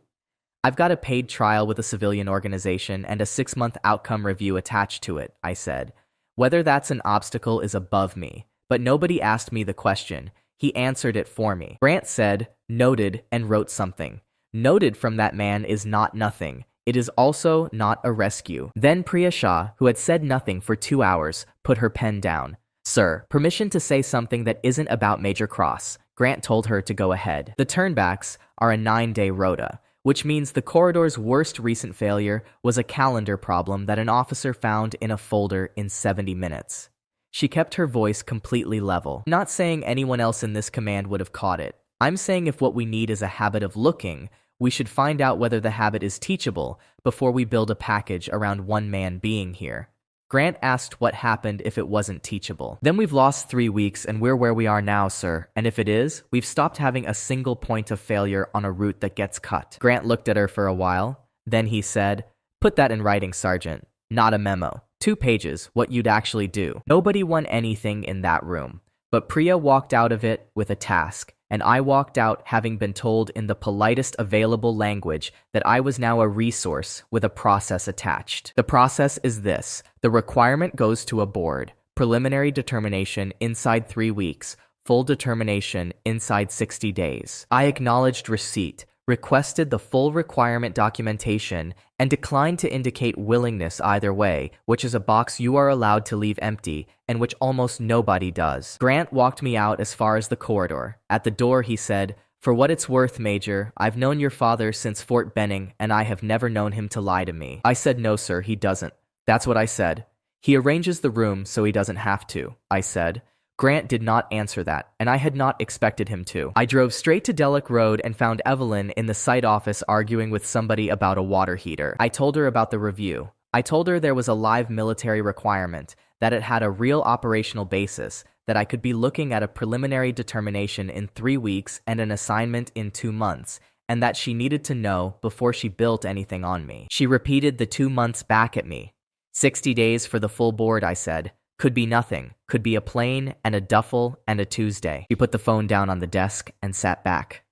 I've got a paid trial with a civilian organization and a 6-month outcome review attached to it, I said. Whether that's an obstacle is above me, but nobody asked me the question. He answered it for me. Grant said, noted, and wrote something. Noted from that man is not nothing. It is also not a rescue. Then Priya Shah, who had said nothing for 2 hours, put her pen down. Sir, permission to say something that isn't about Major Cross. Grant told her to go ahead. The turnbacks are a 9-day rota, which means the corridor's worst recent failure was a calendar problem that an officer found in a folder in 70 minutes. She kept her voice completely level. I'm not saying anyone else in this command would have caught it. I'm saying if what we need is a habit of looking, we should find out whether the habit is teachable before we build a package around one man being here. Grant asked what happened if it wasn't teachable. Then we've lost 3 weeks and we're where we are now, sir. And if it is, we've stopped having a single point of failure on a route that gets cut. Grant looked at her for a while. Then he said, "Put that in writing, Sergeant. Not a memo. 2 pages, what you'd actually do." Nobody won anything in that room. But Priya walked out of it with a task, and I walked out having been told in the politest available language that I was now a resource with a process attached. The process is this. The requirement goes to a board. Preliminary determination inside 3 weeks. Full determination inside 60 days. I acknowledged receipt, requested the full requirement documentation, and declined to indicate willingness either way, which is a box you are allowed to leave empty and which almost nobody does. Grant walked me out as far as the corridor. At the door, he said, "For what it's worth, Major, I've known your father since Fort Benning, and I have never known him to lie to me." I said, "No, sir, he doesn't." That's what I said. "He arranges the room so he doesn't have to," I said. Grant did not answer that, and I had not expected him to. I drove straight to Delic Road and found Evelyn in the site office arguing with somebody about a water heater. I told her about the review. I told her there was a live military requirement, that it had a real operational basis, that I could be looking at a preliminary determination in 3 weeks and an assignment in 2 months, and that she needed to know before she built anything on me. She repeated the 2 months back at me. 60 days for the full board, I said. Could be nothing. Could be a plane and a duffel and a Tuesday. She put the phone down on the desk and sat back.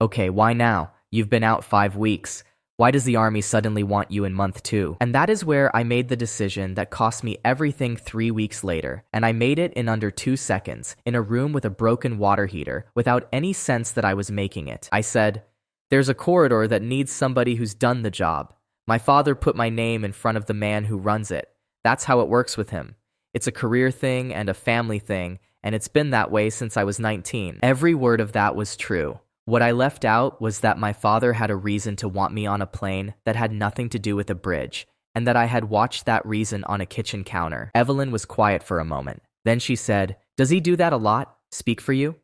"Okay, why now? You've been out 5 weeks. Why does the Army suddenly want you in month 2? And that is where I made the decision that cost me everything 3 weeks later, and I made it in under 2 seconds, in a room with a broken water heater, without any sense that I was making it. I said, "There's a corridor that needs somebody who's done the job. My father put my name in front of the man who runs it. That's how it works with him. It's a career thing and a family thing, and it's been that way since I was 19. Every word of that was true. What I left out was that my father had a reason to want me on a plane that had nothing to do with a bridge, and that I had watched that reason on a kitchen counter. Evelyn was quiet for a moment. Then she said, "Does he do that a lot? Speak for you?"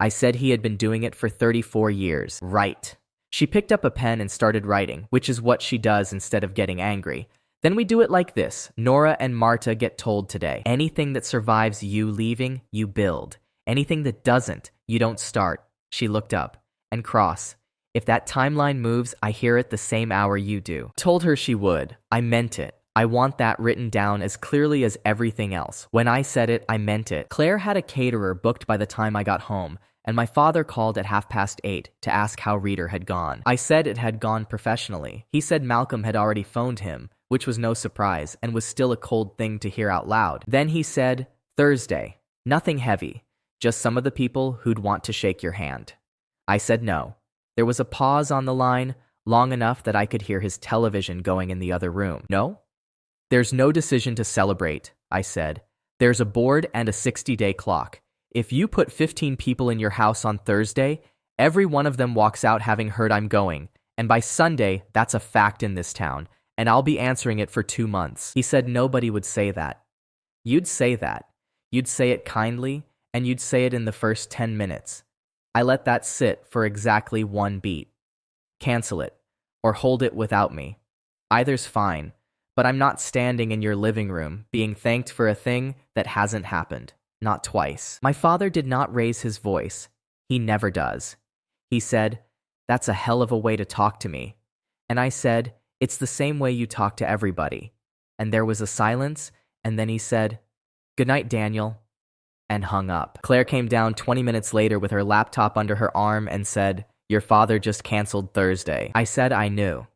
I said he had been doing it for 34 years. Right. She picked up a pen and started writing, which is what she does instead of getting angry. "Then we do it like this. Nora and Marta get told today. Anything that survives you leaving, you build. Anything that doesn't, you don't start." She looked up. "And cross. If that timeline moves, I hear it the same hour you do." Told her she would. I meant it. I want that written down as clearly as everything else. When I said it, I meant it. Claire had a caterer booked by the time I got home, and my father called at 8:30 to ask how Reader had gone. I said it had gone professionally. He said Malcolm had already phoned him, which was no surprise and was still a cold thing to hear out loud. Then he said, "Thursday. Nothing heavy. Just some of the people who'd want to shake your hand." I said no. There was a pause on the line, long enough that I could hear his television going in the other room. "No? There's no decision to celebrate," I said. "There's a board and a 60-day clock. If you put 15 people in your house on Thursday, every one of them walks out having heard I'm going, and by Sunday, that's a fact in this town, and I'll be answering it for 2 months." He said nobody would say that. "You'd say that. You'd say it kindly, and you'd say it in the first 10 minutes. I let that sit for exactly 1 beat. Cancel it, or hold it without me. Either's fine, but I'm not standing in your living room being thanked for a thing that hasn't happened. Not twice." My father did not raise his voice. He never does. He said, "That's a hell of a way to talk to me." And I said, "It's the same way you talk to everybody." And there was a silence, and then he said, "Good night, Daniel," and hung up. Claire came down 20 minutes later with her laptop under her arm and said, "Your father just canceled Thursday." I said I knew.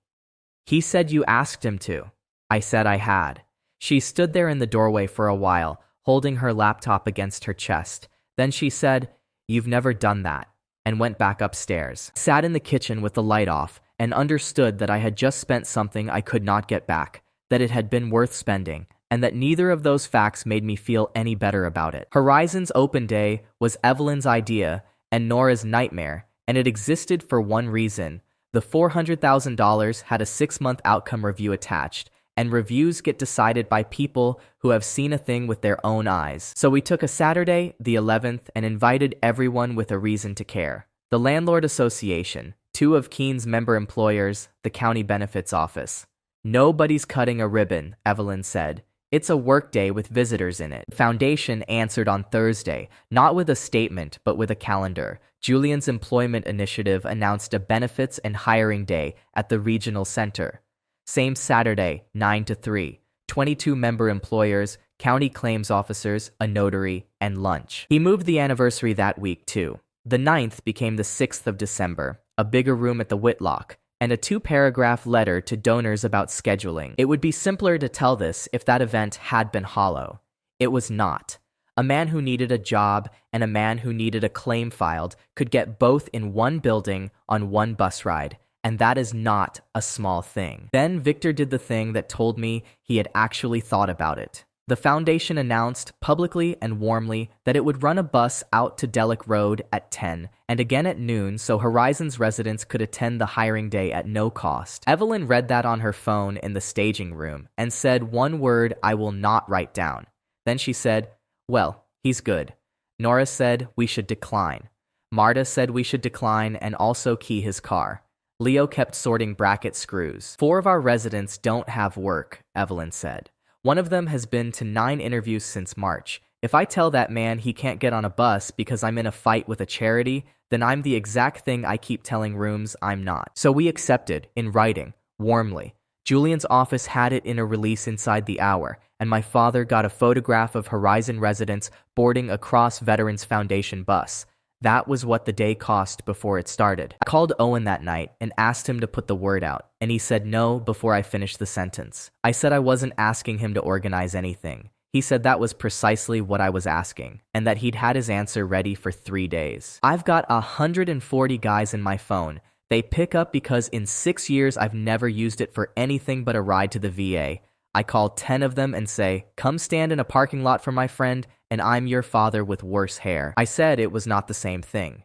"He said you asked him to." I said I had. She stood there in the doorway for a while, holding her laptop against her chest. Then she said, "You've never done that," and went back upstairs. Sat in the kitchen with the light off and understood that I had just spent something I could not get back, that it had been worth spending, and that neither of those facts made me feel any better about it. Horizon's open day was Evelyn's idea and Nora's nightmare, and it existed for one reason. The $400,000 had a 6-month outcome review attached, and reviews get decided by people who have seen a thing with their own eyes. So we took a Saturday, the 11th, and invited everyone with a reason to care. The Landlord Association, 2 of Keen's member employers, the county benefits office. Nobody's cutting a ribbon, Evelyn said. It's a work day with visitors in it. The foundation answered on Thursday, not with a statement, but with a calendar. Julian's employment initiative announced a benefits and hiring day at the regional center. Same Saturday, 9 to 3. 22 member employers, county claims officers, a notary, and lunch. He moved the anniversary that week, too. The 9th became the 6th of December, a bigger room at the Whitlock, and a 2-paragraph letter to donors about scheduling. It would be simpler to tell this if that event had been hollow. It was not. A man who needed a job and a man who needed a claim filed could get both in one building on one bus ride, and that is not a small thing. Then Victor did the thing that told me he had actually thought about it. The foundation announced publicly and warmly that it would run a bus out to Delic Road at 10 and again at noon so Horizons residents could attend the hiring day at no cost. Evelyn read that on her phone in the staging room and said one word I will not write down. Then she said, "Well, he's good." Nora said we should decline. Marta said we should decline and also key his car. Leo kept sorting bracket screws. 4 of our residents don't have work, Evelyn said. One of them has been to 9 interviews since March. If I tell that man he can't get on a bus because I'm in a fight with a charity, then I'm the exact thing I keep telling rooms I'm not. So we accepted, in writing, warmly. Julian's office had it in a release inside the hour, and my father got a photograph of Horizon residents boarding a Cross Veterans Foundation bus. That was what the day cost before it started. I called Owen that night and asked him to put the word out, and he said no before I finished the sentence. I said I wasn't asking him to organize anything. He said that was precisely what I was asking, and that he'd had his answer ready for 3 days. I've got 140 guys in my phone. They pick up because in 6 years I've never used it for anything but a ride to the VA. I call 10 of them and say, "Come stand in a parking lot for my friend, and I'm your father with worse hair." I said it was not the same thing.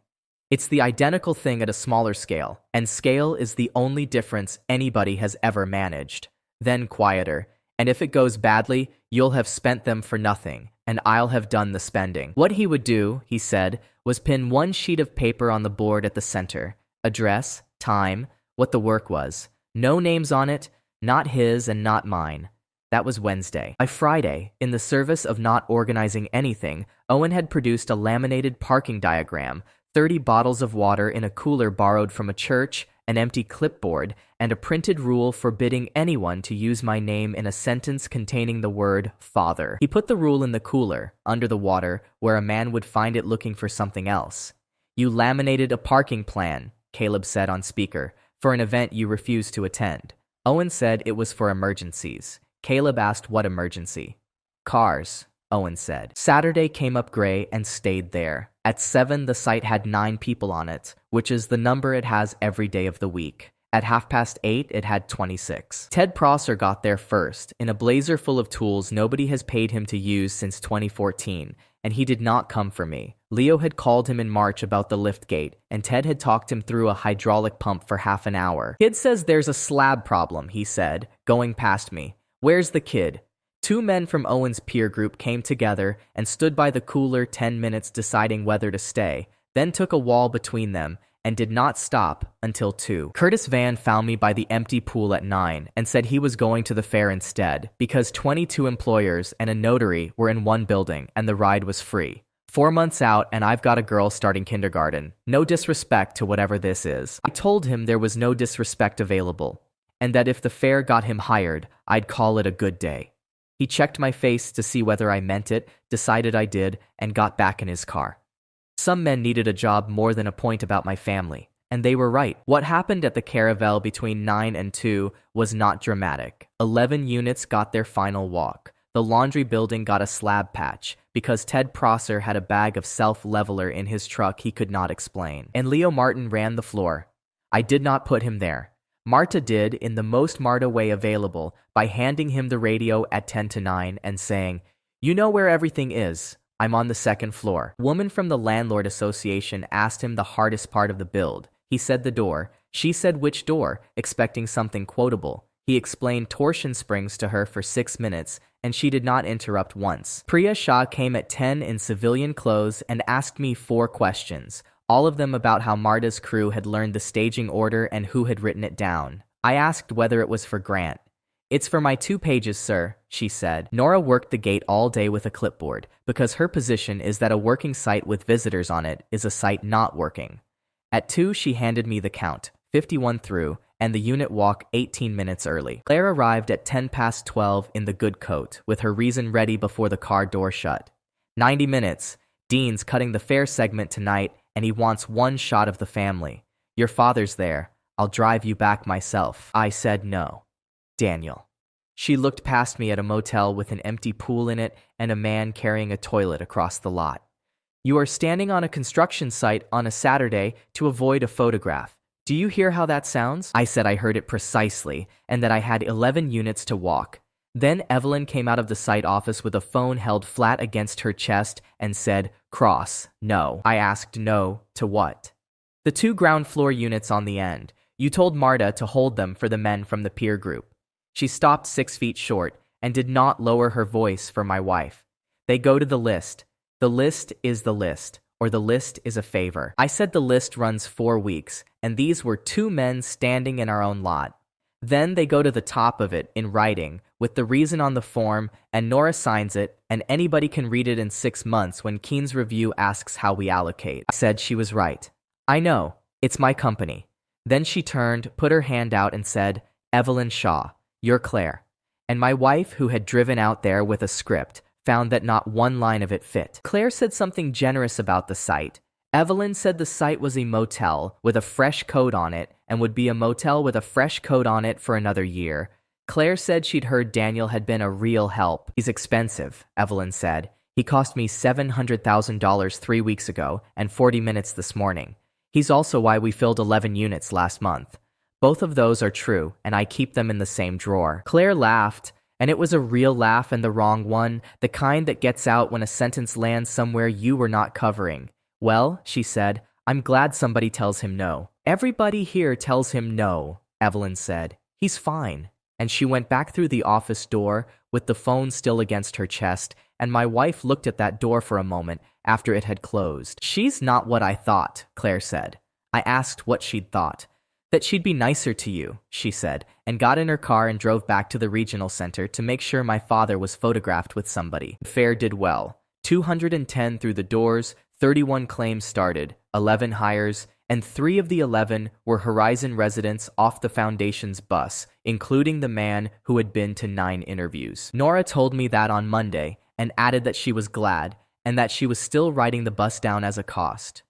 It's the identical thing at a smaller scale, and scale is the only difference anybody has ever managed. Then quieter. And if it goes badly, you'll have spent them for nothing, and I'll have done the spending. What he would do, he said, was pin one sheet of paper on the board at the center. Address, time, what the work was. No names on it, not his and not mine. That was Wednesday. By Friday, in the service of not organizing anything, Owen had produced a laminated parking diagram, 30 bottles of water in a cooler borrowed from a church, an empty clipboard, and a printed rule forbidding anyone to use my name in a sentence containing the word father. He put the rule in the cooler, under the water, where a man would find it looking for something else. "You laminated a parking plan," Caleb said on speaker, "for an event you refused to attend." Owen said it was for emergencies. Caleb asked what emergency. "Cars," Owen said. Saturday came up gray and stayed there. At 7, the site had 9 people on it, which is the number it has every day of the week. At 8:30, it had 26. Ted Prosser got there first, in a blazer full of tools nobody has paid him to use since 2014, and he did not come for me. Leo had called him in March about the lift gate, and Ted had talked him through a hydraulic pump for half an hour. "Kid says there's a slab problem," he said, going past me. "Where's the kid?" 2 men from Owen's peer group came together and stood by the cooler 10 minutes deciding whether to stay, then took a wall between them and did not stop until 2. Curtis Van found me by the empty pool at 9 and said he was going to the fair instead because 22 employers and a notary were in one building and the ride was free. 4 months out and I've got a girl starting kindergarten. No disrespect to whatever this is. I told him there was no disrespect available, and that if the fair got him hired, I'd call it a good day. He checked my face to see whether I meant it, decided I did, and got back in his car. Some men needed a job more than a point about my family, and they were right. What happened at the Caravel between 9 and 2 was not dramatic. 11 units got their final walk. The laundry building got a slab patch, because Ted Prosser had a bag of self-leveler in his truck he could not explain. And Leo Martin ran the floor. I did not put him there. Marta did in the most Marta way available by handing him the radio at 10 to 9 and saying, "You know where everything is. I'm on the 2nd floor." Woman from the Landlord Association asked him the hardest part of the build. He said the door. She said which door, expecting something quotable. He explained torsion springs to her for 6 minutes, and she did not interrupt once. Priya Shah came at 10 in civilian clothes and asked me 4 questions, all of them about how Marta's crew had learned the staging order and who had written it down. I asked whether it was for Grant. "It's for my 2 pages, sir," she said. Nora worked the gate all day with a clipboard, because her position is that a working site with visitors on it is a site not working. At 2, she handed me the count, 51 through, and the unit walk 18 minutes early. Claire arrived at 10 past 12 in the good coat, with her reason ready before the car door shut. 90 minutes. Dean's cutting the fair segment tonight, and he wants 1 shot of the family. Your father's there. I'll drive you back myself. I said no. Daniel. She looked past me at a motel with an empty pool in it and a man carrying a toilet across the lot. You are standing on a construction site on a Saturday to avoid a photograph. Do you hear how that sounds? I said I heard it precisely, and that I had 11 units to walk. Then Evelyn came out of the site office with a phone held flat against her chest and said, "Cross, no." I asked no to what? The 2 ground floor units on the end. You told Marta to hold them for the men from the peer group. She stopped 6 feet short and did not lower her voice for my wife. They go to the list. The list is the list, or the list is a favor. I said the list runs 4 weeks, and these were 2 men standing in our own lot. Then they go to the top of it in writing, with the reason on the form, and Nora signs it, and anybody can read it in 6 months when Keen's review asks how we allocate. I said she was right. I know, it's my company. Then she turned, put her hand out and said, "Evelyn Shaw, you're Claire." And my wife, who had driven out there with a script, found that not 1 line of it fit. Claire said something generous about the site. Evelyn said the site was a motel with a fresh coat on it and would be a motel with a fresh coat on it for another year. Claire said she'd heard Daniel had been a real help. "He's expensive," Evelyn said. "He cost me $700,000 3 weeks ago and 40 minutes this morning. He's also why we filled 11 units last month. Both of those are true, and I keep them in the same drawer." Claire laughed, and it was a real laugh and the wrong one, the kind that gets out when a sentence lands somewhere you were not covering. "Well," she said, "I'm glad somebody tells him no." "Everybody here tells him no," Evelyn said. "He's fine." And she went back through the office door with the phone still against her chest, and my wife looked at that door for a moment after it had closed. "She's not what I thought," Claire said. I asked what she'd thought. "That she'd be nicer to you," she said, and got in her car and drove back to the regional center to make sure my father was photographed with somebody. The fair did well. 210 through the doors, 31 claims started, 11 hires, and 3 of the 11 were Horizon residents off the Foundation's bus, including the man who had been to 9 interviews. Nora told me that on Monday and added that she was glad and that she was still writing the bus down as a cost.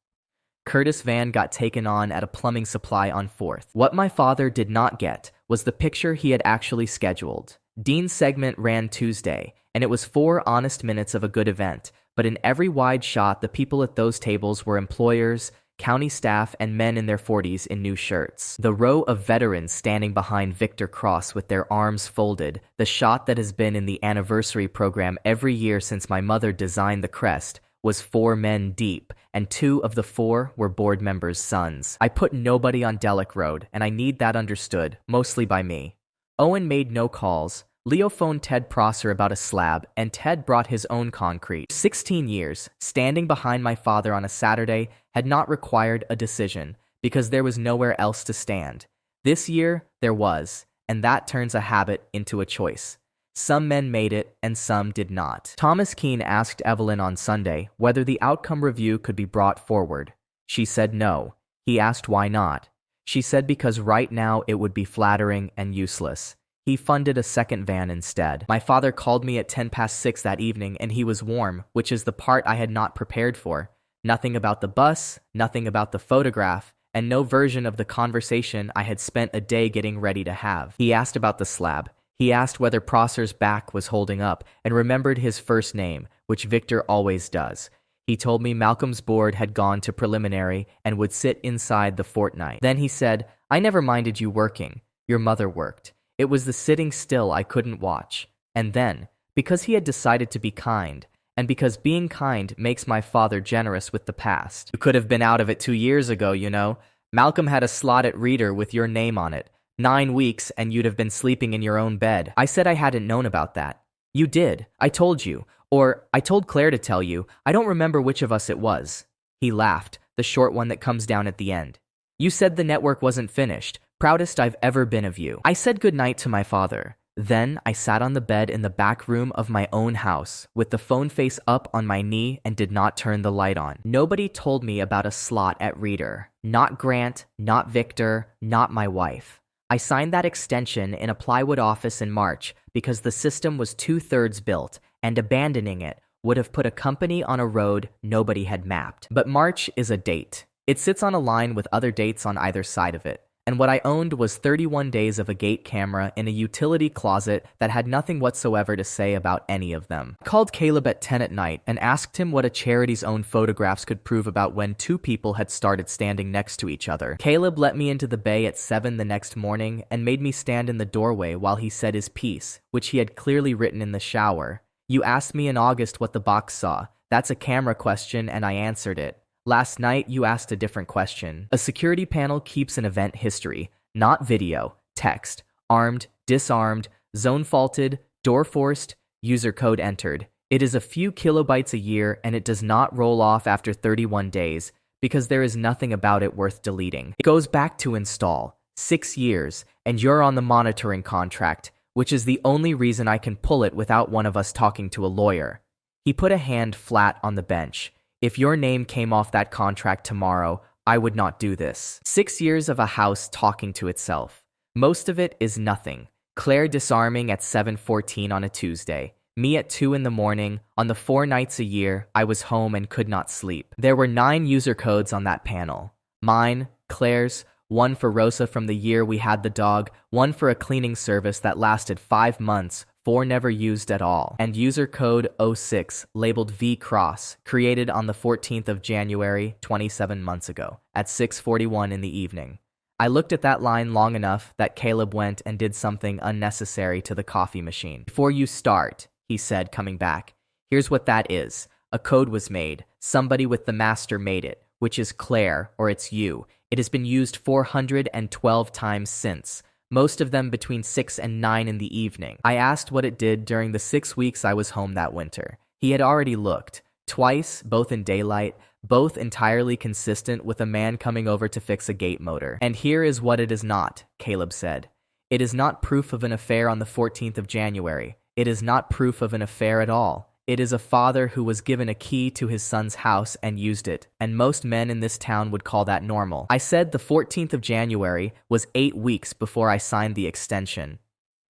Curtis Van got taken on at a plumbing supply on 4th. What my father did not get was the picture he had actually scheduled. Dean's segment ran Tuesday, and it was 4 honest minutes of a good event, but in every wide shot the people at those tables were employers, county staff, and men in their 40s in new shirts. The row of veterans standing behind Victor Cross with their arms folded, the shot that has been in the anniversary program every year since my mother designed the crest, was 4 men deep, and 2 of the 4 were board members' sons. I put nobody on Delic Road, and I need that understood, mostly by me. Owen made no calls. Leo phoned Ted Prosser about a slab, and Ted brought his own concrete. 16 years, standing behind my father on a Saturday, had not required a decision, because there was nowhere else to stand. This year, there was, and that turns a habit into a choice. Some men made it, and some did not. Thomas Keene asked Evelyn on Sunday whether the outcome review could be brought forward. She said no. He asked why not. She said because right now it would be flattering and useless. He funded a second van instead. My father called me at 10 past 6 that evening, and he was warm, which is the part I had not prepared for. Nothing about the bus, nothing about the photograph, and no version of the conversation I had spent a day getting ready to have. He asked about the slab. He asked whether Prosser's back was holding up and remembered his first name, which Victor always does. He told me Malcolm's board had gone to preliminary and would sit inside the fortnight. Then he said, "I never minded you working. Your mother worked. It was the sitting still I couldn't watch." And then, because he had decided to be kind, and because being kind makes my father generous with the past. "You could have been out of it 2 years ago, you know. Malcolm had a slot at reader with your name on it. 9 weeks and you'd have been sleeping in your own bed. I said I hadn't known about that. You did. I told you. Or, I told Claire to tell you. I don't remember which of us it was. He laughed, the short one that comes down at the end. You said the network wasn't finished. Proudest I've ever been of you. I said goodnight to my father. Then I sat on the bed in the back room of my own house, with the phone face up on my knee and did not turn the light on. Nobody told me about a slot at Reader. Not Grant, not Victor, not my wife. I signed that extension in a plywood office in March because the system was 2/3 built, and abandoning it would have put a company on a road nobody had mapped. But March is a date. It sits on a line with other dates on either side of it. And what I owned was 31 days of a gate camera in a utility closet that had nothing whatsoever to say about any of them. I called Caleb at 10 at night and asked him what a charity's own photographs could prove about when two people had started standing next to each other. Caleb let me into the bay at 7 the next morning and made me stand in the doorway while he said his piece, which he had clearly written in the shower. You asked me in August what the box saw. That's a camera question, and I answered it. Last night, you asked a different question. A security panel keeps an event history, not video, text, armed, disarmed, zone faulted, door forced, user code entered. It is a few kilobytes a year, and it does not roll off after 31 days because there is nothing about it worth deleting. It goes back to install. 6 years, and you're on the monitoring contract, which is the only reason I can pull it without one of us talking to a lawyer. He put a hand flat on the bench. If your name came off that contract tomorrow, I would not do this. 6 years of a house talking to itself. Most of it is nothing. Claire disarming at 7:14 on a Tuesday. Me at 2 in the morning. On the 4 nights a year, I was home and could not sleep. There were 9 user codes on that panel. Mine, Claire's, one for Rosa from the year we had the dog, one for a cleaning service that lasted 5 months, 4 never used at all, and user code 06 labeled V-Cross, created on the 14th of January, 27 months ago, at 6:41 in the evening. I looked at that line long enough that Caleb went and did something unnecessary to the coffee machine. Before you start, he said, coming back, here's what that is. A code was made. Somebody with the master made it, which is Claire, or it's you. It has been used 412 times since. Most of them between 6 and 9 in the evening. I asked what it did during the 6 weeks I was home that winter. He had already looked. Twice, both in daylight, both entirely consistent with a man coming over to fix a gate motor. And here is what it is not, Caleb said. It is not proof of an affair on the 14th of January. It is not proof of an affair at all. It is a father who was given a key to his son's house and used it, and most men in this town would call that normal. I said the 14th of January was 8 weeks before I signed the extension.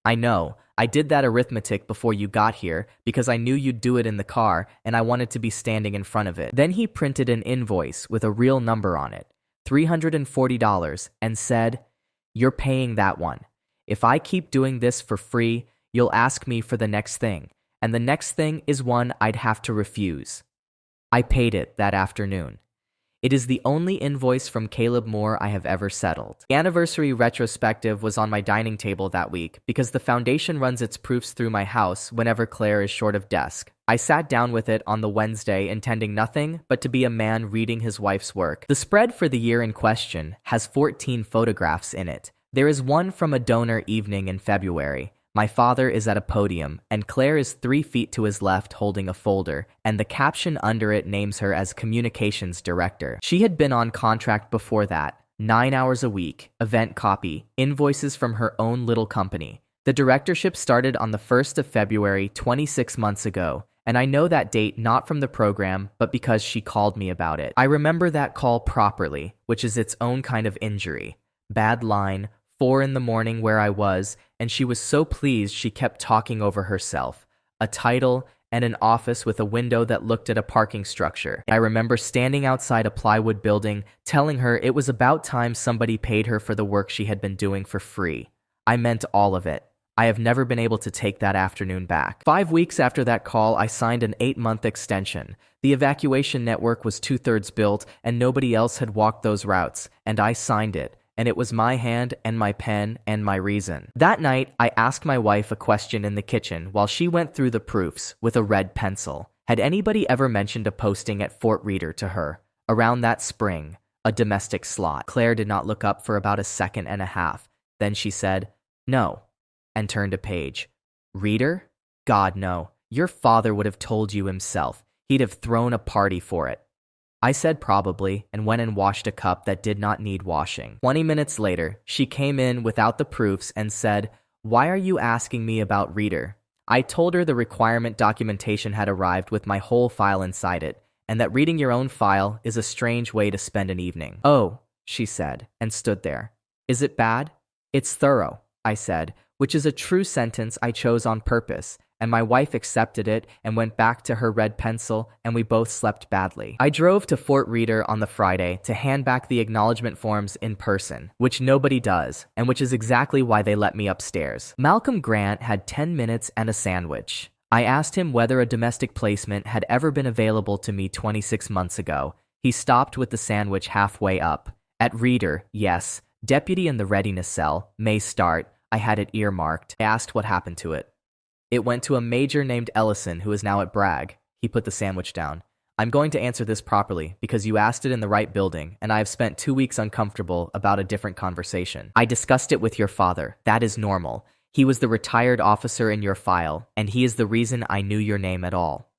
I know, I did that arithmetic before you got here because I knew you'd do it in the car and I wanted to be standing in front of it. Then he printed an invoice with a real number on it, $340, and said, "You're paying that one. If I keep doing this for free, you'll ask me for the next thing. And the next thing is one I'd have to refuse." I paid it that afternoon. It is the only invoice from Caleb Moore I have ever settled. The anniversary retrospective was on my dining table that week because the foundation runs its proofs through my house whenever Claire is short of desk. I sat down with it on the Wednesday intending nothing but to be a man reading his wife's work. The spread for the year in question has 14 photographs in it. There is one from a donor evening in February. My father is at a podium, and Claire is 3 feet to his left holding a folder, and the caption under it names her as Communications Director. She had been on contract before that, 9 hours a week, event copy, invoices from her own little company. The directorship started on the 1st of February 26 months ago, and I know that date not from the program, but because she called me about it. I remember that call properly, which is its own kind of injury. Bad line, 4 in the morning where I was, and she was so pleased she kept talking over herself. A title and an office with a window that looked at a parking structure. I remember standing outside a plywood building, telling her it was about time somebody paid her for the work she had been doing for free. I meant all of it. I have never been able to take that afternoon back. 5 weeks after that call, I signed an 8-month extension. The evacuation network was 2/3 built, and nobody else had walked those routes, and I signed it. And it was my hand and my pen and my reason. That night, I asked my wife a question in the kitchen while she went through the proofs with a red pencil. Had anybody ever mentioned a posting at Fort Reader to her? Around that spring, a domestic slot. Claire did not look up for about a second and a half. Then she said, "No," and turned a page. "Reader? God, no. Your father would have told you himself. He'd have thrown a party for it." I said probably and went and washed a cup that did not need washing. 20 minutes later, she came in without the proofs and said, "Why are you asking me about Reader?" I told her the requirement documentation had arrived with my whole file inside it, and that reading your own file is a strange way to spend an evening. "Oh," she said, and stood there. "Is it bad?" "It's thorough," I said, which is a true sentence I chose on purpose, and my wife accepted it and went back to her red pencil, and we both slept badly. I drove to Fort Reader on the Friday to hand back the acknowledgement forms in person, which nobody does, and which is exactly why they let me upstairs. Malcolm Grant had 10 minutes and a sandwich. I asked him whether a domestic placement had ever been available to me 26 months ago. He stopped with the sandwich halfway up. "At Reader, yes. Deputy in the readiness cell. May start." I had it earmarked. I asked what happened to it. "It went to a major named Ellison who is now at Bragg." He put the sandwich down. "I'm going to answer this properly because you asked it in the right building, and I have spent 2 weeks uncomfortable about a different conversation. I discussed it with your father. That is normal. He was the retired officer in your file, and he is the reason I knew your name at all.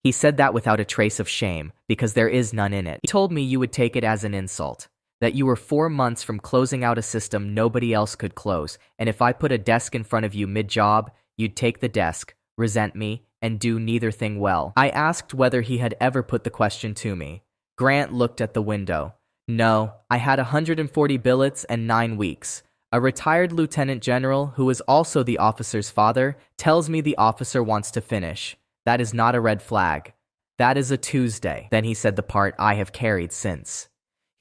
He said that without a trace of shame, because there is none in it. He told me you would take it as an insult, that you were 4 months from closing out a system nobody else could close, and if I put a desk in front of you mid-job, you'd take the desk, resent me, and do neither thing well." I asked whether he had ever put the question to me. Grant looked at the window. "No, I had 140 billets and 9 weeks. A retired lieutenant general, who is also the officer's father, tells me the officer wants to finish. That is not a red flag. That is a Tuesday." Then he said the part I have carried since.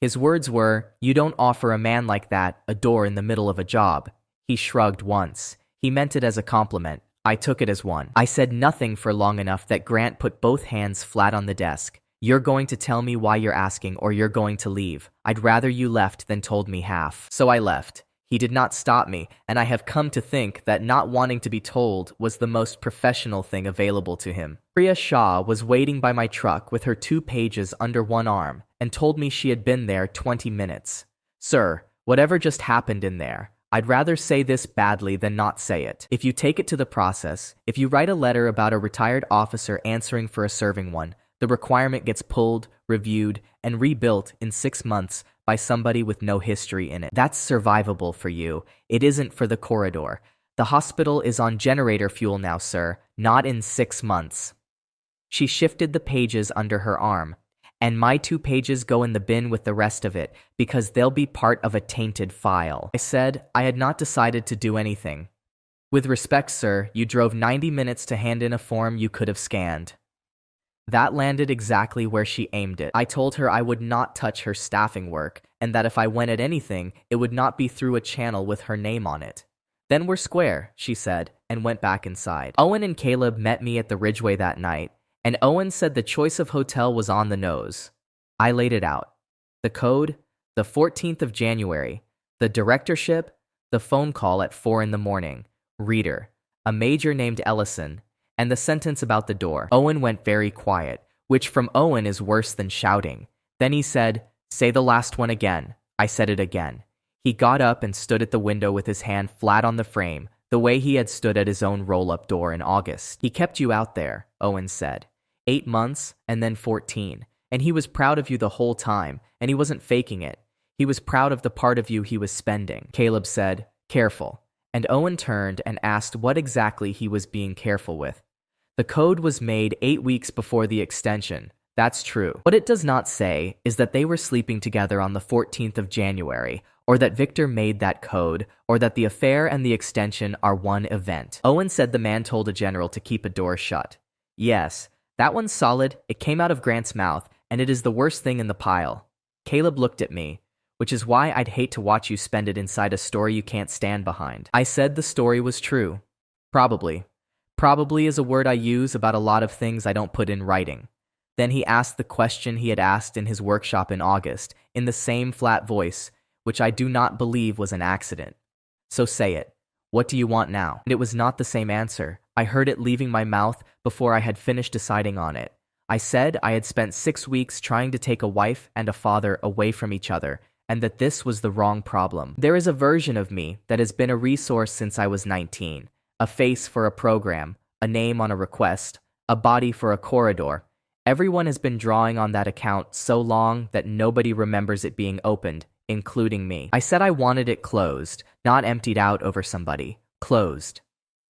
His words were, "You don't offer a man like that a door in the middle of a job." He shrugged once. He meant it as a compliment. I took it as one. I said nothing for long enough that Grant put both hands flat on the desk. "You're going to tell me why you're asking, or you're going to leave. I'd rather you left than told me half." So I left. He did not stop me, and I have come to think that not wanting to be told was the most professional thing available to him. Priya Shah was waiting by my truck with her 2 pages under one arm and told me she had been there 20 minutes. "Sir, whatever just happened in there, I'd rather say this badly than not say it. If you take it to the process, if you write a letter about a retired officer answering for a serving one, the requirement gets pulled, reviewed, and rebuilt in 6 months by somebody with no history in it. That's survivable for you. It isn't for the corridor. The hospital is on generator fuel now, sir, not in 6 months." She shifted the pages under her arm. "And my 2 pages go in the bin with the rest of it, because they'll be part of a tainted file." I said I had not decided to do anything. "With respect, sir, you drove 90 minutes to hand in a form you could have scanned." That landed exactly where she aimed it. I told her I would not touch her staffing work, and that if I went at anything, it would not be through a channel with her name on it. "Then we're square," she said, and went back inside. Owen and Caleb met me at the Ridgeway that night, and Owen said the choice of hotel was on the nose. I laid it out. The code, the 14th of January, the directorship, the phone call at 4 in the morning, Reader, a major named Ellison, and the sentence about the door. Owen went very quiet, which from Owen is worse than shouting. Then he said, "Say the last one again." I said it again. He got up and stood at the window with his hand flat on the frame, the way he had stood at his own roll-up door in August. "He kept you out there," Owen said. 8 months, and then 14. And he was proud of you the whole time, and he wasn't faking it. He was proud of the part of you he was spending. Caleb said, "Careful." And Owen turned and asked what exactly he was being careful with. The code was made 8 weeks before the extension. That's true. What it does not say is that they were sleeping together on the 14th of January, or that Victor made that code, or that the affair and the extension are one event. Owen said the man told a general to keep a door shut. Yes, that one's solid. It came out of Grant's mouth, and it is the worst thing in the pile. Caleb looked at me, which is why I'd hate to watch you spend it inside a story you can't stand behind. I said the story was true. Probably. Probably is a word I use about a lot of things I don't put in writing. Then he asked the question he had asked in his workshop in August, in the same flat voice, which I do not believe was an accident. "So say it. What do you want now?" And it was not the same answer. I heard it leaving my mouth before I had finished deciding on it. I said I had spent 6 weeks trying to take a wife and a father away from each other, and that this was the wrong problem. There is a version of me that has been a resource since I was 19. A face for a program, a name on a request, a body for a corridor. Everyone has been drawing on that account so long that nobody remembers it being opened, including me. I said I wanted it closed, not emptied out over somebody. Closed.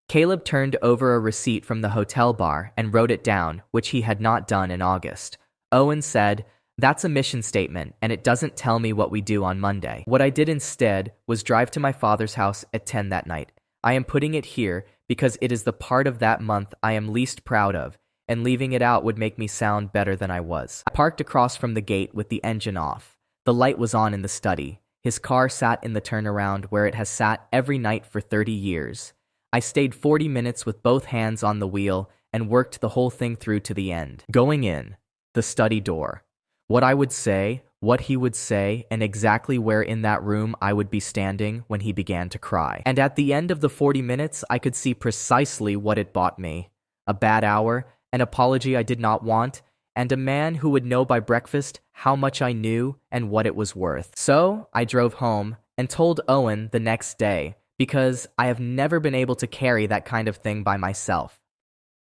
Caleb turned over a receipt from the hotel bar and wrote it down, which he had not done in August. Owen said, "That's a mission statement, and it doesn't tell me what we do on Monday." What I did instead was drive to my father's house at 10 that night. I am putting it here because it is the part of that month I am least proud of, and leaving it out would make me sound better than I was. I parked across from the gate with the engine off. The light was on in the study. His car sat in the turnaround where it has sat every night for 30 years. I stayed 40 minutes with both hands on the wheel and worked the whole thing through to the end. Going in, the study door. What I would say, what he would say, and exactly where in that room I would be standing when he began to cry. And at the end of the 40 minutes, I could see precisely what it bought me. A bad hour, an apology I did not want, and a man who would know by breakfast how much I knew and what it was worth. So I drove home and told Owen the next day, because I have never been able to carry that kind of thing by myself.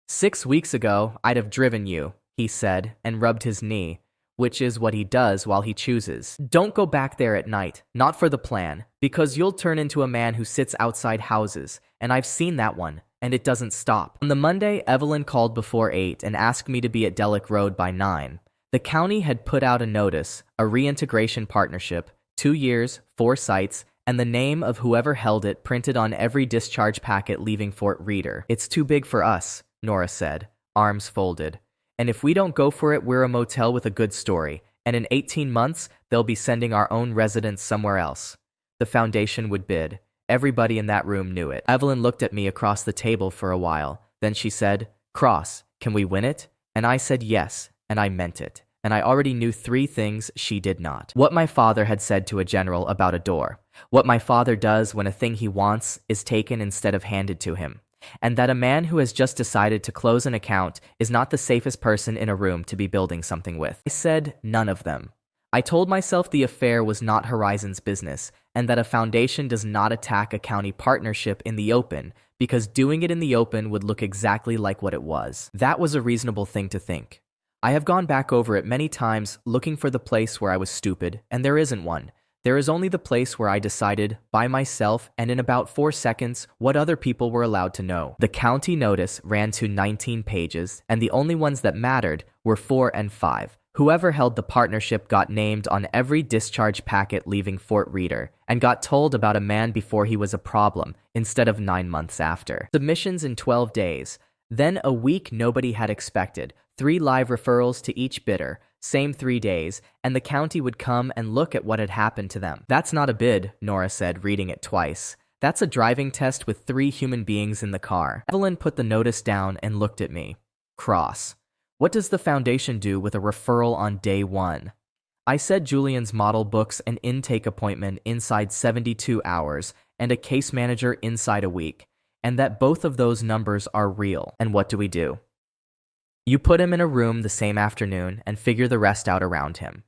6 weeks ago, I'd have driven you, he said, and rubbed his knee, which is what he does while he chooses. Don't go back there at night, not for the plan, because you'll turn into a man who sits outside houses, and I've seen that one, and it doesn't stop. On the Monday, Evelyn called before 8 and asked me to be at Delic Road by 9. The county had put out a notice, a reintegration partnership, 2 years, 4 sites, and the name of whoever held it printed on every discharge packet leaving Fort Reader. It's too big for us, Nora said, arms folded. And if we don't go for it, we're a motel with a good story, and in 18 months, they'll be sending our own residents somewhere else. The foundation would bid. Everybody in that room knew it. Evelyn looked at me across the table for a while. Then she said, "Cross, can we win it?" And I said yes, and I meant it. And I already knew 3 things she did not. What my father had said to a general about a door. What my father does when a thing he wants is taken instead of handed to him. And that a man who has just decided to close an account is not the safest person in a room to be building something with. I said none of them. I told myself the affair was not Horizon's business, and that a foundation does not attack a county partnership in the open, because doing it in the open would look exactly like what it was. That was a reasonable thing to think. I have gone back over it many times looking for the place where I was stupid, and there isn't one. There is only the place where I decided, by myself and in about 4 seconds, what other people were allowed to know. The county notice ran to 19 pages, and the only ones that mattered were 4 and 5. Whoever held the partnership got named on every discharge packet leaving Fort Reader, and got told about a man before he was a problem, instead of 9 months after. Submissions in 12 days. Then a week nobody had expected. 3 live referrals to each bidder, same 3 days, and the county would come and look at what had happened to them. That's not a bid, Nora said, reading it twice. That's a driving test with 3 human beings in the car. Evelyn put the notice down and looked at me. Cross. What does the foundation do with a referral on day 1? I said Julian's model books an intake appointment inside 72 hours and a case manager inside a week, and that both of those numbers are real. And what do we do? You put him in a room the same afternoon and figure the rest out around him.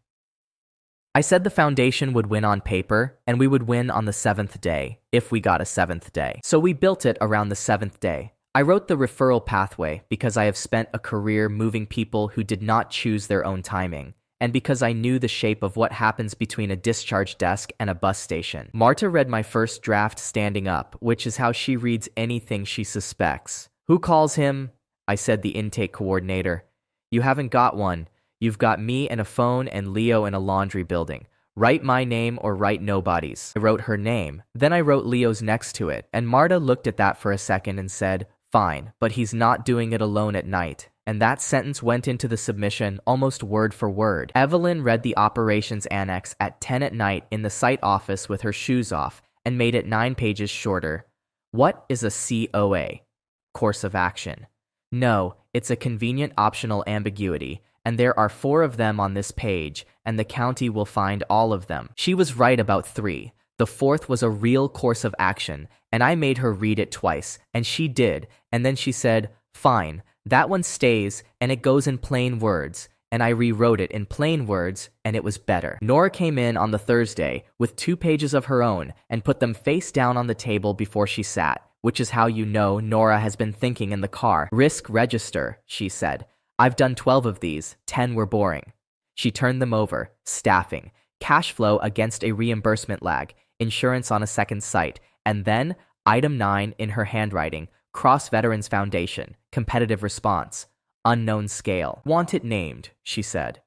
I said the foundation would win on paper, and we would win on the 7th day, if we got a 7th day. So we built it around the 7th day. I wrote the referral pathway because I have spent a career moving people who did not choose their own timing, and because I knew the shape of what happens between a discharge desk and a bus station. Marta read my first draft standing up, which is how she reads anything she suspects. Who calls him? I said the intake coordinator. You haven't got one. You've got me and a phone and Leo in a laundry building. Write my name or write nobody's. I wrote her name. Then I wrote Leo's next to it, and Marta looked at that for a second and said, "Fine, but he's not doing it alone at night." And that sentence went into the submission almost word for word. Evelyn read the operations annex at 10 at night in the site office with her shoes off and made it 9 pages shorter. What is a COA? Course of action. No, it's a convenient optional ambiguity, and there are 4 of them on this page, and the county will find all of them. She was right about 3. The 4th was a real course of action, and I made her read it twice, and she did, and then she said, "Fine, that one stays, and it goes in plain words. and I rewrote it in plain words, and it was better. Nora came in on the Thursday with 2 pages of her own and put them face down on the table before she sat, which is how you know Nora has been thinking in the car. Risk register, she said. I've done 12 of these, 10 were boring. She turned them over, staffing, cash flow against a reimbursement lag, insurance on a second site, and then, item 9 in her handwriting, Cross Veterans Foundation, competitive response, unknown scale. Want it named, she said.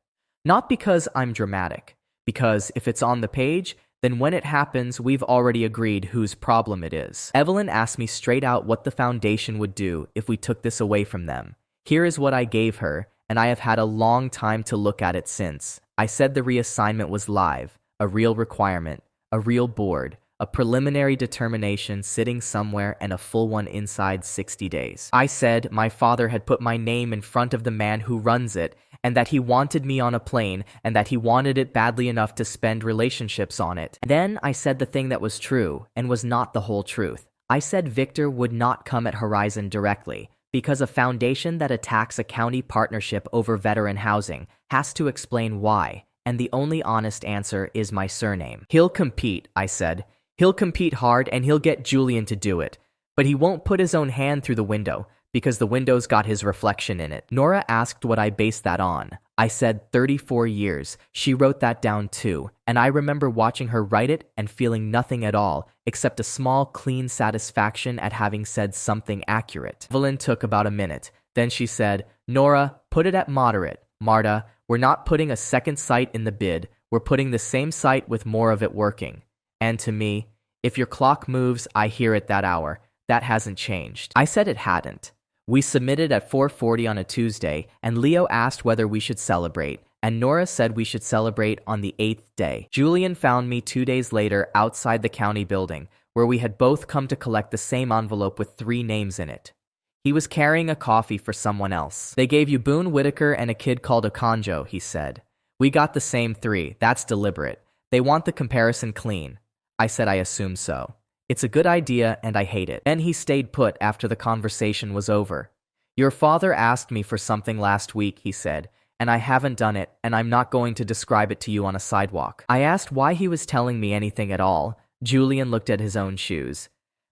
Not because I'm dramatic, because if it's on the page, then when it happens, we've already agreed whose problem it is. Evelyn asked me straight out what the foundation would do if we took this away from them. Here is what I gave her, and I have had a long time to look at it since. I said the reassignment was live, a real requirement, a real board, a preliminary determination sitting somewhere, and a full one inside 60 days. I said my father had put my name in front of the man who runs it, and that he wanted me on a plane, and that he wanted it badly enough to spend relationships on it. Then I said the thing that was true, and was not the whole truth. I said Victor would not come at Horizon directly, because a foundation that attacks a county partnership over veteran housing has to explain why, and the only honest answer is my surname. He'll compete, I said. He'll compete hard and he'll get Julian to do it. But he won't put his own hand through the window, because the window's got his reflection in it. Nora asked what I based that on. I said 34 years. She wrote that down too, and I remember watching her write it and feeling nothing at all, except a small, clean satisfaction at having said something accurate. Evelyn took about a minute. Then she said, Nora, put it at moderate. Marta, we're not putting a second site in the bid. We're putting the same site with more of it working. And to me, if your clock moves, I hear it that hour. That hasn't changed. I said it hadn't. We submitted at 4:40 on a Tuesday, and Leo asked whether we should celebrate, and Nora said we should celebrate on the 8th day. Julian found me 2 days later outside the county building, where we had both come to collect the same envelope with 3 names in it. He was carrying a coffee for someone else. They gave you Boone Whitaker and a kid called Okonjo, he said. We got the same 3. That's deliberate. They want the comparison clean. I said I assume so. It's a good idea, and I hate it. Then he stayed put after the conversation was over. Your father asked me for something last week, he said, and I haven't done it, and I'm not going to describe it to you on a sidewalk. I asked why he was telling me anything at all. Julian looked at his own shoes.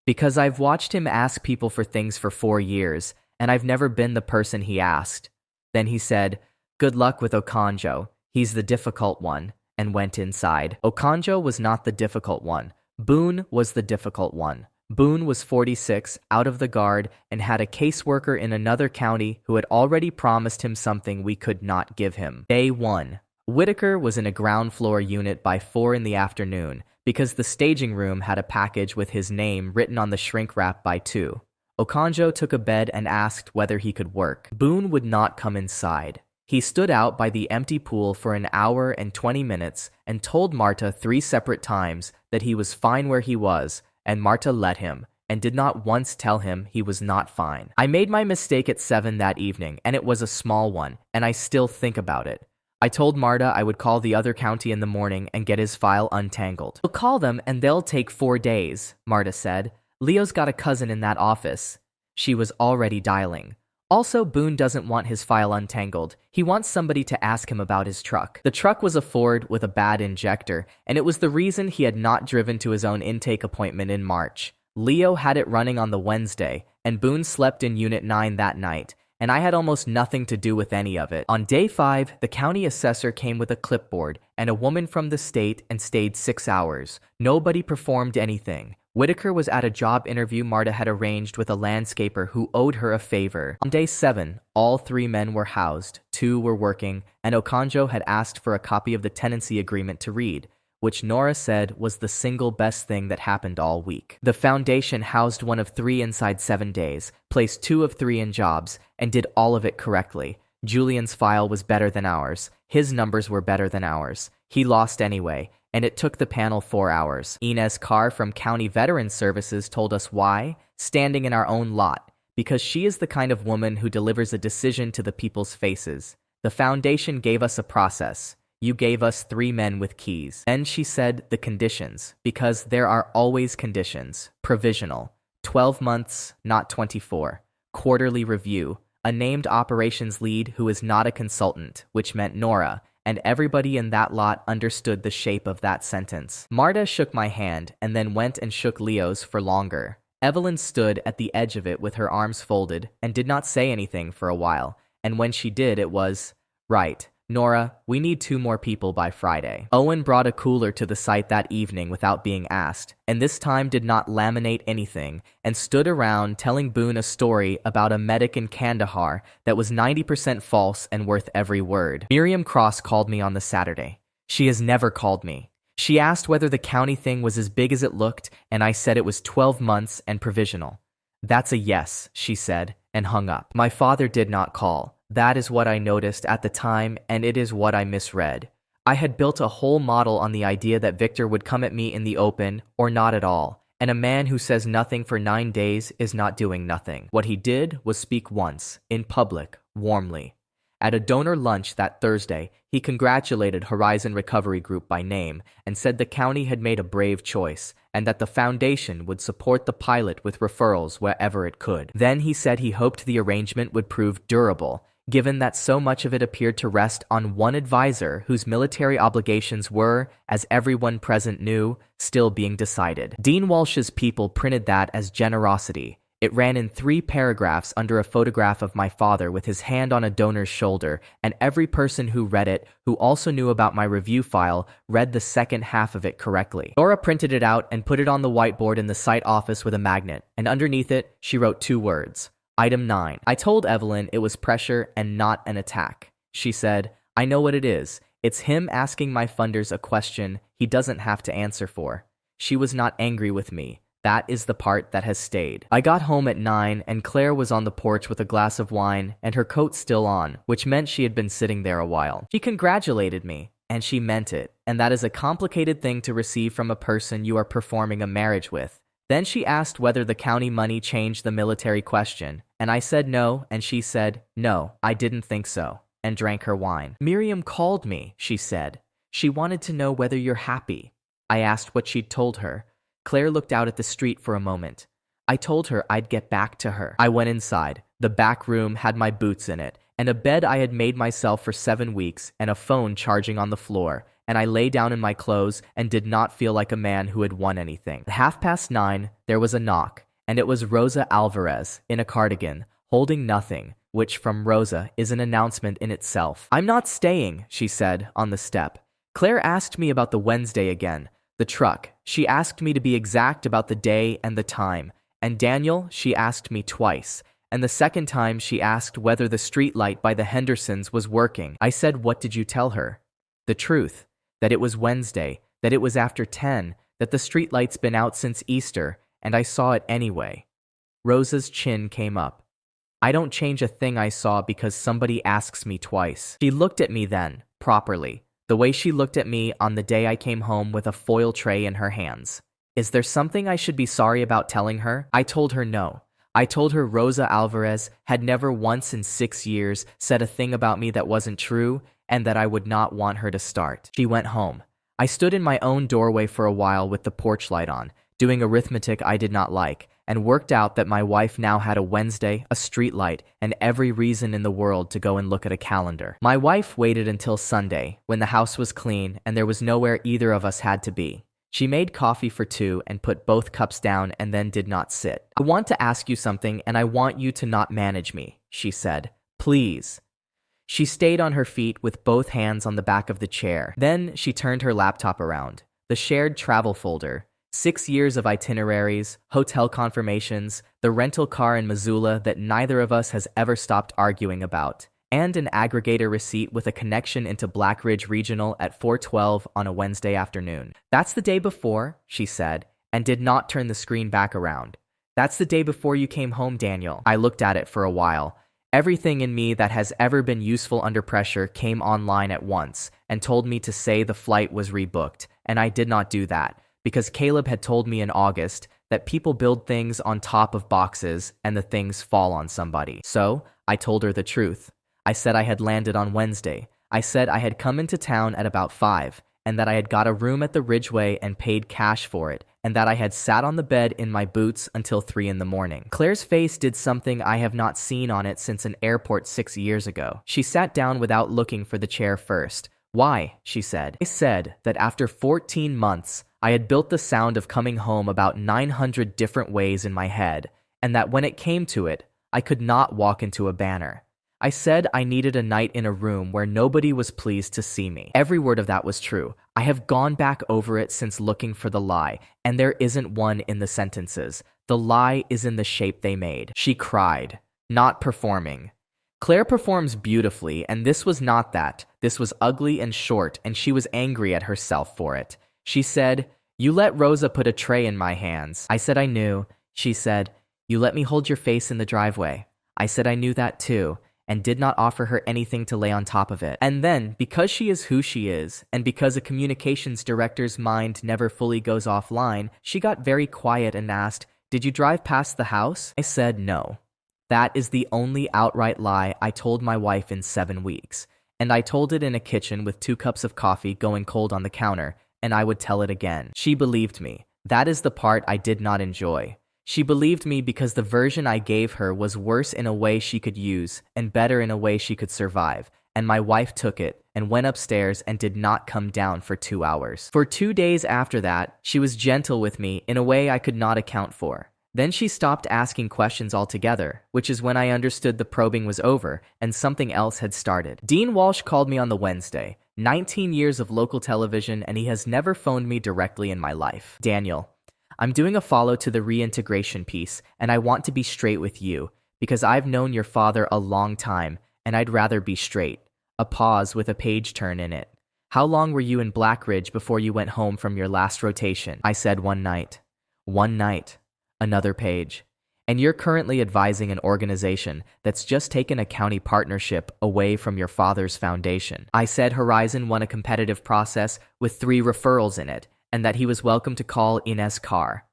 Because I've watched him ask people for things for 4 years, and I've never been the person he asked. Then he said, good luck with Okonjo. He's the difficult one, and went inside. Okonjo was not the difficult one. Boone was the difficult one. Boone was 46, out of the guard, and had a caseworker in another county who had already promised him something we could not give him. Day 1. Whitaker was in a ground floor unit by 4 in the afternoon because the staging room had a package with his name written on the shrink wrap by 2. Okonjo took a bed and asked whether he could work. Boone would not come inside. He stood out by the empty pool for an hour and 20 minutes and told Marta 3 separate times that he was fine where he was, and Marta let him, and did not once tell him he was not fine. I made my mistake at 7 that evening, and it was a small one, and I still think about it. I told Marta I would call the other county in the morning and get his file untangled. We'll call them and they'll take 4 days, Marta said. Leo's got a cousin in that office. She was already dialing. Also, Boone doesn't want his file untangled. He wants somebody to ask him about his truck. The truck was a Ford with a bad injector, and it was the reason he had not driven to his own intake appointment in March. Leo had it running on the Wednesday, and Boone slept in Unit 9 that night, and I had almost nothing to do with any of it. On day 5, the county assessor came with a clipboard and a woman from the state and stayed 6 hours. Nobody performed anything. Whitaker was at a job interview Marta had arranged with a landscaper who owed her a favor. On day 7, all 3 men were housed, 2 were working, and Okonjo had asked for a copy of the tenancy agreement to read, which Nora said was the single best thing that happened all week. The foundation housed 1 of 3 inside 7 days, placed 2 of 3 in jobs, and did all of it correctly. Julian's file was better than ours. His numbers were better than ours. He lost anyway, and it took the panel 4 hours. Inez Carr from County Veterans Services told us why, standing in our own lot, because she is the kind of woman who delivers a decision to the people's faces. The foundation gave us a process. You gave us 3 men with keys. Then she said the conditions, because there are always conditions. Provisional. 12 months, not 24. Quarterly review. a named operations lead who is not a consultant, which meant Nora, and everybody in that lot understood the shape of that sentence. Marta shook my hand and then went and shook Leo's for longer. Evelyn stood at the edge of it with her arms folded and did not say anything for a while, and when she did it was, "Right, Nora, we need 2 more people by Friday." Owen brought a cooler to the site that evening without being asked, and this time did not laminate anything, and stood around telling Boone a story about a medic in Kandahar that was 90% false and worth every word. Miriam Cross called me on the Saturday. She has never called me. She asked whether the county thing was as big as it looked, and I said it was 12 months and provisional. "That's a yes," she said, and hung up. My father did not call. That is what I noticed at the time, and it is what I misread. I had built a whole model on the idea that Victor would come at me in the open, or not at all, and a man who says nothing for 9 days is not doing nothing. What he did was speak once, in public, warmly. At a donor lunch that Thursday, he congratulated Horizon Recovery Group by name and said the county had made a brave choice and that the foundation would support the pilot with referrals wherever it could. Then he said he hoped the arrangement would prove durable, given that so much of it appeared to rest on one advisor whose military obligations were, as everyone present knew, still being decided. Dean Walsh's people printed that as generosity. It ran in 3 paragraphs under a photograph of my father with his hand on a donor's shoulder, and every person who read it, who also knew about my review file, read the second half of it correctly. Dora printed it out and put it on the whiteboard in the site office with a magnet, and underneath it, she wrote 2 words. Item 9. I told Evelyn it was pressure and not an attack. She said, "I know what it is. It's him asking my funders a question he doesn't have to answer for." She was not angry with me. That is the part that has stayed. I got home at 9 and Claire was on the porch with a glass of wine and her coat still on, which meant she had been sitting there a while. She congratulated me, and she meant it, and that is a complicated thing to receive from a person you are performing a marriage with. Then she asked whether the county money changed the military question, and I said no, and she said, "No, I didn't think so," and drank her wine. "Miriam called me," she said. "She wanted to know whether you're happy." I asked what she'd told her. Claire looked out at the street for a moment. I told her I'd get back to her. I went inside. The back room had my boots in it, and a bed I had made myself for 7 weeks, and a phone charging on the floor, and I lay down in my clothes and did not feel like a man who had won anything. At 9:30, there was a knock, and it was Rosa Alvarez, in a cardigan, holding nothing, which from Rosa is an announcement in itself. "I'm not staying," she said, on the step. Claire asked me about the Wednesday again. The truck. She asked me to be exact about the day and the time. And Daniel, she asked me twice. And the second time she asked whether the street light by the Hendersons was working. I said, "What did you tell her?" "The truth. That it was Wednesday. That it was after 10. That the street light's been out since Easter. And I saw it anyway." Rosa's chin came up. "I don't change a thing I saw because somebody asks me twice." She looked at me then, properly. The way she looked at me on the day I came home with a foil tray in her hands. Is there something I should be sorry about telling her? I told her no. I told her Rosa Alvarez had never once in 6 years said a thing about me that wasn't true, and that I would not want her to start. She went home. I stood in my own doorway for a while with the porch light on, doing arithmetic I did not like, and worked out that my wife now had a Wednesday, a street light, and every reason in the world to go and look at a calendar. My wife waited until Sunday, when the house was clean and there was nowhere either of us had to be. She made coffee for 2 and put both cups down and then did not sit. "I want to ask you something and I want you to not manage me," she said. "Please." She stayed on her feet with both hands on the back of the chair. Then she turned her laptop around. The shared travel folder. 6 years of itineraries, hotel confirmations, the rental car in Missoula that neither of us has ever stopped arguing about, and an aggregator receipt with a connection into Black Ridge Regional at 4:12 on a Wednesday afternoon. "That's the day before," she said, and did not turn the screen back around. "That's the day before you came home, Daniel." I looked at it for a while. Everything in me that has ever been useful under pressure came online at once and told me to say the flight was rebooked, and I did not do that. Because Caleb had told me in August that people build things on top of boxes and the things fall on somebody. So, I told her the truth. I said I had landed on Wednesday. I said I had come into town at about 5, and that I had got a room at the Ridgeway and paid cash for it, and that I had sat on the bed in my boots until 3 in the morning. Claire's face did something I have not seen on it since an airport 6 years ago. She sat down without looking for the chair first. Why? She said. I said that after 14 months, I had built the sound of coming home about 900 different ways in my head, and that when it came to it, I could not walk into a banner. I said I needed a night in a room where nobody was pleased to see me. Every word of that was true. I have gone back over it since looking for the lie, and there isn't one in the sentences. The lie is in the shape they made. She cried, not performing. Claire performs beautifully, and this was not that. This was ugly and short, and she was angry at herself for it. She said, "You let Rosa put a tray in my hands." I said I knew. She said, "You let me hold your face in the driveway." I said I knew that too, and did not offer her anything to lay on top of it. And then, because she is who she is, and because a communications director's mind never fully goes offline, she got very quiet and asked, "Did you drive past the house?" I said no. That is the only outright lie I told my wife in 7 weeks, and I told it in a kitchen with 2 cups of coffee going cold on the counter, and I would tell it again. She believed me. That is the part I did not enjoy. She believed me because the version I gave her was worse in a way she could use and better in a way she could survive, and my wife took it and went upstairs and did not come down for 2 hours. For 2 days after that, she was gentle with me in a way I could not account for. Then she stopped asking questions altogether, which is when I understood the probing was over and something else had started. Dean Walsh called me on the Wednesday. 19 years of local television, and he has never phoned me directly in my life. "Daniel, I'm doing a follow to the reintegration piece, and I want to be straight with you, because I've known your father a long time, and I'd rather be straight." A pause with a page turn in it. "How long were you in Blackridge before you went home from your last rotation?" I said 1 night. 1 night. Another page. "And you're currently advising an organization that's just taken a county partnership away from your father's foundation." I said Horizon won a competitive process with 3 referrals in it, and that he was welcome to call Ines Carr.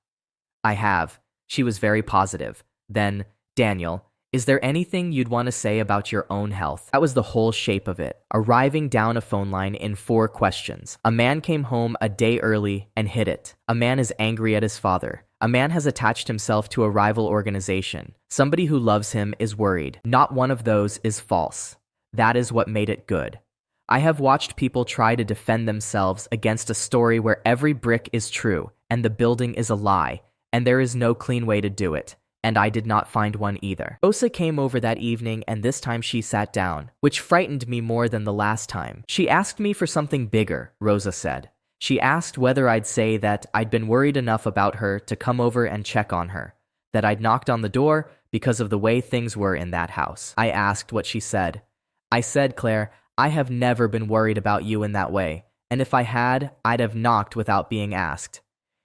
"I have." She was very positive. Then, "Daniel, is there anything you'd want to say about your own health?" That was the whole shape of it. Arriving down a phone line in 4 questions. A man came home a day early and hid it. A man is angry at his father. A man has attached himself to a rival organization. Somebody who loves him is worried. Not one of those is false. That is what made it good. I have watched people try to defend themselves against a story where every brick is true and the building is a lie, and there is no clean way to do it, and I did not find one either. Rosa came over that evening, and this time she sat down, which frightened me more than the last time. She asked me for something bigger, Rosa said. She asked whether I'd say that I'd been worried enough about her to come over and check on her, that I'd knocked on the door because of the way things were in that house. I asked what she said. I said, "Claire, I have never been worried about you in that way, and if I had, I'd have knocked without being asked."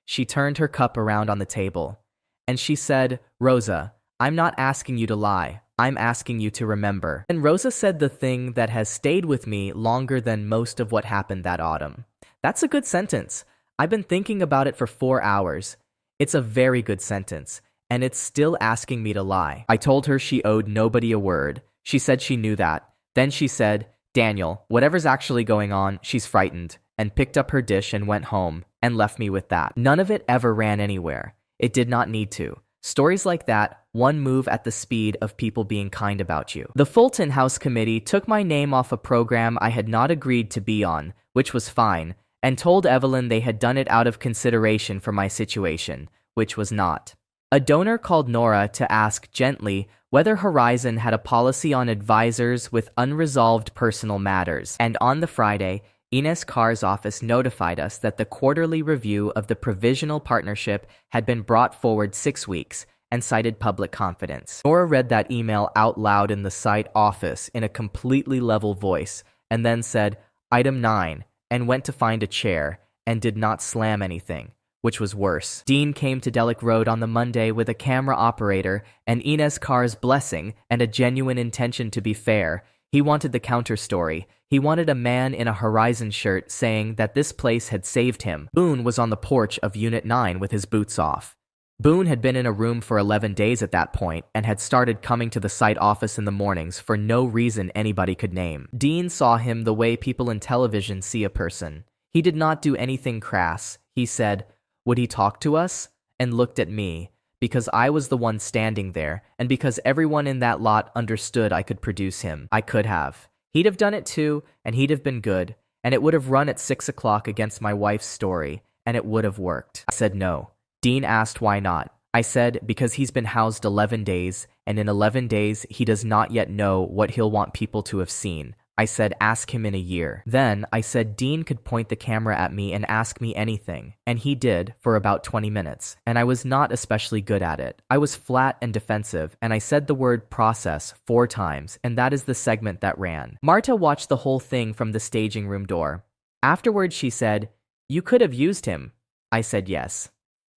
She turned her cup around on the table, and she said, "Rosa, I'm not asking you to lie. I'm asking you to remember." And Rosa said the thing that has stayed with me longer than most of what happened that autumn. That's a good sentence. I've been thinking about it for 4 hours. It's a very good sentence, and it's still asking me to lie. I told her she owed nobody a word. She said she knew that. Then she said, "Daniel, whatever's actually going on, she's frightened," and picked up her dish and went home, and left me with that. None of it ever ran anywhere. It did not need to. Stories like that, one move at the speed of people being kind about you. The Fulton House Committee took my name off a program I had not agreed to be on, which was fine, and told Evelyn they had done it out of consideration for my situation, which was not. A donor called Nora to ask gently whether Horizon had a policy on advisors with unresolved personal matters, and on the Friday, Ines Carr's office notified us that the quarterly review of the provisional partnership had been brought forward 6 weeks and cited public confidence. Nora read that email out loud in the site office in a completely level voice, and then said, "Item 9, and went to find a chair, and did not slam anything, which was worse. Dean came to Delic Road on the Monday with a camera operator and Ines Carr's blessing and a genuine intention to be fair. He wanted the counter story. He wanted a man in a Horizon shirt saying that this place had saved him. Boone was on the porch of Unit 9 with his boots off. Boone had been in a room for 11 days at that point and had started coming to the site office in the mornings for no reason anybody could name. Dean saw him the way people in television see a person. He did not do anything crass. He said, "Would he talk to us?" and looked at me, because I was the one standing there, and because everyone in that lot understood I could produce him. I could have. He'd have done it too, and he'd have been good, and it would have run at 6 o'clock against my wife's story, and it would have worked. I said no. Dean asked why not. I said because he's been housed 11 days, and in 11 days he does not yet know what he'll want people to have seen. I said ask him in a year. Then I said Dean could point the camera at me and ask me anything, and he did for about 20 minutes, and I was not especially good at it. I was flat and defensive, and I said the word process 4 times, and that is the segment that ran. Marta watched the whole thing from the staging room door. Afterwards she said, "You could have used him." I said yes.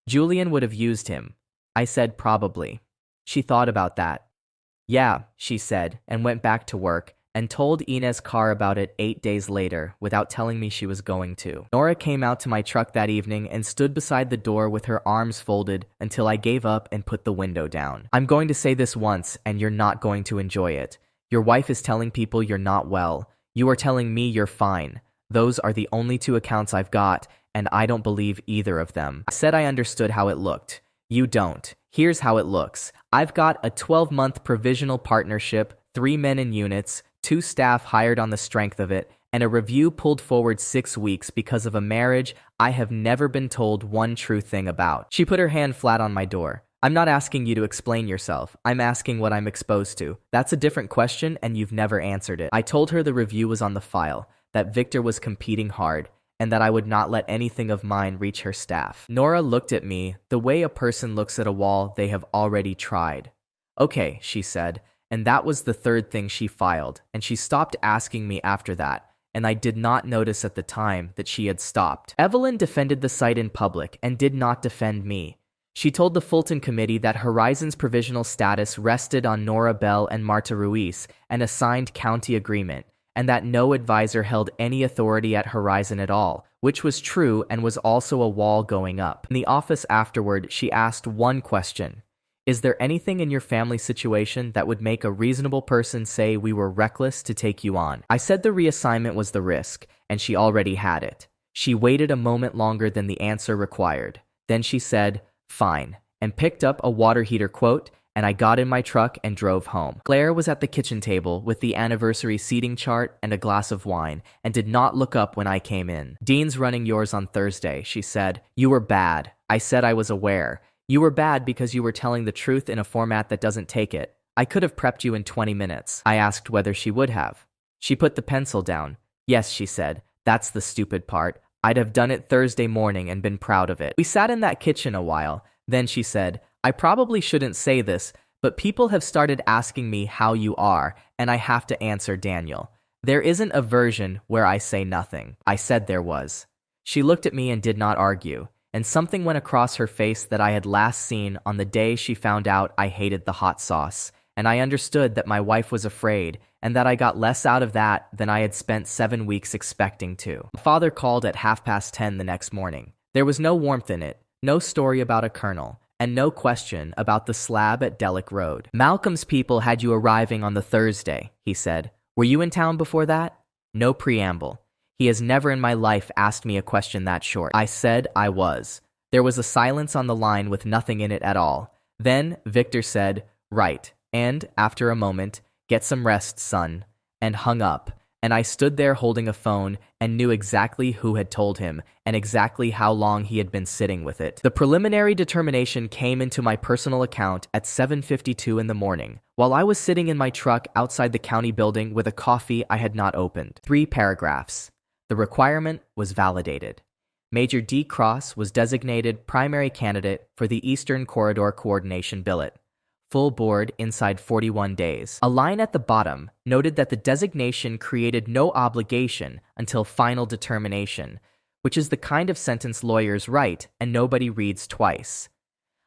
Julian would have used him. I said probably. She thought about that. Yeah, she said, and went back to work, and told Inez Carr about it 8 days later without telling me she was going to. Nora came out to my truck that evening and stood beside the door with her arms folded until I gave up and put the window down. I'm going to say this once, and you're not going to enjoy it. Your wife is telling people you're not well. You are telling me you're fine. Those are the only 2 accounts I've got, and I don't believe either of them. I said I understood how it looked. You don't. Here's how it looks. I've got a 12-month provisional partnership, 3 men in units, 2 staff hired on the strength of it, and a review pulled forward 6 weeks because of a marriage I have never been told one true thing about. She put her hand flat on my door. I'm not asking you to explain yourself. I'm asking what I'm exposed to. That's a different question, and you've never answered it. I told her the review was on the file, that Victor was competing hard, and that I would not let anything of mine reach her staff. Nora looked at me the way a person looks at a wall they have already tried. Okay, she said. And that was the 3rd thing she filed, and she stopped asking me after that, and I did not notice at the time that she had stopped. Evelyn defended the site in public and did not defend me. She told the Fulton Committee that Horizon's provisional status rested on Nora Bell and Marta Ruiz, an assigned county agreement, and that no advisor held any authority at Horizon at all, which was true and was also a wall going up. In the office afterward, she asked one question. Is there anything in your family situation that would make a reasonable person say we were reckless to take you on? I said the reassignment was the risk, and she already had it. She waited a moment longer than the answer required. Then she said, fine, and picked up a water heater quote, and I got in my truck and drove home. Claire was at the kitchen table with the anniversary seating chart and a glass of wine, and did not look up when I came in. Dean's running yours on Thursday, she said. You were bad. I said I was aware. You were bad because you were telling the truth in a format that doesn't take it. I could have prepped you in 20 minutes. I asked whether she would have. She put the pencil down. Yes, she said. That's the stupid part. I'd have done it Thursday morning and been proud of it. We sat in that kitchen a while. Then she said, I probably shouldn't say this, but people have started asking me how you are, and I have to answer Daniel. There isn't a version where I say nothing. I said there was. She looked at me and did not argue. And something went across her face that I had last seen on the day she found out I hated the hot sauce, and I understood that my wife was afraid, and that I got less out of that than I had spent 7 weeks expecting to. My father called at 10:30 the next morning. There was no warmth in it, no story about a colonel, and no question about the slab at Delic Road. Malcolm's people had you arriving on the Thursday, he said. Were you in town before that? No preamble. He has never in my life asked me a question that short. I said I was. There was a silence on the line with nothing in it at all. Then Victor said, right, and, after a moment, get some rest, son, and hung up. And I stood there holding a phone and knew exactly who had told him and exactly how long he had been sitting with it. The preliminary determination came into my personal account at 7:52 in the morning, while I was sitting in my truck outside the county building with a coffee I had not opened. 3 paragraphs. The requirement was validated. Major D. Cross was designated primary candidate for the Eastern Corridor Coordination Billet. Full board inside 41 days. A line at the bottom noted that the designation created no obligation until final determination, which is the kind of sentence lawyers write and nobody reads twice.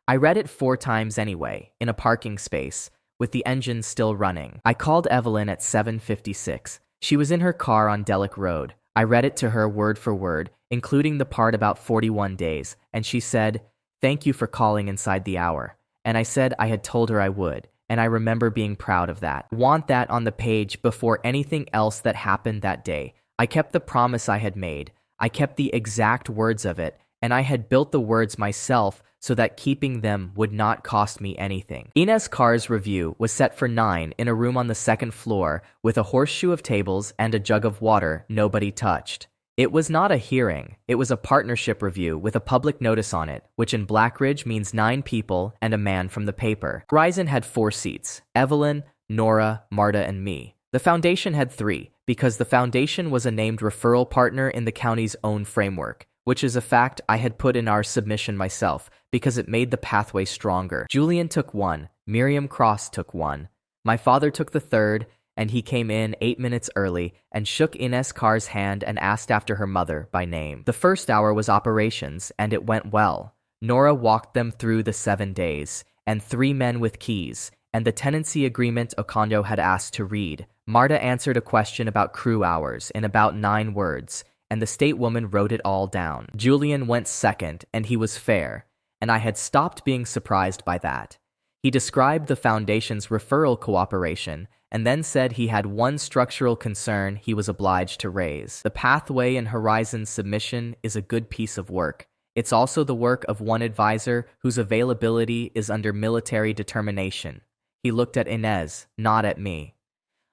I read it 4 times anyway, in a parking space, with the engine still running. I called Evelyn at 7:56. She was in her car on Delic Road. I read it to her word for word, including the part about 41 days, and she said, thank you for calling inside the hour. And I said I had told her I would, and I remember being proud of that. I want that on the page before anything else that happened that day. I kept the promise I had made. I kept the exact words of it, and I had built the words myself so that keeping them would not cost me anything. Inez Carr's review was set for 9 in a room on the second floor with a horseshoe of tables and a jug of water nobody touched. It was not a hearing, it was a partnership review with a public notice on it, which in Blackridge means 9 people and a man from the paper. Horizon had 4 seats: Evelyn, Nora, Marta, and me. The foundation had 3, because the foundation was a named referral partner in the county's own framework, which is a fact I had put in our submission myself, because it made the pathway stronger. Julian took 1, Miriam Cross took 1. My father took the 3rd, and he came in 8 minutes early and shook Inez Carr's hand and asked after her mother by name. The first hour was operations, and it went well. Nora walked them through the 7 days, and 3 men with keys, and the tenancy agreement Okondo had asked to read. Marta answered a question about crew hours in about 9 words, and the state woman wrote it all down. Julian went second, and he was fair, and I had stopped being surprised by that. He described the foundation's referral cooperation, and then said he had one structural concern he was obliged to raise. The pathway in Horizon's submission is a good piece of work. It's also the work of one advisor whose availability is under military determination. He looked at Inez, not at me.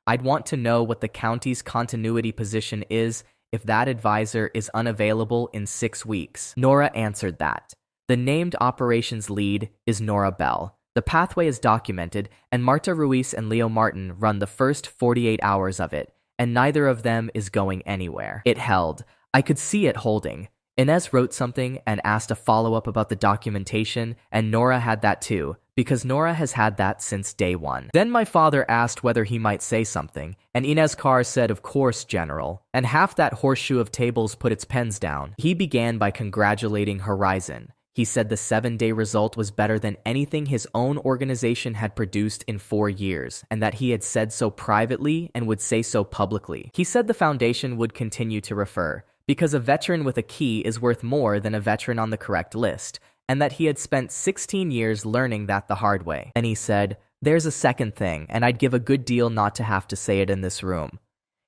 I'd want to know what the county's continuity position is if that advisor is unavailable in 6 weeks. Nora answered that. The named operations lead is Nora Bell. The pathway is documented, and Marta Ruiz and Leo Martin run the first 48 hours of it, and neither of them is going anywhere. It held. I could see it holding. Inez wrote something and asked a follow-up about the documentation, and Nora had that too, because Nora has had that since day 1. Then my father asked whether he might say something, and Inez Carr said, "Of course, General," and half that horseshoe of tables put its pens down. He began by congratulating Horizon. He said the 7-day result was better than anything his own organization had produced in 4 years, and that he had said so privately and would say so publicly. He said the foundation would continue to refer, because a veteran with a key is worth more than a veteran on the correct list, and that he had spent 16 years learning that the hard way. Then he said, "There's a second thing, and I'd give a good deal not to have to say it in this room."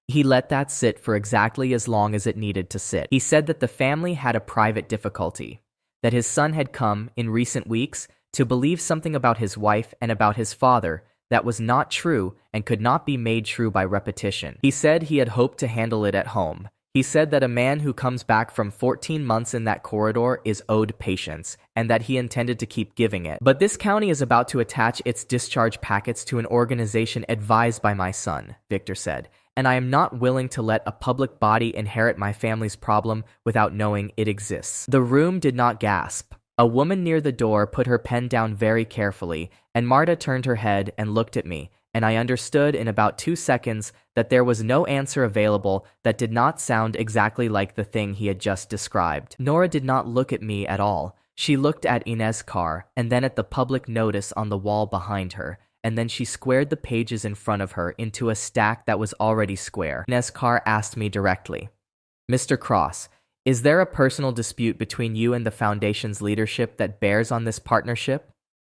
He let that sit for exactly as long as it needed to sit. He said that the family had a private difficulty, that his son had come, in recent weeks, to believe something about his wife and about his father that was not true and could not be made true by repetition. He said he had hoped to handle it at home. He said that a man who comes back from 14 months in that corridor is owed patience, and that he intended to keep giving it. But this county is about to attach its discharge packets to an organization advised by my son, Victor said, and I am not willing to let a public body inherit my family's problem without knowing it exists. The room did not gasp. A woman near the door put her pen down very carefully, and Marta turned her head and looked at me, and I understood in about 2 seconds that there was no answer available that did not sound exactly like the thing he had just described. Nora did not look at me at all. She looked at Inez Carr, and then at the public notice on the wall behind her, and then she squared the pages in front of her into a stack that was already square. Inez Carr asked me directly, "Mr. Cross, is there a personal dispute between you and the Foundation's leadership that bears on this partnership?"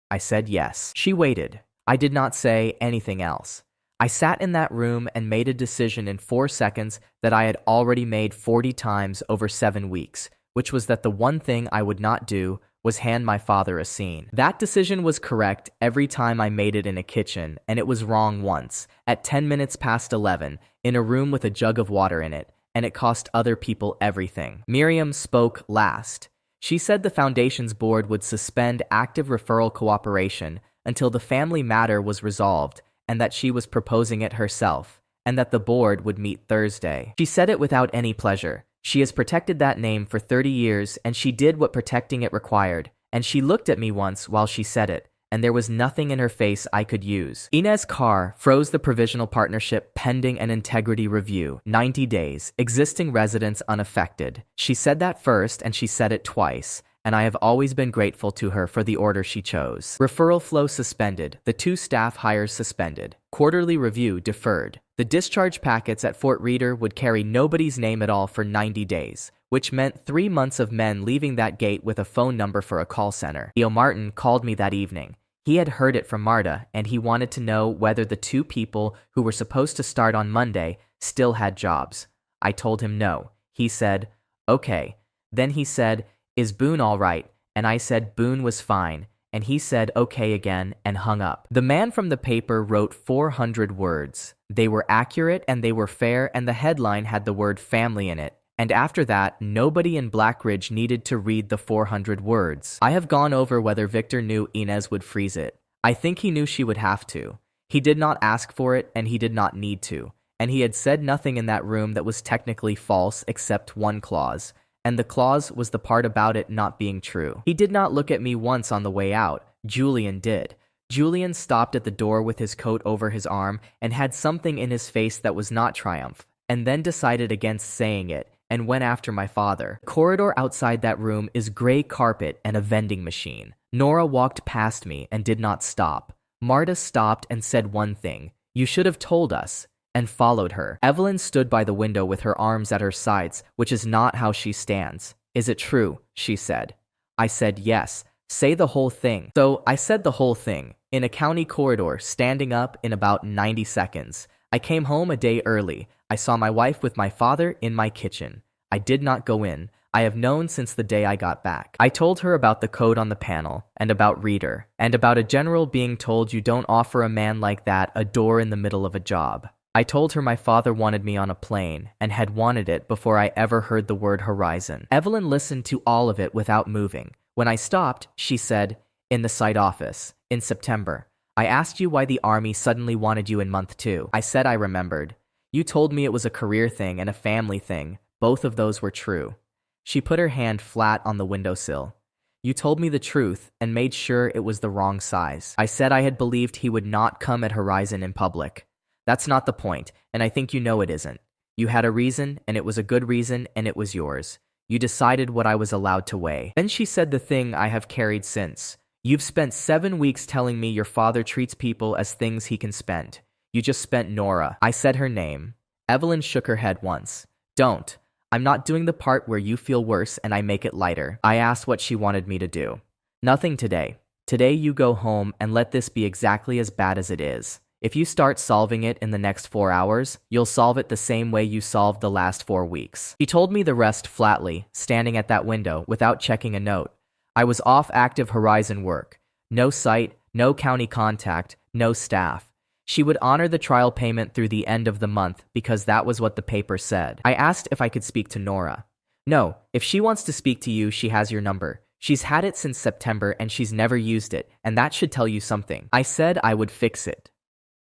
I said yes. She waited. I did not say anything else. I sat in that room and made a decision in 4 seconds that I had already made 40 times over 7 weeks, which was that the one thing I would not do was hand my father a scene. That decision was correct every time I made it in a kitchen, and it was wrong once, at 10 minutes past 11, in a room with a jug of water in it, and it cost other people everything. Miriam spoke last. She said the Foundation's board would suspend active referral cooperation until the family matter was resolved, and that she was proposing it herself, and that the board would meet Thursday. She said it without any pleasure. She has protected that name for 30 years, and she did what protecting it required, and she looked at me once while she said it, and there was nothing in her face I could use. Inez Carr froze the provisional partnership pending an integrity review, 90 days, existing residents unaffected. She said that first, and she said it twice, and I have always been grateful to her for the order she chose. Referral flow suspended, the 2 staff hires suspended, quarterly review deferred. The discharge packets at Fort Reader would carry nobody's name at all for 90 days, which meant 3 months of men leaving that gate with a phone number for a call center. Leo Martin called me that evening. He had heard it from Marta, and he wanted to know whether the 2 people who were supposed to start on Monday still had jobs. I told him no. He said, Okay. Then he said, "Is Boone all right?" And I said Boone was fine. And he said okay again and hung up. The man from the paper wrote 400 words. They were accurate and they were fair, and the headline had the word family in it. And after that, nobody in Blackridge needed to read the 400 words. I have gone over whether Victor knew Inez would freeze it. I think he knew she would have to. He did not ask for it and he did not need to. And he had said nothing in that room that was technically false except one clause. And the clause was the part about it not being true. He did not look at me once on the way out. Julian did. Julian stopped at the door with his coat over his arm and had something in his face that was not triumph, and then decided against saying it and went after my father. The corridor outside that room is gray carpet and a vending machine. Nora walked past me and did not stop. Marta stopped and said one thing: "You should have told us," and followed her. Evelyn stood by the window with her arms at her sides, which is not how she stands. "Is it true?" she said. I said yes. "Say the whole thing." So I said the whole thing, in a county corridor, standing up in about 90 seconds. I came home a day early. I saw my wife with my father in my kitchen. I did not go in. I have known since the day I got back. I told her about the code on the panel, and about Reader, and about a general being told you don't offer a man like that a door in the middle of a job. I told her my father wanted me on a plane, and had wanted it before I ever heard the word horizon. Evelyn listened to all of it without moving. When I stopped, she said, "In the site office, in September. I asked you why the army suddenly wanted you in month 2. I said I remembered. You told me it was a career thing and a family thing. Both of those were true." She put her hand flat on the windowsill. "You told me the truth and made sure it was the wrong size." I said I had believed he would not come at Horizon in public. "That's not the point, and I think you know it isn't. You had a reason, and it was a good reason, and it was yours. You decided what I was allowed to weigh." Then she said the thing I have carried since. "You've spent 7 weeks telling me your father treats people as things he can spend. You just spent Nora." I said her name. Evelyn shook her head once. "Don't. I'm not doing the part where you feel worse and I make it lighter." I asked what she wanted me to do. "Nothing today. Today you go home and let this be exactly as bad as it is. If you start solving it in the next 4 hours, you'll solve it the same way you solved the last 4 weeks. He told me the rest flatly, standing at that window without checking a note. I was off active Horizon work. No site, no county contact, no staff. She would honor the trial payment through the end of the month because that was what the paper said. I asked if I could speak to Nora. "No, if she wants to speak to you, she has your number. She's had it since September and she's never used it, and that should tell you something." I said I would fix it.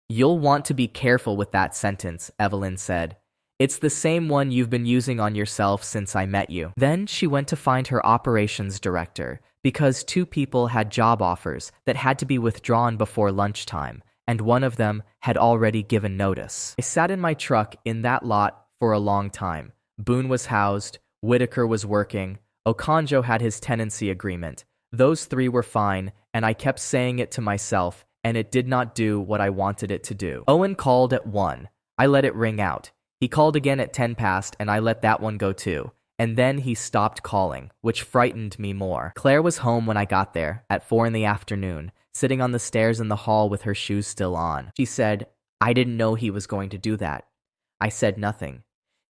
"You'll want to be careful with that sentence," Evelyn said. "It's the same one you've been using on yourself since I met you." Then she went to find her operations director, because 2 people had job offers that had to be withdrawn before lunchtime, and one of them had already given notice. I sat in my truck in that lot for a long time. Boone was housed, Whitaker was working, Okonjo had his tenancy agreement. Those 3 were fine, and I kept saying it to myself, and it did not do what I wanted it to do. Owen called at 1. I let it ring out. He called again at 10 past, and I let that one go too. And then he stopped calling, which frightened me more. Claire was home when I got there, at 4 in the afternoon, sitting on the stairs in the hall with her shoes still on. She said, "I didn't know he was going to do that." I said nothing.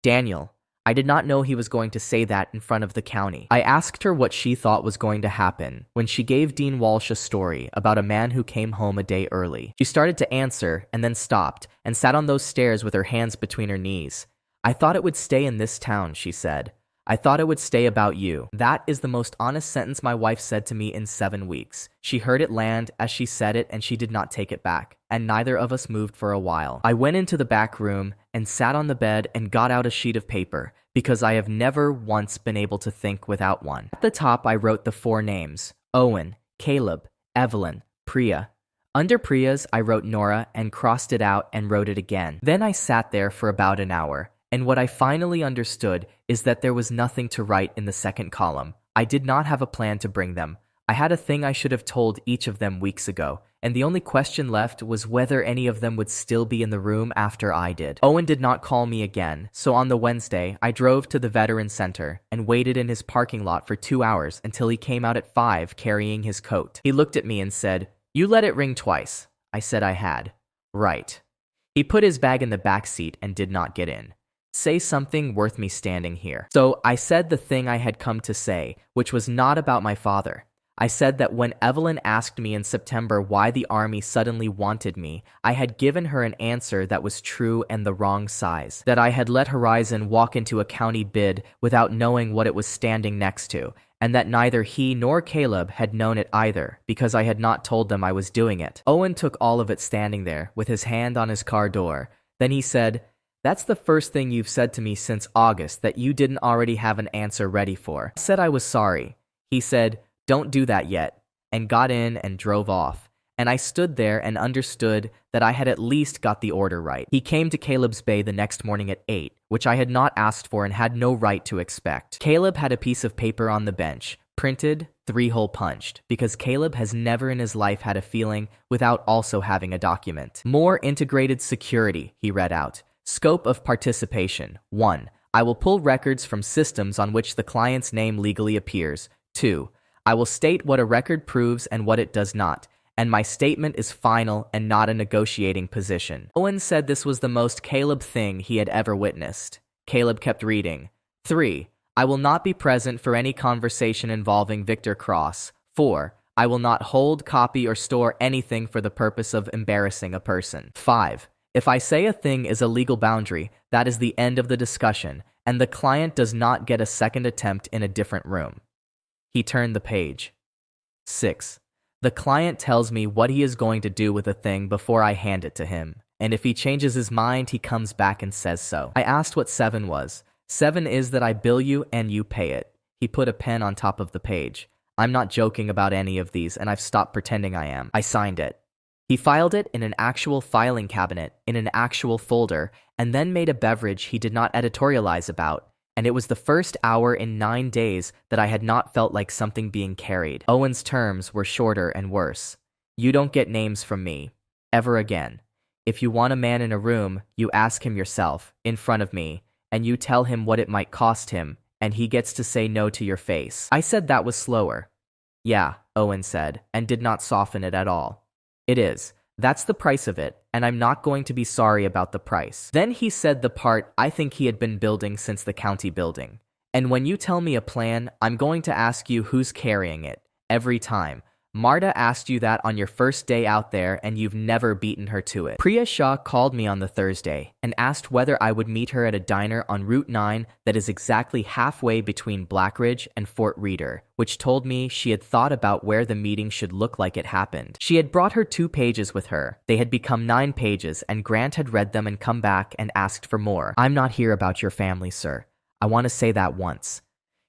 "Daniel, I did not know he was going to say that in front of the county." I asked her what she thought was going to happen when she gave Dean Walsh a story about a man who came home a day early. She started to answer and then stopped and sat on those stairs with her hands between her knees. "I thought it would stay in this town," she said. "I thought it would stay about you." That is the most honest sentence my wife said to me in 7 weeks. She heard it land as she said it and she did not take it back, and neither of us moved for a while. I went into the back room and sat on the bed and got out a sheet of paper, because I have never once been able to think without one. At the top I wrote the 4 names: Owen, Caleb, Evelyn, Priya. Under Priya's I wrote Nora and crossed it out and wrote it again. Then I sat there for about an hour. And what I finally understood is that there was nothing to write in the second column. I did not have a plan to bring them. I had a thing I should have told each of them weeks ago, and the only question left was whether any of them would still be in the room after I did. Owen did not call me again, so on the Wednesday, I drove to the Veteran Center and waited in his parking lot for 2 hours until he came out at 5 carrying his coat. He looked at me and said, "You let it ring twice." I said I had. "Right." He put his bag in the back seat and did not get in. Say something worth me standing here. So I said the thing I had come to say, which was not about my father. I said that when Evelyn asked me in September why the army suddenly wanted me, I had given her an answer that was true and the wrong size. That I had let Horizon walk into a county bid without knowing what it was standing next to, and that neither he nor Caleb had known it either, because I had not told them I was doing it. Owen took all of it standing there, with his hand on his car door. Then he said, "That's the first thing you've said to me since August that you didn't already have an answer ready for." I said I was sorry. He said, "Don't do that yet," and got in and drove off. And I stood there and understood that I had at least got the order right. He came to Caleb's Bay the next morning at 8, which I had not asked for and had no right to expect. Caleb had a piece of paper on the bench, printed, 3-hole punched, because Caleb has never in his life had a feeling without also having a document. More integrated security, he read out. Scope of participation. 1. I will pull records from systems on which the client's name legally appears. 2. I will state what a record proves and what it does not, and my statement is final and not a negotiating position. Owen said this was the most Caleb thing he had ever witnessed. Caleb kept reading. 3. I will not be present for any conversation involving Victor Cross. 4. I will not hold, copy, or store anything for the purpose of embarrassing a person. 5. If I say a thing is a legal boundary, that is the end of the discussion, and the client does not get a second attempt in a different room. He turned the page. 6. The client tells me what he is going to do with a thing before I hand it to him, and if he changes his mind, he comes back and says so. I asked what 7 was. 7 is that I bill you and you pay it. He put a pen on top of the page. I'm not joking about any of these, and I've stopped pretending I am. I signed it. He filed it in an actual filing cabinet, in an actual folder, and then made a beverage he did not editorialize about. And it was the first hour in 9 days that I had not felt like something being carried. Owen's terms were shorter and worse. You don't get names from me. Ever again. If you want a man in a room, you ask him yourself, in front of me, and you tell him what it might cost him, and he gets to say no to your face. I said that was slower. Yeah, Owen said, and did not soften it at all. It is. That's the price of it, and I'm not going to be sorry about the price. Then he said the part I think he had been building since the county building. And when you tell me a plan, I'm going to ask you who's carrying it. Every time. Marta asked you that on your first day out there, and you've never beaten her to it. Priya Shah called me on the Thursday and asked whether I would meet her at a diner on Route 9 that is exactly halfway between Blackridge and Fort Reader, which told me she had thought about where the meeting should look like it happened. She had brought her 2 pages with her. They had become 9 pages, and Grant had read them and come back and asked for more. I'm not here about your family, sir. I want to say that once.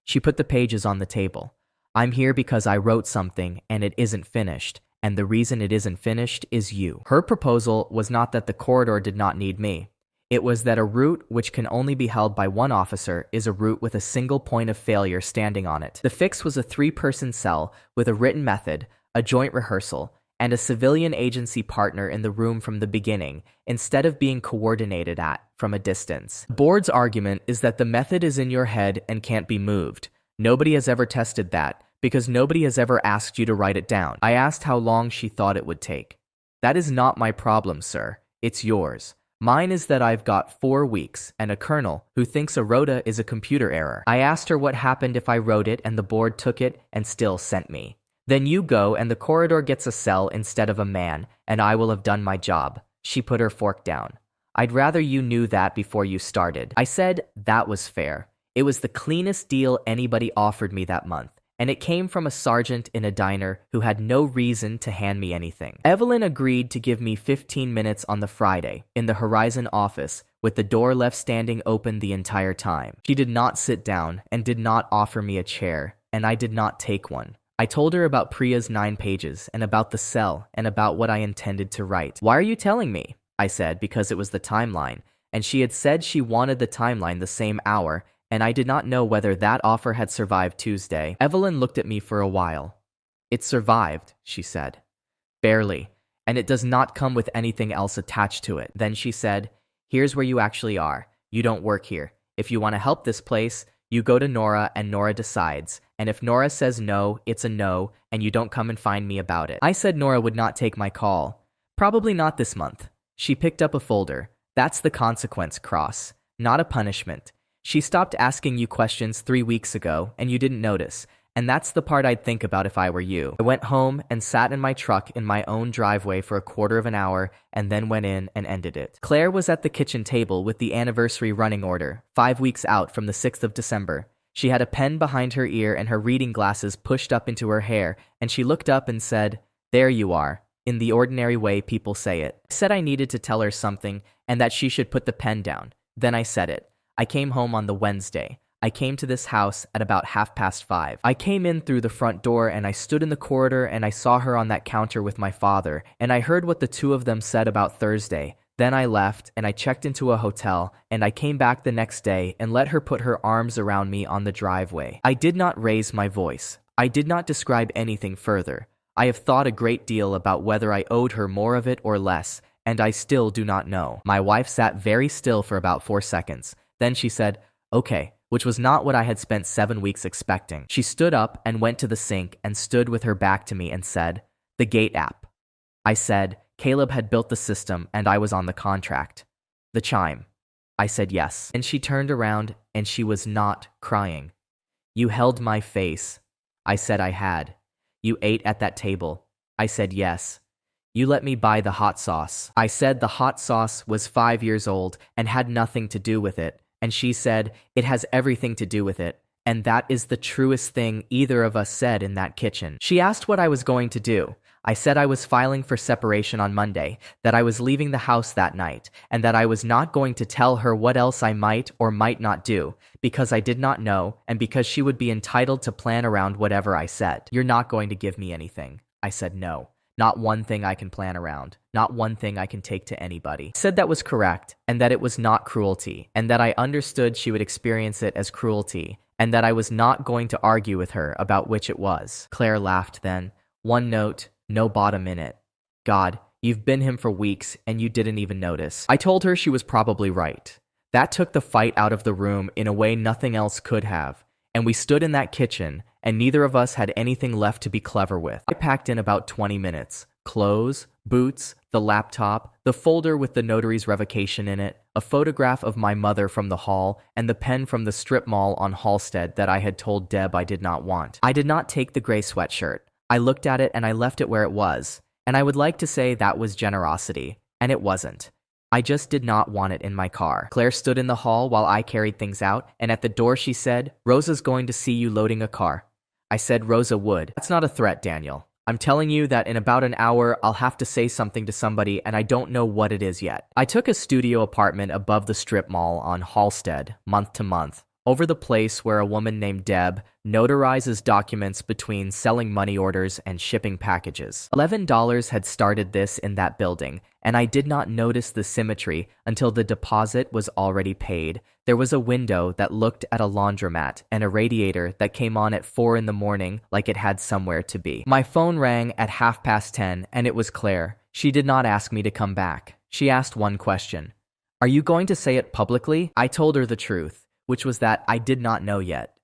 She put the pages on the table. I'm here because I wrote something and it isn't finished, and the reason it isn't finished is you. Her proposal was not that the corridor did not need me. It was that a route which can only be held by one officer is a route with a single point of failure standing on it. The fix was a 3-person cell with a written method, a joint rehearsal, and a civilian agency partner in the room from the beginning, instead of being coordinated from a distance. The board's argument is that the method is in your head and can't be moved. Nobody has ever tested that, because nobody has ever asked you to write it down. I asked how long she thought it would take. That is not my problem, sir. It's yours. Mine is that I've got 4 weeks, and a colonel who thinks a rota is a computer error. I asked her what happened if I wrote it and the board took it and still sent me. Then you go and the corridor gets a cell instead of a man, and I will have done my job. She put her fork down. I'd rather you knew that before you started. I said that was fair. It was the cleanest deal anybody offered me that month, and it came from a sergeant in a diner who had no reason to hand me anything. Evelyn agreed to give me 15 minutes on the Friday in the Horizon office, with the door left standing open the entire time. She did not sit down and did not offer me a chair, and I did not take one. I told her about Priya's 9 pages and about the cell and about what I intended to write. Why are you telling me? I said, because it was the timeline, and she had said she wanted the timeline the same hour, and I did not know whether that offer had survived Tuesday. Evelyn looked at me for a while. It survived, she said. Barely, and it does not come with anything else attached to it. Then she said, here's where you actually are. You don't work here. If you want to help this place, you go to Nora and Nora decides. And if Nora says no, it's a no, and you don't come and find me about it. I said Nora would not take my call. Probably not this month. She picked up a folder. That's the consequence, Cross. not a punishment. She stopped asking you questions 3 weeks ago, and you didn't notice. And that's the part I'd think about if I were you. I went home and sat in my truck in my own driveway for a quarter of an hour and then went in and ended it. Claire was at the kitchen table with the anniversary running order, 5 weeks out from the 6th of December. She had a pen behind her ear and her reading glasses pushed up into her hair, and she looked up and said, "There you are," in the ordinary way people say it. I said I needed to tell her something and that she should put the pen down. Then I said it. I came home on the Wednesday. I came to this house at about 5:30. I came in through the front door and I stood in the corridor and I saw her on that counter with my father, and I heard what the two of them said about Thursday. Then I left and I checked into a hotel, and I came back the next day and let her put her arms around me on the driveway. I did not raise my voice. I did not describe anything further. I have thought a great deal about whether I owed her more of it or less, and I still do not know. My wife sat very still for about 4 seconds. Then she said, "Okay," which was not what I had spent 7 weeks expecting. She stood up and went to the sink and stood with her back to me and said, "The gate app." I said, "Caleb had built the system and I was on the contract." "The chime." I said yes. And she turned around and she was not crying. "You held my face." I said I had. "You ate at that table." I said yes. "You let me buy the hot sauce." I said the hot sauce was 5 years old and had nothing to do with it. And she said, "It has everything to do with it." And that is the truest thing either of us said in that kitchen. She asked what I was going to do. I said I was filing for separation on Monday, that I was leaving the house that night, and that I was not going to tell her what else I might or might not do, because I did not know, and because she would be entitled to plan around whatever I said. "You're not going to give me anything." I said no. Not one thing I can plan around. Not one thing I can take to anybody. I said that was correct, and that it was not cruelty, and that I understood she would experience it as cruelty, and that I was not going to argue with her about which it was. Claire laughed then. "One note, no bottom in it. God, you've been him for weeks, and you didn't even notice." I told her she was probably right. That took the fight out of the room in a way nothing else could have, and we stood in that kitchen, and neither of us had anything left to be clever with. I packed in about 20 minutes. Clothes, boots, the laptop, the folder with the notary's revocation in it, a photograph of my mother from the hall, and the pen from the strip mall on Halsted that I had told Deb I did not want. I did not take the gray sweatshirt. I looked at it and I left it where it was, and I would like to say that was generosity, and it wasn't. I just did not want it in my car. Claire stood in the hall while I carried things out, and at the door she said, "Rosa's going to see you loading a car." I said Rosa would. "That's not a threat, Daniel. I'm telling you that in about an hour, I'll have to say something to somebody, and I don't know what it is yet." I took a studio apartment above the strip mall on Halsted, month to month, over the place where a woman named Deb notarizes documents between selling money orders and shipping packages. $11 had started this in that building, and I did not notice the symmetry until the deposit was already paid. There was a window that looked at a laundromat and a radiator that came on at 4 in the morning like it had somewhere to be. My phone rang at 10:30, and it was Claire. She did not ask me to come back. She asked one question. "Are you going to say it publicly?" I told her the truth, which was that I did not know yet.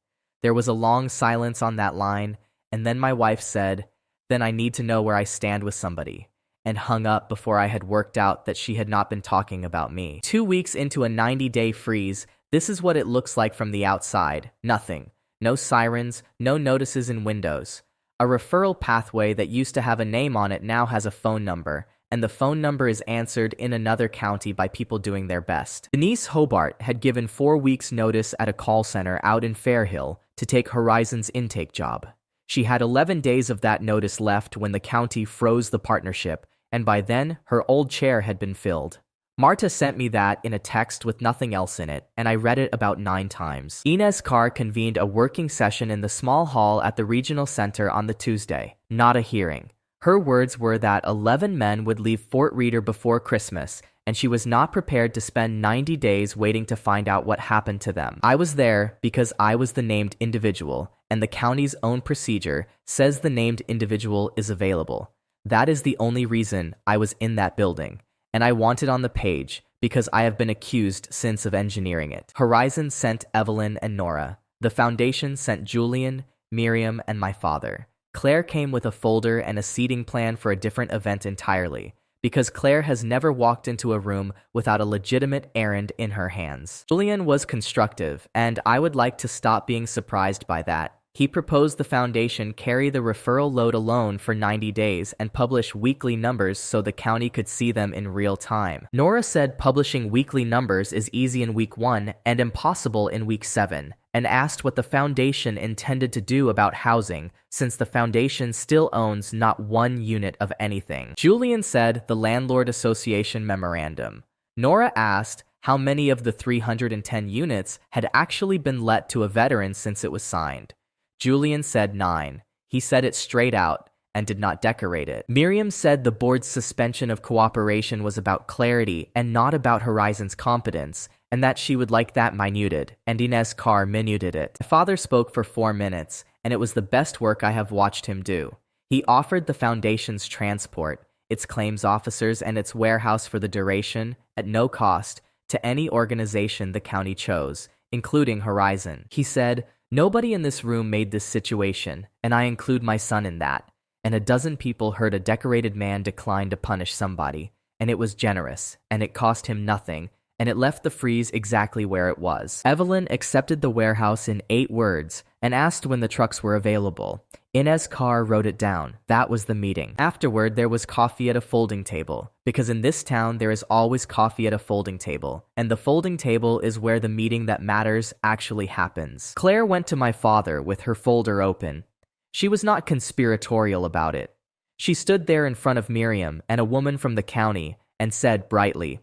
There was a long silence on that line, and then my wife said, "Then I need to know where I stand with somebody," and hung up before I had worked out that she had not been talking about me. 2 weeks into a 90-day freeze, this is what it looks like from the outside. Nothing. No sirens, no notices in windows. A referral pathway that used to have a name on it now has a phone number, and the phone number is answered in another county by people doing their best. Denise Hobart had given 4 weeks' notice at a call center out in Fairhill to take Horizon's intake job. She had 11 days of that notice left when the county froze the partnership, and by then, her old chair had been filled. Marta sent me that in a text with nothing else in it, and I read it about 9 times. Inez Carr convened a working session in the small hall at the regional center on the Tuesday, not a hearing. Her words were that 11 men would leave Fort Reader before Christmas, and she was not prepared to spend 90 days waiting to find out what happened to them. I was there because I was the named individual, and the county's own procedure says the named individual is available. That is the only reason I was in that building, and I want it on the page because I have been accused since of engineering it. Horizon sent Evelyn and Nora. The foundation sent Julian, Miriam, and my father. Claire came with a folder and a seating plan for a different event entirely, because Claire has never walked into a room without a legitimate errand in her hands. Julian was constructive, and I would like to stop being surprised by that. He proposed the foundation carry the referral load alone for 90 days and publish weekly numbers so the county could see them in real time. Nora said publishing weekly numbers is easy in week 1 and impossible in week 7, and asked what the foundation intended to do about housing, since the foundation still owns not one unit of anything. Julian said the Landlord Association memorandum. Nora asked how many of the 310 units had actually been let to a veteran since it was signed. Julian said 9. He said it straight out and did not decorate it. Miriam said the board's suspension of cooperation was about clarity and not about Horizon's competence, and that she would like that minuted, and Inez Carr minuted it. My father spoke for 4 minutes, and it was the best work I have watched him do. He offered the foundation's transport, its claims officers, and its warehouse for the duration, at no cost, to any organization the county chose, including Horizon. He said, "Nobody in this room made this situation, and I include my son in that." And a dozen people heard a decorated man decline to punish somebody, and it was generous, and it cost him nothing, and it left the freeze exactly where it was. Evelyn accepted the warehouse in 8 words and asked when the trucks were available. Inez Carr wrote it down. That was the meeting. Afterward, there was coffee at a folding table, because in this town there is always coffee at a folding table, and the folding table is where the meeting that matters actually happens. Claire went to my father with her folder open. She was not conspiratorial about it. She stood there in front of Miriam and a woman from the county and said brightly,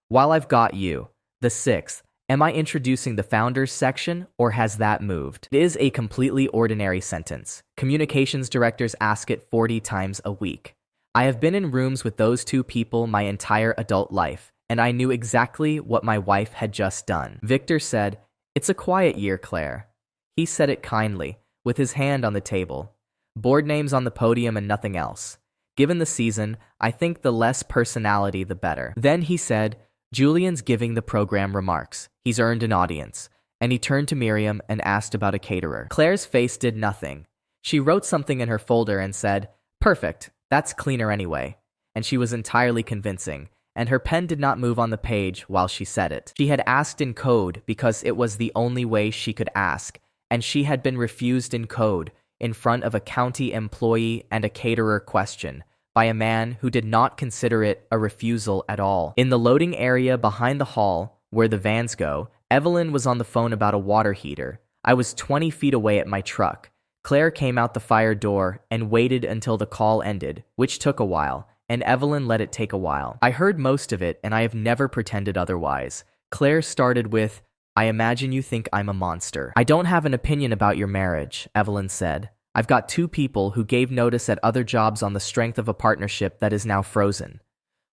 "While I've got you, the 6th, am I introducing the founders section, or has that moved?" It is a completely ordinary sentence. Communications directors ask it 40 times a week. I have been in rooms with those 2 people my entire adult life, and I knew exactly what my wife had just done. Victor said, "It's a quiet year, Claire." He said it kindly, with his hand on the table. Board names on the podium and nothing else. Given the season, I think the less personality the better. Then he said, "Julian's giving the program remarks. He's earned an audience." And he turned to Miriam and asked about a caterer. Claire's face did nothing. She wrote something in her folder and said, "Perfect, that's cleaner anyway." And she was entirely convincing, and her pen did not move on the page while she said it. She had asked in code because it was the only way she could ask, and she had been refused in code in front of a county employee and a caterer question by a man who did not consider it a refusal at all. In the loading area behind the hall, where the vans go, Evelyn was on the phone about a water heater. I was 20 feet away at my truck. Claire came out the fire door and waited until the call ended, which took a while, and Evelyn let it take a while. I heard most of it, and I have never pretended otherwise. Claire started with, "I imagine you think I'm a monster." "I don't have an opinion about your marriage," Evelyn said. "I've got 2 people who gave notice at other jobs on the strength of a partnership that is now frozen.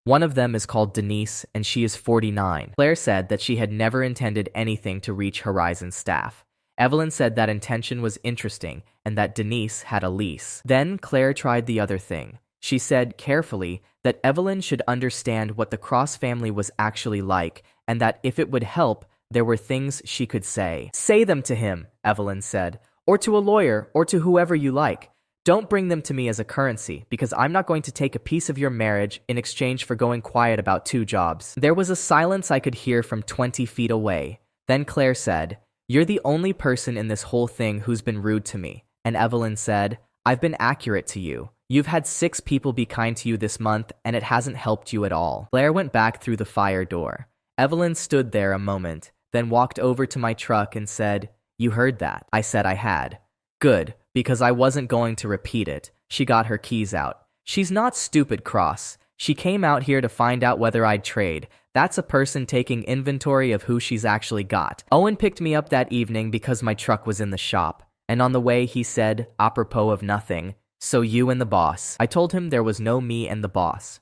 One of them is called Denise, and she is 49. Claire said that she had never intended anything to reach Horizon's staff. Evelyn said that intention was interesting and that Denise had a lease. Then Claire tried the other thing. She said carefully that Evelyn should understand what the Cross family was actually like, and that if it would help, there were things she could say. "Say them to him," Evelyn said, "or to a lawyer, or to whoever you like. Don't bring them to me as a currency, because I'm not going to take a piece of your marriage in exchange for going quiet about 2 jobs." There was a silence I could hear from 20 feet away. Then Claire said, "You're the only person in this whole thing who's been rude to me." And Evelyn said, "I've been accurate to you. You've had 6 people be kind to you this month, and it hasn't helped you at all." Claire went back through the fire door. Evelyn stood there a moment, then walked over to my truck and said, "You heard that?" I said I had. "Good, because I wasn't going to repeat it." She got her keys out. "She's not stupid, Cross. She came out here to find out whether I'd trade. That's a person taking inventory of who she's actually got." Owen picked me up that evening because my truck was in the shop, and on the way he said, apropos of nothing, "So you and the boss." I told him there was no me and the boss.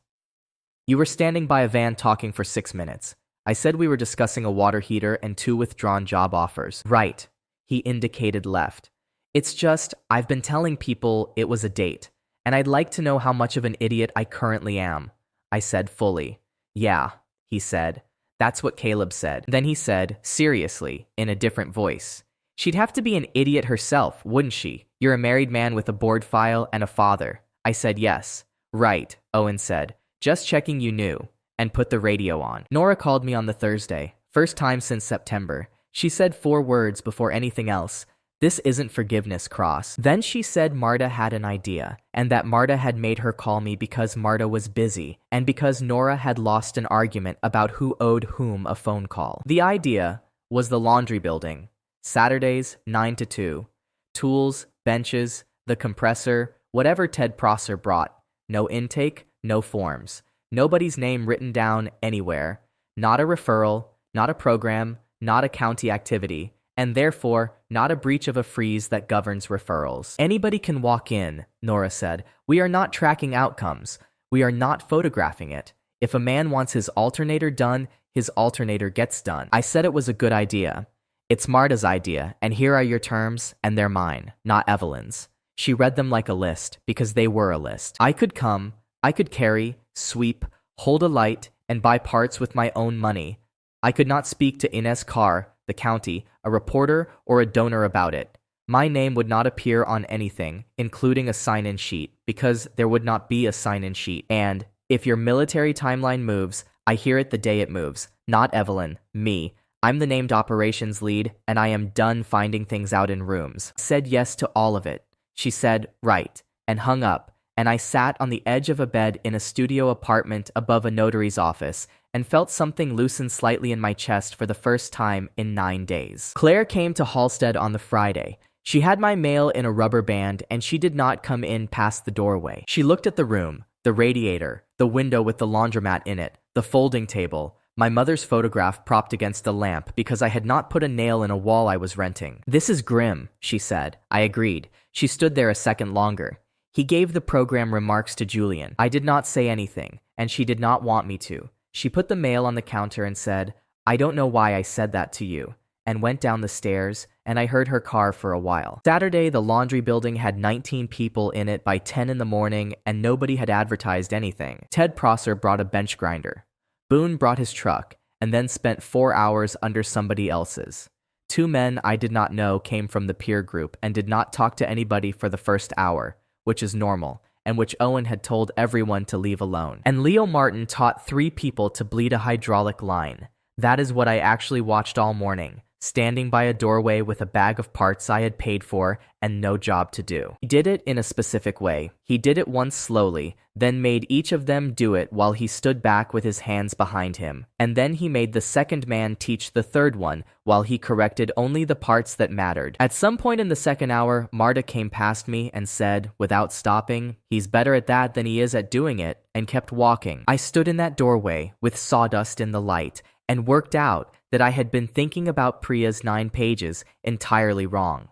"You were standing by a van talking for 6 minutes. I said we were discussing a water heater and 2 withdrawn job offers." "Right." He indicated left. "It's just, I've been telling people it was a date, and I'd like to know how much of an idiot I currently am." I said fully. "Yeah," he said. "That's what Caleb said." Then he said, seriously, in a different voice, "She'd have to be an idiot herself, wouldn't she? You're a married man with a board file and a father." I said yes. "Right," Owen said. Just checking you knew. And put the radio on. Nora called me on the Thursday. First time since September. She said 4 words before anything else. This isn't forgiveness, Cross. Then she said Marta had an idea, and that Marta had made her call me because Marta was busy, and because Nora had lost an argument about who owed whom a phone call. The idea was the laundry building. Saturdays, 9 to 2. Tools, benches, the compressor, whatever Ted Prosser brought. No intake, no forms. Nobody's name written down anywhere. Not a referral, not a program, not a county activity, and therefore not a breach of a freeze that governs referrals. Anybody can walk in, Nora said. We are not tracking outcomes. We are not photographing it. If a man wants his alternator done, his alternator gets done. I said it was a good idea. It's Marta's idea, and here are your terms, and they're mine, not Evelyn's. She read them like a list, because they were a list. I could come, I could carry, sweep, hold a light, and buy parts with my own money. I could not speak to Inez Carr, the county, a reporter, or a donor about it. My name would not appear on anything, including a sign-in sheet, because there would not be a sign-in sheet. And, if your military timeline moves, I hear it the day it moves. Not Evelyn, me. I'm the named operations lead, and I am done finding things out in rooms. Said yes to all of it. She said, right, and hung up, and I sat on the edge of a bed in a studio apartment above a notary's office, and felt something loosen slightly in my chest for the first time in 9 days. Claire came to Halstead on the Friday. She had my mail in a rubber band, and she did not come in past the doorway. She looked at the room, the radiator, the window with the laundromat in it, the folding table, my mother's photograph propped against the lamp because I had not put a nail in a wall I was renting. This is grim, she said. I agreed. She stood there a second longer. He gave the program remarks to Julian. I did not say anything, and she did not want me to. She put the mail on the counter and said, I don't know why I said that to you, and went down the stairs, and I heard her car for a while. Saturday, the laundry building had 19 people in it by 10 in the morning, and nobody had advertised anything. Ted Prosser brought a bench grinder. Boone brought his truck, and then spent 4 hours under somebody else's. 2 men I did not know came from the peer group and did not talk to anybody for the first hour, which is normal, and which Owen had told everyone to leave alone. And Leo Martin taught 3 people to bleed a hydraulic line. That is what I actually watched all morning, standing by a doorway with a bag of parts I had paid for and no job to do. He did it in a specific way. He did it once slowly, then made each of them do it while he stood back with his hands behind him. And then he made the second man teach the third one while he corrected only the parts that mattered. At some point in the second hour, Marta came past me and said, without stopping, he's better at that than he is at doing it, and kept walking. I stood in that doorway with sawdust in the light and worked out that I had been thinking about Priya's 9 pages entirely wrong.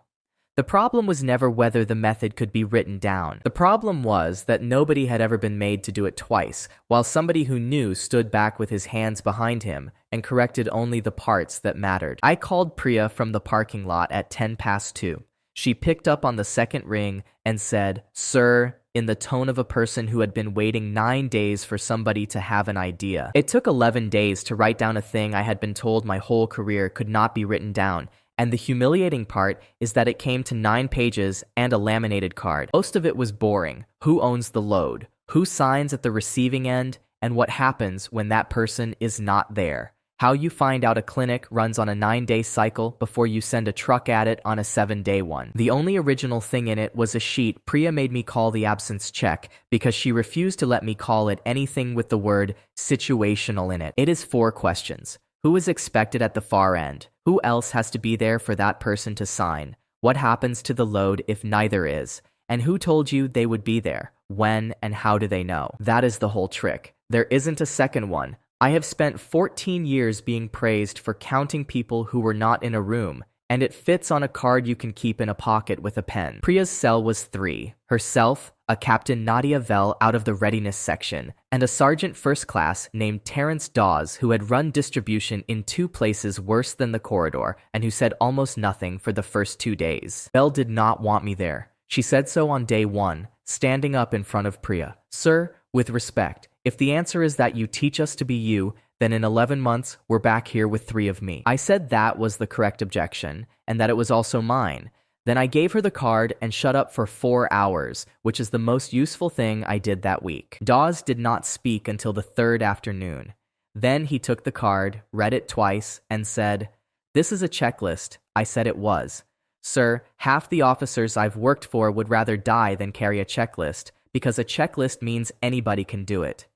The problem was never whether the method could be written down. The problem was that nobody had ever been made to do it twice, while somebody who knew stood back with his hands behind him and corrected only the parts that mattered. I called Priya from the parking lot at 2:10. She picked up on the second ring and said, "Sir," in the tone of a person who had been waiting 9 days for somebody to have an idea. It took 11 days to write down a thing I had been told my whole career could not be written down, and the humiliating part is that it came to 9 pages and a laminated card. Most of it was boring. Who owns the load? Who signs at the receiving end? And what happens when that person is not there? How you find out a clinic runs on a 9-day cycle before you send a truck at it on a 7-day one. The only original thing in it was a sheet Priya made me call the absence check because she refused to let me call it anything with the word situational in it. It is 4 questions. Who is expected at the far end? Who else has to be there for that person to sign? What happens to the load if neither is? And who told you they would be there? When and how do they know? That is the whole trick. There isn't a second one. I have spent 14 years being praised for counting people who were not in a room, and it fits on a card you can keep in a pocket with a pen. Priya's cell was 3. Herself, a Captain Nadia Vell out of the readiness section, and a sergeant first class named Terrence Dawes who had run distribution in 2 places worse than the corridor and who said almost nothing for the first 2 days. Vell did not want me there. She said so on day 1, standing up in front of Priya. "Sir, with respect, if the answer is that you teach us to be you, then in 11 months, we're back here with 3 of me." I said that was the correct objection, and that it was also mine. Then I gave her the card and shut up for 4 hours, which is the most useful thing I did that week. Dawes did not speak until the third afternoon. Then he took the card, read it twice, and said, "This is a checklist." I said it was. "Sir, half the officers I've worked for would rather die than carry a checklist, because a checklist means anybody can do it."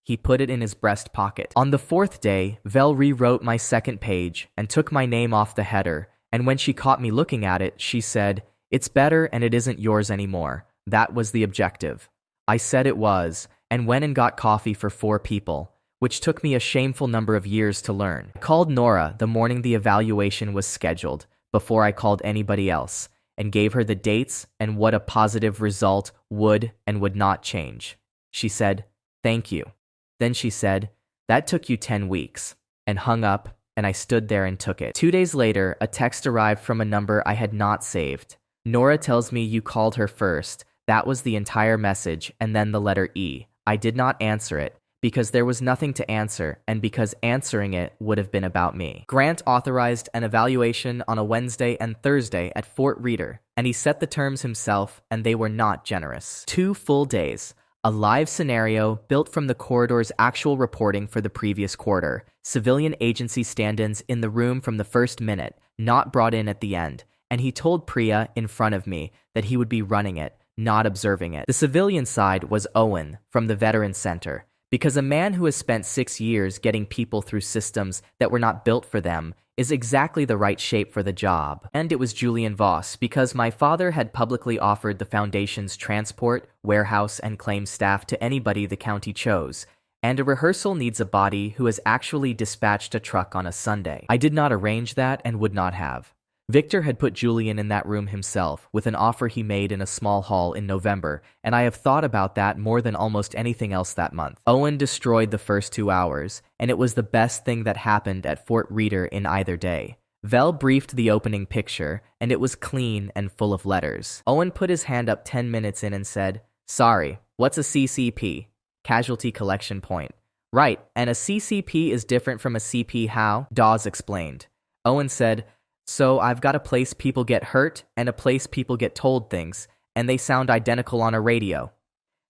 He put it in his breast pocket. On the fourth day, Vel rewrote my second page and took my name off the header, and when she caught me looking at it, she said, "It's better and it isn't yours anymore." That was the objective. I said it was, and went and got coffee for 4 people, which took me a shameful number of years to learn. I called Nora the morning the evaluation was scheduled, before I called anybody else, and gave her the dates and what a positive result would and would not change. She said, "Thank you." Then she said, "That took you 10 weeks, and hung up, and I stood there and took it. 2 days later, a text arrived from a number I had not saved. Nora tells me you called her first. That was the entire message, and then the letter E. I did not answer it, because there was nothing to answer, and because answering it would have been about me. Grant authorized an evaluation on a Wednesday and Thursday at Fort Reader, and he set the terms himself, and they were not generous. 2 full days. A live scenario built from the corridor's actual reporting for the previous quarter. Civilian agency stand-ins in the room from the first minute, not brought in at the end. And he told Priya in front of me that he would be running it, not observing it. The civilian side was Owen from the Veteran Center, because a man who has spent 6 years getting people through systems that were not built for them is exactly the right shape for the job. And it was Julian Voss, because my father had publicly offered the Foundation's transport, warehouse, and claims staff to anybody the county chose, and a rehearsal needs a body who has actually dispatched a truck on a Sunday. I did not arrange that and would not have. Victor had put Julian in that room himself with an offer he made in a small hall in November, and I have thought about that more than almost anything else that month. Owen destroyed the first 2 hours, and it was the best thing that happened at Fort Reader in either day. Vel briefed the opening picture, and it was clean and full of letters. Owen put his hand up 10 minutes in and said, "Sorry, what's a CCP? Casualty Collection Point." "Right, and a CCP is different from a CP how?" Dawes explained. Owen said, "So I've got a place people get hurt and a place people get told things, and they sound identical on a radio."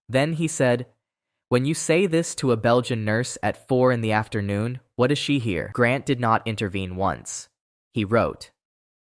Then he said, "When you say this to a Belgian nurse at 4 in the afternoon, what does she hear?" Grant did not intervene once. He wrote.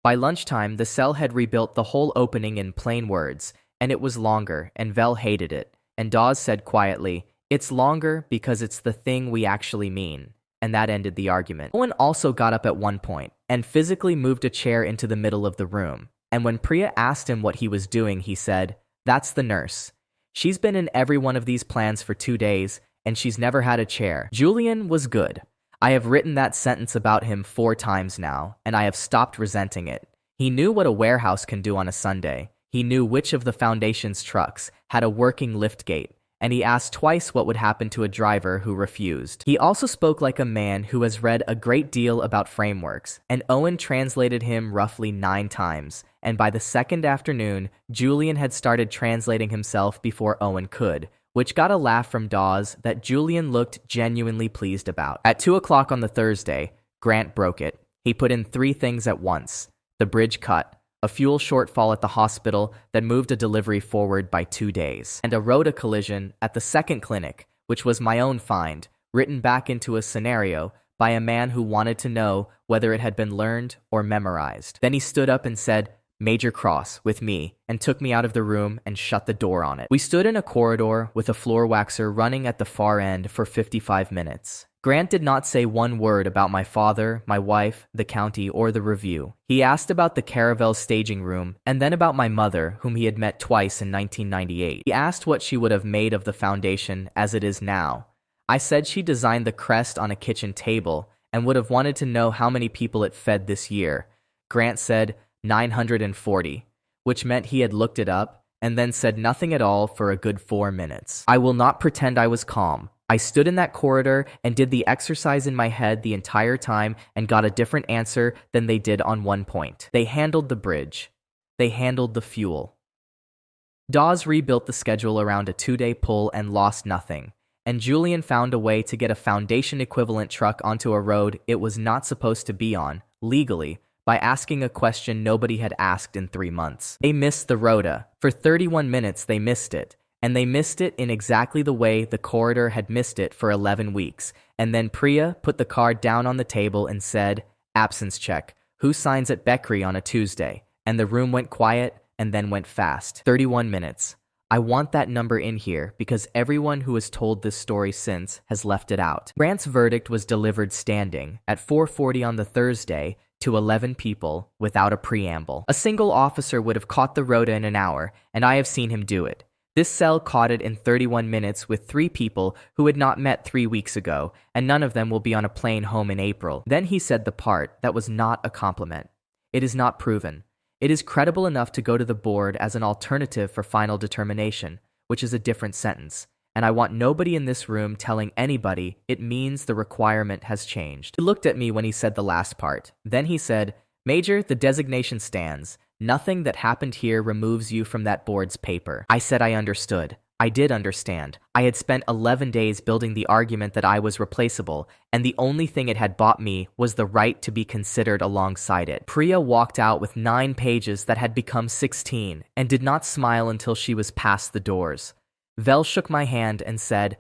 By lunchtime, the cell had rebuilt the whole opening in plain words, and it was longer, and Vel hated it. And Dawes said quietly, "It's longer because it's the thing we actually mean." And that ended the argument. Owen also got up at one point and physically moved a chair into the middle of the room. And when Priya asked him what he was doing, he said, "That's the nurse. She's been in every one of these plans for 2 days, and she's never had a chair." Julian was good. I have written that sentence about him 4 times now, and I have stopped resenting it. He knew what a warehouse can do on a Sunday. He knew which of the Foundation's trucks had a working liftgate, and he asked twice what would happen to a driver who refused. He also spoke like a man who has read a great deal about frameworks, and Owen translated him roughly 9 times, and by the second afternoon, Julian had started translating himself before Owen could, which got a laugh from Dawes that Julian looked genuinely pleased about. At 2 o'clock on the Thursday, Grant broke it. He put in 3 things at once. The bridge cut, a fuel shortfall at the hospital that moved a delivery forward by 2 days, and a rota collision at the second clinic, which was my own find, written back into a scenario by a man who wanted to know whether it had been learned or memorized. Then he stood up and said, "Major Cross," with me, and took me out of the room and shut the door on it. We stood in a corridor with a floor waxer running at the far end for 55 minutes. Grant did not say one word about my father, my wife, the county, or the review. He asked about the Caravel staging room, and then about my mother, whom he had met twice in 1998. He asked what she would have made of the Foundation as it is now. I said she designed the crest on a kitchen table, and would have wanted to know how many people it fed this year. Grant said 940, which meant he had looked it up, and then said nothing at all for a good 4 minutes. I will not pretend I was calm. I stood in that corridor and did the exercise in my head the entire time and got a different answer than they did on one point. They handled the bridge. They handled the fuel. Dawes rebuilt the schedule around a 2-day pull and lost nothing. And Julian found a way to get a Foundation equivalent truck onto a road it was not supposed to be on, legally, by asking a question nobody had asked in 3 months. They missed the rota. For 31 minutes they missed it. And they missed it in exactly the way the corridor had missed it for 11 weeks. And then Priya put the card down on the table and said, "Absence check. Who signs at Betrayal on a Tuesday?" And the room went quiet and then went fast. 31 minutes. I want that number in here because everyone who has told this story since has left it out. Grant's verdict was delivered standing at 4:40 on the Thursday to 11 people without a preamble. A single officer would have caught the rota in an hour, and I have seen him do it. This cell caught it in 31 minutes with 3 people who had not met 3 weeks ago, and none of them will be on a plane home in April. Then he said the part that was not a compliment. It is not proven. It is credible enough to go to the board as an alternative for final determination, which is a different sentence. And I want nobody in this room telling anybody it means the requirement has changed. He looked at me when he said the last part. Then he said, "Major, the designation stands. Nothing that happened here removes you from that board's paper." I said I understood. I did understand. I had spent 11 days building the argument that I was replaceable, and the only thing it had bought me was the right to be considered alongside it. Priya walked out with 9 pages that had become 16, and did not smile until she was past the doors. Vel shook my hand and said,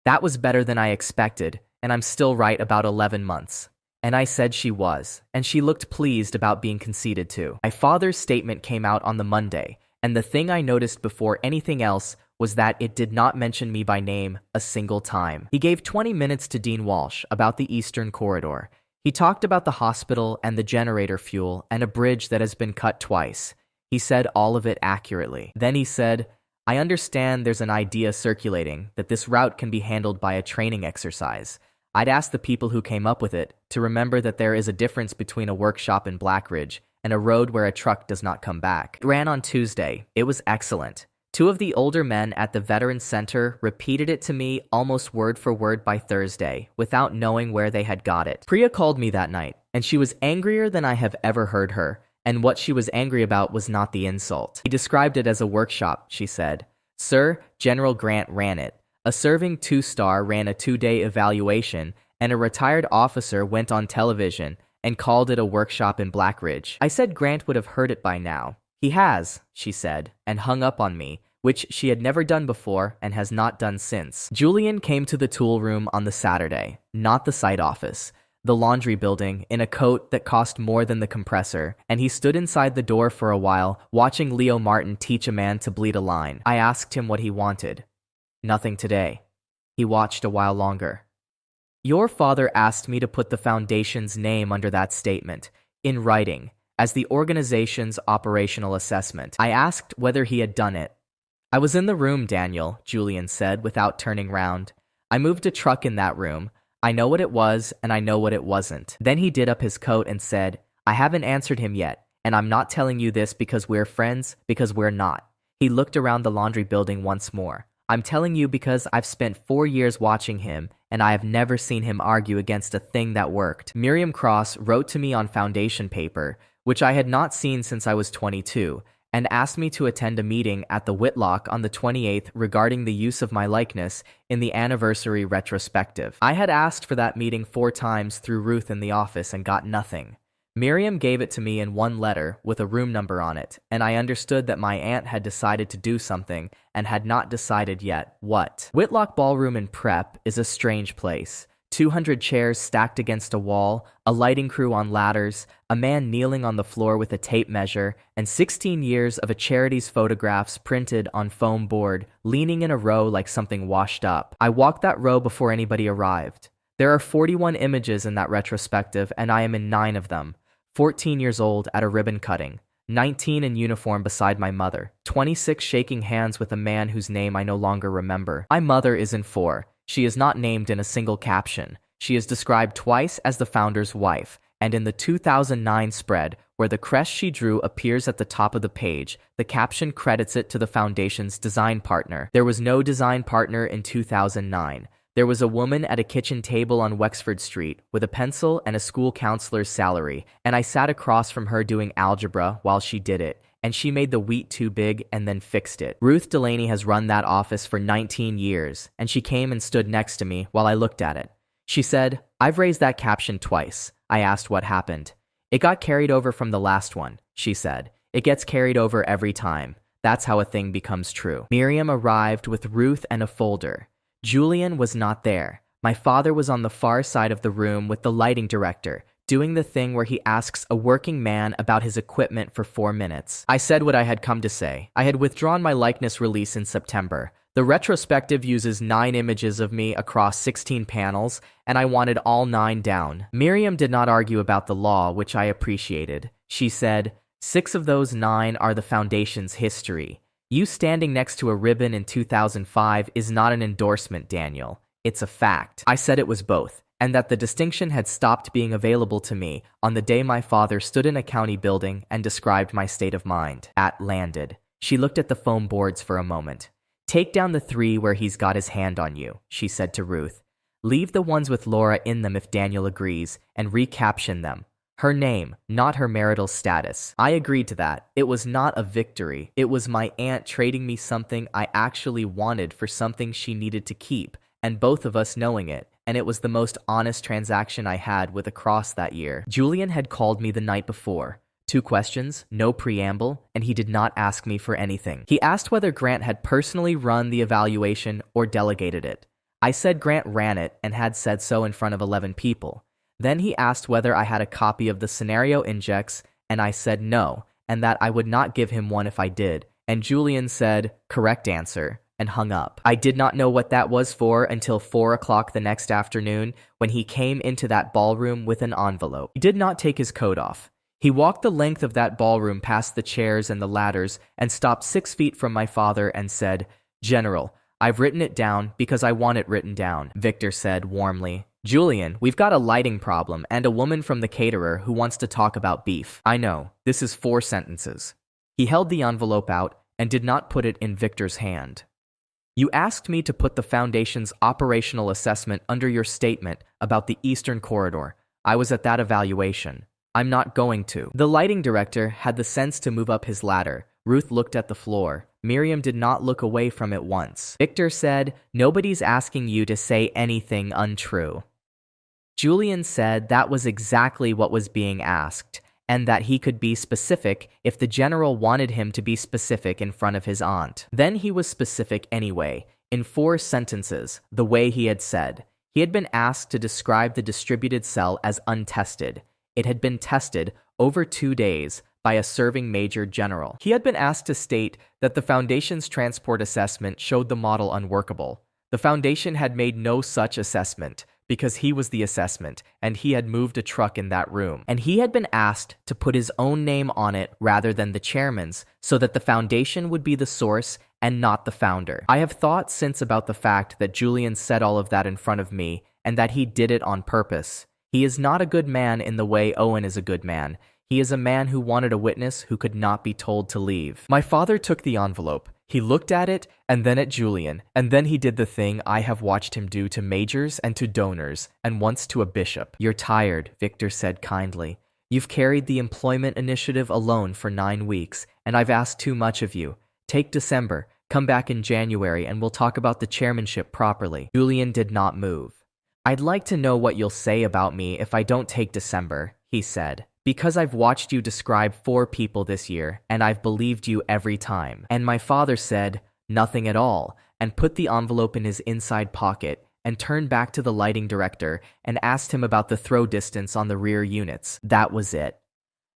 "That was better than I expected, and I'm still right about 11 months. And I said she was, and she looked pleased about being conceded to. My father's statement came out on the Monday, and the thing I noticed before anything else was that it did not mention me by name a single time. He gave 20 minutes to Dean Walsh about the Eastern Corridor. He talked about the hospital and the generator fuel and a bridge that has been cut twice. He said all of it accurately. Then he said, "I understand there's an idea circulating that this route can be handled by a training exercise. I'd ask the people who came up with it to remember that there is a difference between a workshop in Blackridge and a road where a truck does not come back." It ran on Tuesday. It was excellent. 2 of the older men at the Veterans Center repeated it to me almost word for word by Thursday, without knowing where they had got it. Priya called me that night, and she was angrier than I have ever heard her, and what she was angry about was not the insult. He described it as a workshop, she said. "Sir, General Grant ran it. A serving 2-star ran a 2-day evaluation, and a retired officer went on television and called it a workshop in Blackridge." I said Grant would have heard it by now. "He has," she said, and hung up on me, which she had never done before and has not done since. Julian came to the tool room on the Saturday, not the site office, the laundry building, in a coat that cost more than the compressor, and he stood inside the door for a while, watching Leo Martin teach a man to bleed a line. I asked him what he wanted. "Nothing today." He watched a while longer. "Your father asked me to put the Foundation's name under that statement, in writing, as the organization's operational assessment. I asked whether he had done it." "I was in the room, Daniel," Julian said without turning round. "I moved a truck in that room. I know what it was, and I know what it wasn't." Then he did up his coat and said, "I haven't answered him yet, and I'm not telling you this because we're friends, because we're not." He looked around the laundry building once more. "I'm telling you because I've spent 4 years watching him, and I have never seen him argue against a thing that worked." Miriam Cross wrote to me on Foundation paper, which I had not seen since I was 22, and asked me to attend a meeting at the Whitlock on the 28th regarding the use of my likeness in the anniversary retrospective. I had asked for that meeting 4 times through Ruth in the office and got nothing. Miriam gave it to me in one letter with a room number on it, and I understood that my aunt had decided to do something and had not decided yet what. Whitlock Ballroom in Prep is a strange place. 200 chairs stacked against a wall, a lighting crew on ladders, a man kneeling on the floor with a tape measure, and 16 years of a charity's photographs printed on foam board, leaning in a row like something washed up. I walked that row before anybody arrived. There are 41 images in that retrospective, and I am in 9 of them. 14 years old at a ribbon cutting, 19 in uniform beside my mother, 26 shaking hands with a man whose name I no longer remember. My mother is in 4. She is not named in a single caption. She is described twice as the founder's wife, and in the 2009 spread, where the crest she drew appears at the top of the page, the caption credits it to the Foundation's design partner. There was no design partner in 2009. There was a woman at a kitchen table on Wexford Street with a pencil and a school counselor's salary, and I sat across from her doing algebra while she did it, and she made the wheat too big and then fixed it. Ruth Delaney has run that office for 19 years, and she came and stood next to me while I looked at it. She said, "I've raised that caption twice." I asked what happened. It got carried over from the last one, she said. It gets carried over every time. That's how a thing becomes true. Miriam arrived with Ruth and a folder. Julian was not there. My father was on the far side of the room with the lighting director, doing the thing where he asks a working man about his equipment for 4 minutes. I said what I had come to say. I had withdrawn my likeness release in September. The retrospective uses 9 images of me across 16 panels, and I wanted all 9 down. Miriam did not argue about the law, which I appreciated. She said, 6 of those 9 are the Foundation's history. You standing next to a ribbon in 2005 is not an endorsement, Daniel. It's a fact. I said it was both, and that the distinction had stopped being available to me on the day my father stood in a county building and described my state of mind. At landed. She looked at the foam boards for a moment. Take down the 3 where he's got his hand on you, she said to Ruth. Leave the ones with Laura in them if Daniel agrees, and recaption them. Her name, not her marital status. I agreed to that. It was not a victory. It was my aunt trading me something I actually wanted for something she needed to keep, and both of us knowing it, and it was the most honest transaction I had with a cross that year. Julian had called me the night before. 2 questions, no preamble, and he did not ask me for anything. He asked whether Grant had personally run the evaluation or delegated it. I said Grant ran it and had said so in front of 11 people. Then he asked whether I had a copy of the scenario index, and I said no, and that I would not give him one if I did. And Julian said, correct answer, and hung up. I did not know what that was for until 4 o'clock the next afternoon when he came into that ballroom with an envelope. He did not take his coat off. He walked the length of that ballroom past the chairs and the ladders and stopped 6 feet from my father and said, General, I've written it down because I want it written down, Victor said warmly. Julian, we've got a lighting problem and a woman from the caterer who wants to talk about beef. I know, this is 4 sentences. He held the envelope out and did not put it in Victor's hand. You asked me to put the Foundation's operational assessment under your statement about the Eastern Corridor. I was at that evaluation. I'm not going to. The lighting director had the sense to move up his ladder. Ruth looked at the floor. Miriam did not look away from it once. Victor said, nobody's asking you to say anything untrue. Julian said that was exactly what was being asked, and that he could be specific if the general wanted him to be specific in front of his aunt. Then he was specific anyway, in 4 sentences, the way he had said. He had been asked to describe the distributed cell as untested. It had been tested over 2 days by a serving major general. He had been asked to state that the Foundation's transport assessment showed the model unworkable. The Foundation had made no such assessment, because he was the assessment, and he had moved a truck in that room. And he had been asked to put his own name on it rather than the chairman's, so that the Foundation would be the source and not the founder. I have thought since about the fact that Julian said all of that in front of me, and that he did it on purpose. He is not a good man in the way Owen is a good man. He is a man who wanted a witness who could not be told to leave. My father took the envelope. He looked at it, and then at Julian, and then he did the thing I have watched him do to majors and to donors, and once to a bishop. You're tired, Victor said kindly. You've carried the employment initiative alone for 9 weeks, and I've asked too much of you. Take December, come back in January, and we'll talk about the chairmanship properly. Julian did not move. I'd like to know what you'll say about me if I don't take December, he said. Because I've watched you describe 4 people this year, and I've believed you every time. And my father said, nothing at all, and put the envelope in his inside pocket, and turned back to the lighting director and asked him about the throw distance on the rear units. That was it.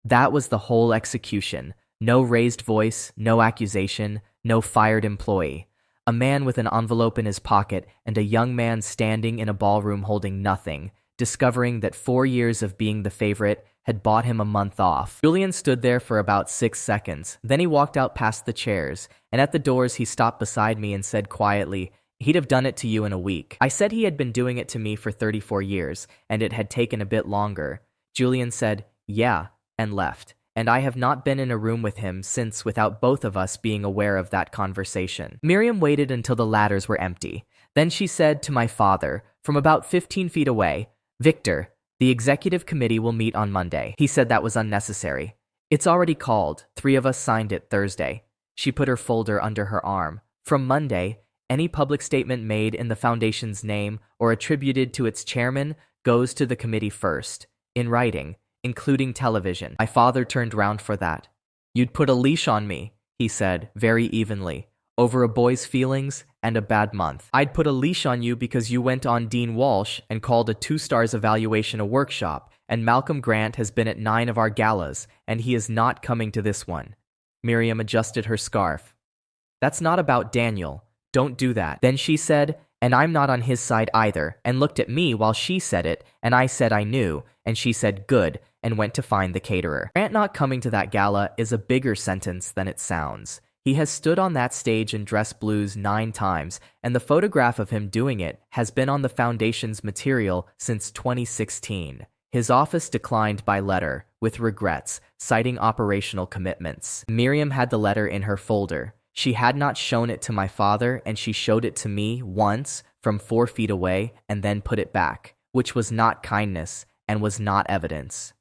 That was the whole execution. No raised voice, no accusation, no fired employee. A man with an envelope in his pocket and a young man standing in a ballroom holding nothing, discovering that 4 years of being the favorite had bought him a month off. Julian stood there for about 6 seconds. Then he walked out past the chairs, and at the doors he stopped beside me and said quietly, he'd have done it to you in a week. I said he had been doing it to me for 34 years, and it had taken a bit longer. Julian said, yeah, and left. And I have not been in a room with him since without both of us being aware of that conversation. Miriam waited until the ladders were empty. Then she said to my father, from about 15 feet away, Victor, the executive committee will meet on Monday. He said that was unnecessary. It's already called. 3 of us signed it Thursday. She put her folder under her arm. From Monday, any public statement made in the Foundation's name or attributed to its chairman goes to the committee first, in writing, including television. My father turned round for that. You'd put a leash on me, he said, very evenly, over a boy's feelings and a bad month. I'd put a leash on you because you went on Dean Walsh and called a 2-stars evaluation a workshop, and Malcolm Grant has been at 9 of our galas, and he is not coming to this one. Miriam adjusted her scarf. That's not about Daniel. Don't do that. Then she said, and I'm not on his side either, and looked at me while she said it, and I said I knew, and she said good, and went to find the caterer. Grant not coming to that gala is a bigger sentence than it sounds. He has stood on that stage in dress blues 9 times, and the photograph of him doing it has been on the foundation's material since 2016. His office declined by letter, with regrets, citing operational commitments. Miriam had the letter in her folder. She had not shown it to my father, and she showed it to me once from 4 feet away and then put it back, which was not kindness and was not evidence.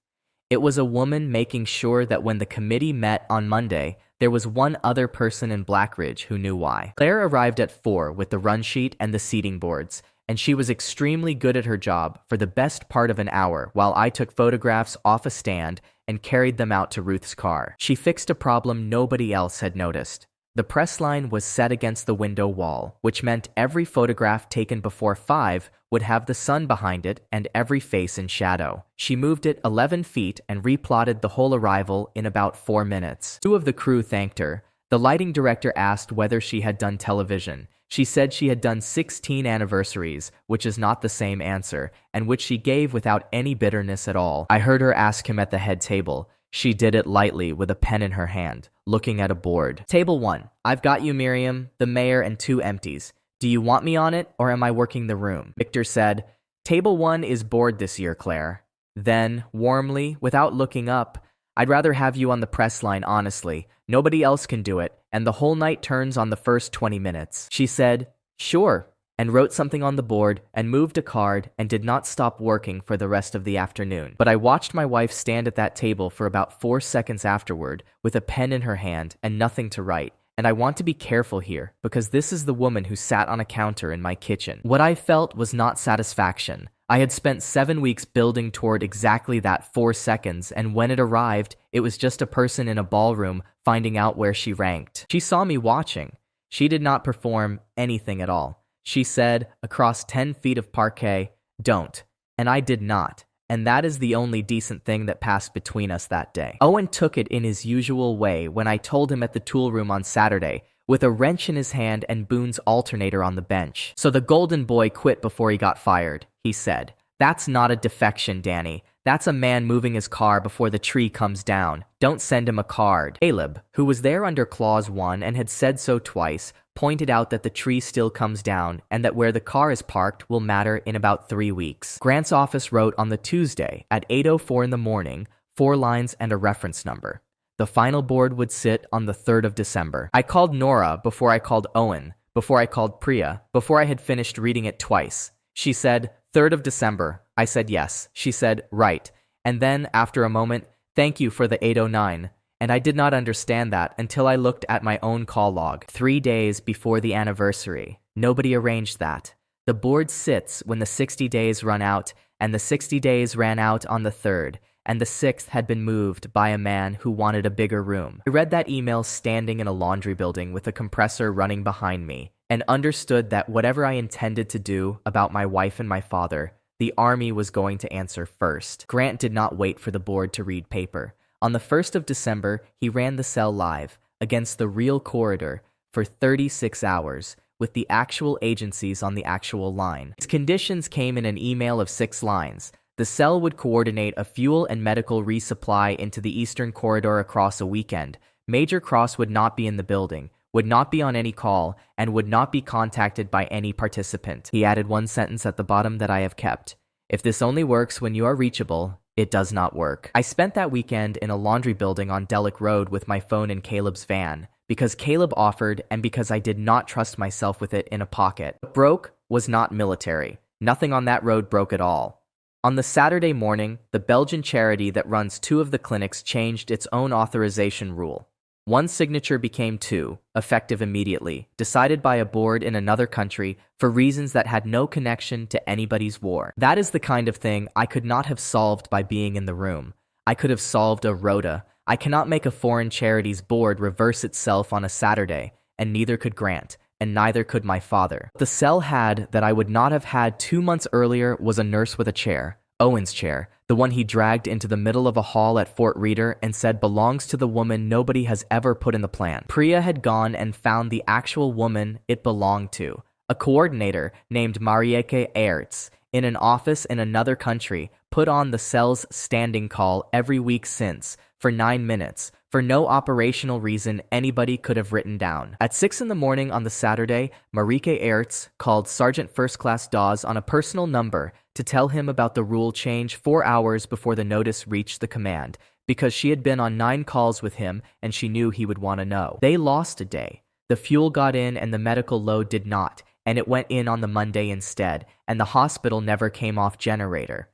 It was a woman making sure that when the committee met on Monday, there was one other person in Blackridge who knew why. Claire arrived at 4 with the run sheet and the seating boards, and she was extremely good at her job for the best part of an hour while I took photographs off a stand and carried them out to Ruth's car. She fixed a problem nobody else had noticed. The press line was set against the window wall, which meant every photograph taken before 5 would have the sun behind it and every face in shadow. She moved it 11 feet and replotted the whole arrival in about 4 minutes. 2 of the crew thanked her. The lighting director asked whether she had done television. She said she had done 16 anniversaries, which is not the same answer, and which she gave without any bitterness at all. I heard her ask him at the head table. She did it lightly with a pen in her hand, looking at a board. Table 1. I've got you, Miriam, the mayor, and 2 empties. Do you want me on it, or am I working the room? Victor said, Table 1 is bored this year, Claire. Then, warmly, without looking up, I'd rather have you on the press line, honestly. Nobody else can do it, and the whole night turns on the first 20 minutes. She said, sure, and wrote something on the board and moved a card and did not stop working for the rest of the afternoon. But I watched my wife stand at that table for about 4 seconds afterward with a pen in her hand and nothing to write. And I want to be careful here because this is the woman who sat on a counter in my kitchen. What I felt was not satisfaction. I had spent 7 weeks building toward exactly that 4 seconds, and when it arrived, it was just a person in a ballroom finding out where she ranked. She saw me watching. She did not perform anything at all. She said, across 10 feet of parquet, don't. And I did not. And that is the only decent thing that passed between us that day. Owen took it in his usual way when I told him at the tool room on Saturday, with a wrench in his hand and Boone's alternator on the bench. So the golden boy quit before he got fired, he said. That's not a defection, Danny. That's a man moving his car before the tree comes down. Don't send him a card. Caleb, who was there under Clause 1 and had said so twice, pointed out that the tree still comes down and that where the car is parked will matter in about 3 weeks. Grant's office wrote on the Tuesday at 8:04 in the morning, 4 lines and a reference number. The final board would sit on the 3rd of December. I called Nora before I called Owen, before I called Priya, before I had finished reading it twice. She said, 3rd of December. I said yes. She said, right. And then, after a moment, thank you for the 809. And I did not understand that until I looked at my own call log. 3 days before the anniversary. Nobody arranged that. The board sits when the 60 days run out, and the 60 days ran out on the 3rd, and the 6th had been moved by a man who wanted a bigger room. I read that email standing in a laundry building with a compressor running behind me, and understood that whatever I intended to do about my wife and my father, the army was going to answer first. Grant did not wait for the board to read paper. On the 1st of December, he ran the cell live, against the real corridor, for 36 hours, with the actual agencies on the actual line. Its conditions came in an email of 6 lines. The cell would coordinate a fuel and medical resupply into the eastern corridor across a weekend. Major Cross would not be in the building, would not be on any call, and would not be contacted by any participant. He added one sentence at the bottom that I have kept. If this only works when you are reachable, it does not work. I spent that weekend in a laundry building on Delic Road with my phone in Caleb's van, because Caleb offered and because I did not trust myself with it in a pocket. What broke was not military. Nothing on that road broke at all. On the Saturday morning, the Belgian charity that runs 2 of the clinics changed its own authorization rule. 1 signature became 2, effective immediately, decided by a board in another country for reasons that had no connection to anybody's war. That is the kind of thing I could not have solved by being in the room. I could have solved a rota. I cannot make a foreign charities board reverse itself on a Saturday, and neither could Grant, and neither could my father. The cell had that I would not have had 2 months earlier was a nurse with a chair, Owen's chair, the one he dragged into the middle of a hall at Fort Reader and said belongs to the woman nobody has ever put in the plan. Priya had gone and found the actual woman it belonged to, a coordinator named Marieke Aerts, in an office in another country, put on the cell's standing call every week since, for 9 minutes, for no operational reason anybody could have written down. At 6 in the morning on the Saturday, Marieke Aerts called Sergeant First Class Dawes on a personal number to tell him about the rule change 4 hours before the notice reached the command, because she had been on 9 calls with him and she knew he would want to know. They lost a day. The fuel got in and the medical load did not, and it went in on the Monday instead, and the hospital never came off generator.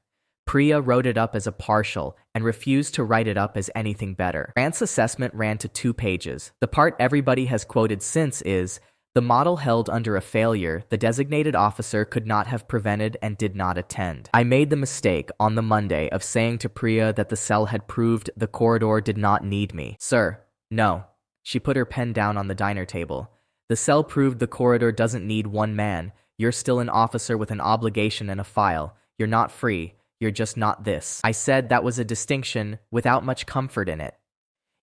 Priya wrote it up as a partial and refused to write it up as anything better. Grant's assessment ran to 2 pages. The part everybody has quoted since is, the model held under a failure the designated officer could not have prevented and did not attend. I made the mistake on the Monday of saying to Priya that the cell had proved the corridor did not need me. Sir, no. She put her pen down on the diner table. The cell proved the corridor doesn't need one man. You're still an officer with an obligation and a file. You're not free. You're just not this. I said that was a distinction without much comfort in it.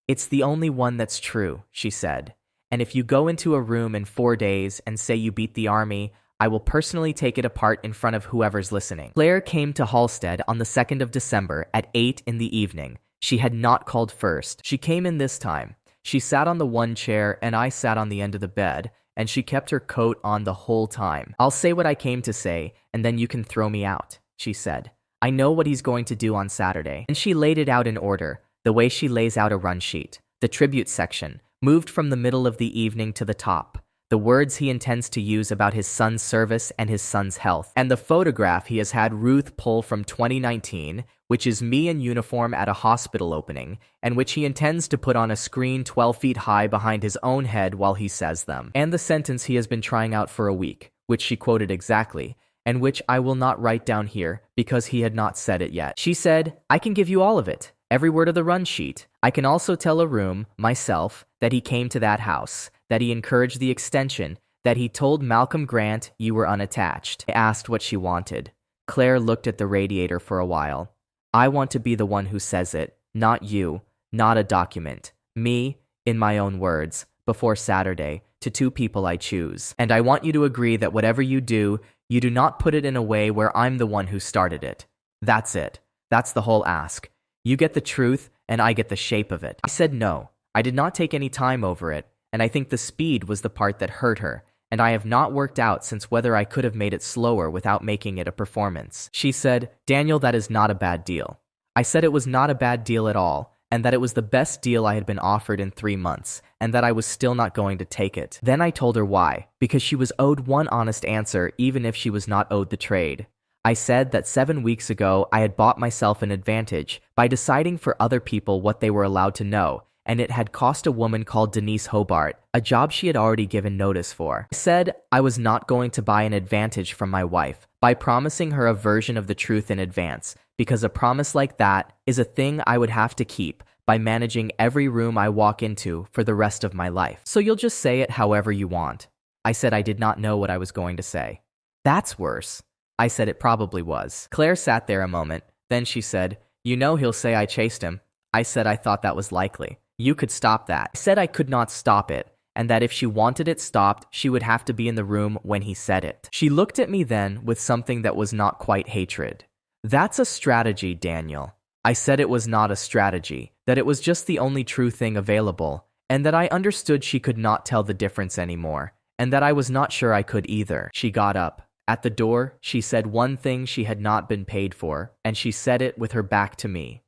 It's the only one that's true, she said. And if you go into a room in 4 days and say you beat the army, I will personally take it apart in front of whoever's listening. Claire came to Halstead on the 2nd of December at 8 in the evening. She had not called first. She came in this time. She sat on the one chair and I sat on the end of the bed, and she kept her coat on the whole time. I'll say what I came to say, and then you can throw me out, she said. I know what he's going to do on Saturday. And she laid it out in order, the way she lays out a run sheet. The tribute section, moved from the middle of the evening to the top. The words he intends to use about his son's service and his son's health. And the photograph he has had Ruth pull from 2019, which is me in uniform at a hospital opening, and which he intends to put on a screen 12 feet high behind his own head while he says them. And the sentence he has been trying out for a week, which she quoted exactly, and which I will not write down here because he had not said it yet. She said, I can give you all of it, every word of the run sheet. I can also tell a room, myself, that he came to that house, that he encouraged the extension, that he told Malcolm Grant you were unattached. I asked what she wanted. Claire looked at the radiator for a while. I want to be the one who says it, not you, not a document. Me, in my own words, before Saturday, to 2 people I choose. And I want you to agree that whatever you do not put it in a way where I'm the one who started it. That's it. That's the whole ask. You get the truth, and I get the shape of it. I said no. I did not take any time over it, and I think the speed was the part that hurt her, and I have not worked out since whether I could have made it slower without making it a performance. She said, Daniel, that is not a bad deal. I said it was not a bad deal at all, and that it was the best deal I had been offered in 3 months, and that I was still not going to take it. Then I told her why, because she was owed one honest answer even if she was not owed the trade. I said that 7 weeks ago I had bought myself an advantage by deciding for other people what they were allowed to know, and it had cost a woman called Denise Hobart a job she had already given notice for. I said I was not going to buy an advantage from my wife by promising her a version of the truth in advance, because a promise like that is a thing I would have to keep by managing every room I walk into for the rest of my life. So you'll just say it however you want. I said I did not know what I was going to say. That's worse. I said it probably was. Claire sat there a moment. Then she said, you know he'll say I chased him. I said I thought that was likely. You could stop that. I said I could not stop it, and that if she wanted it stopped, she would have to be in the room when he said it. She looked at me then with something that was not quite hatred. That's a strategy, Daniel. I said it was not a strategy, that it was just the only true thing available, and that I understood she could not tell the difference anymore, and that I was not sure I could either. She got up. At the door, she said one thing she had not been paid for, and she said it with her back to me.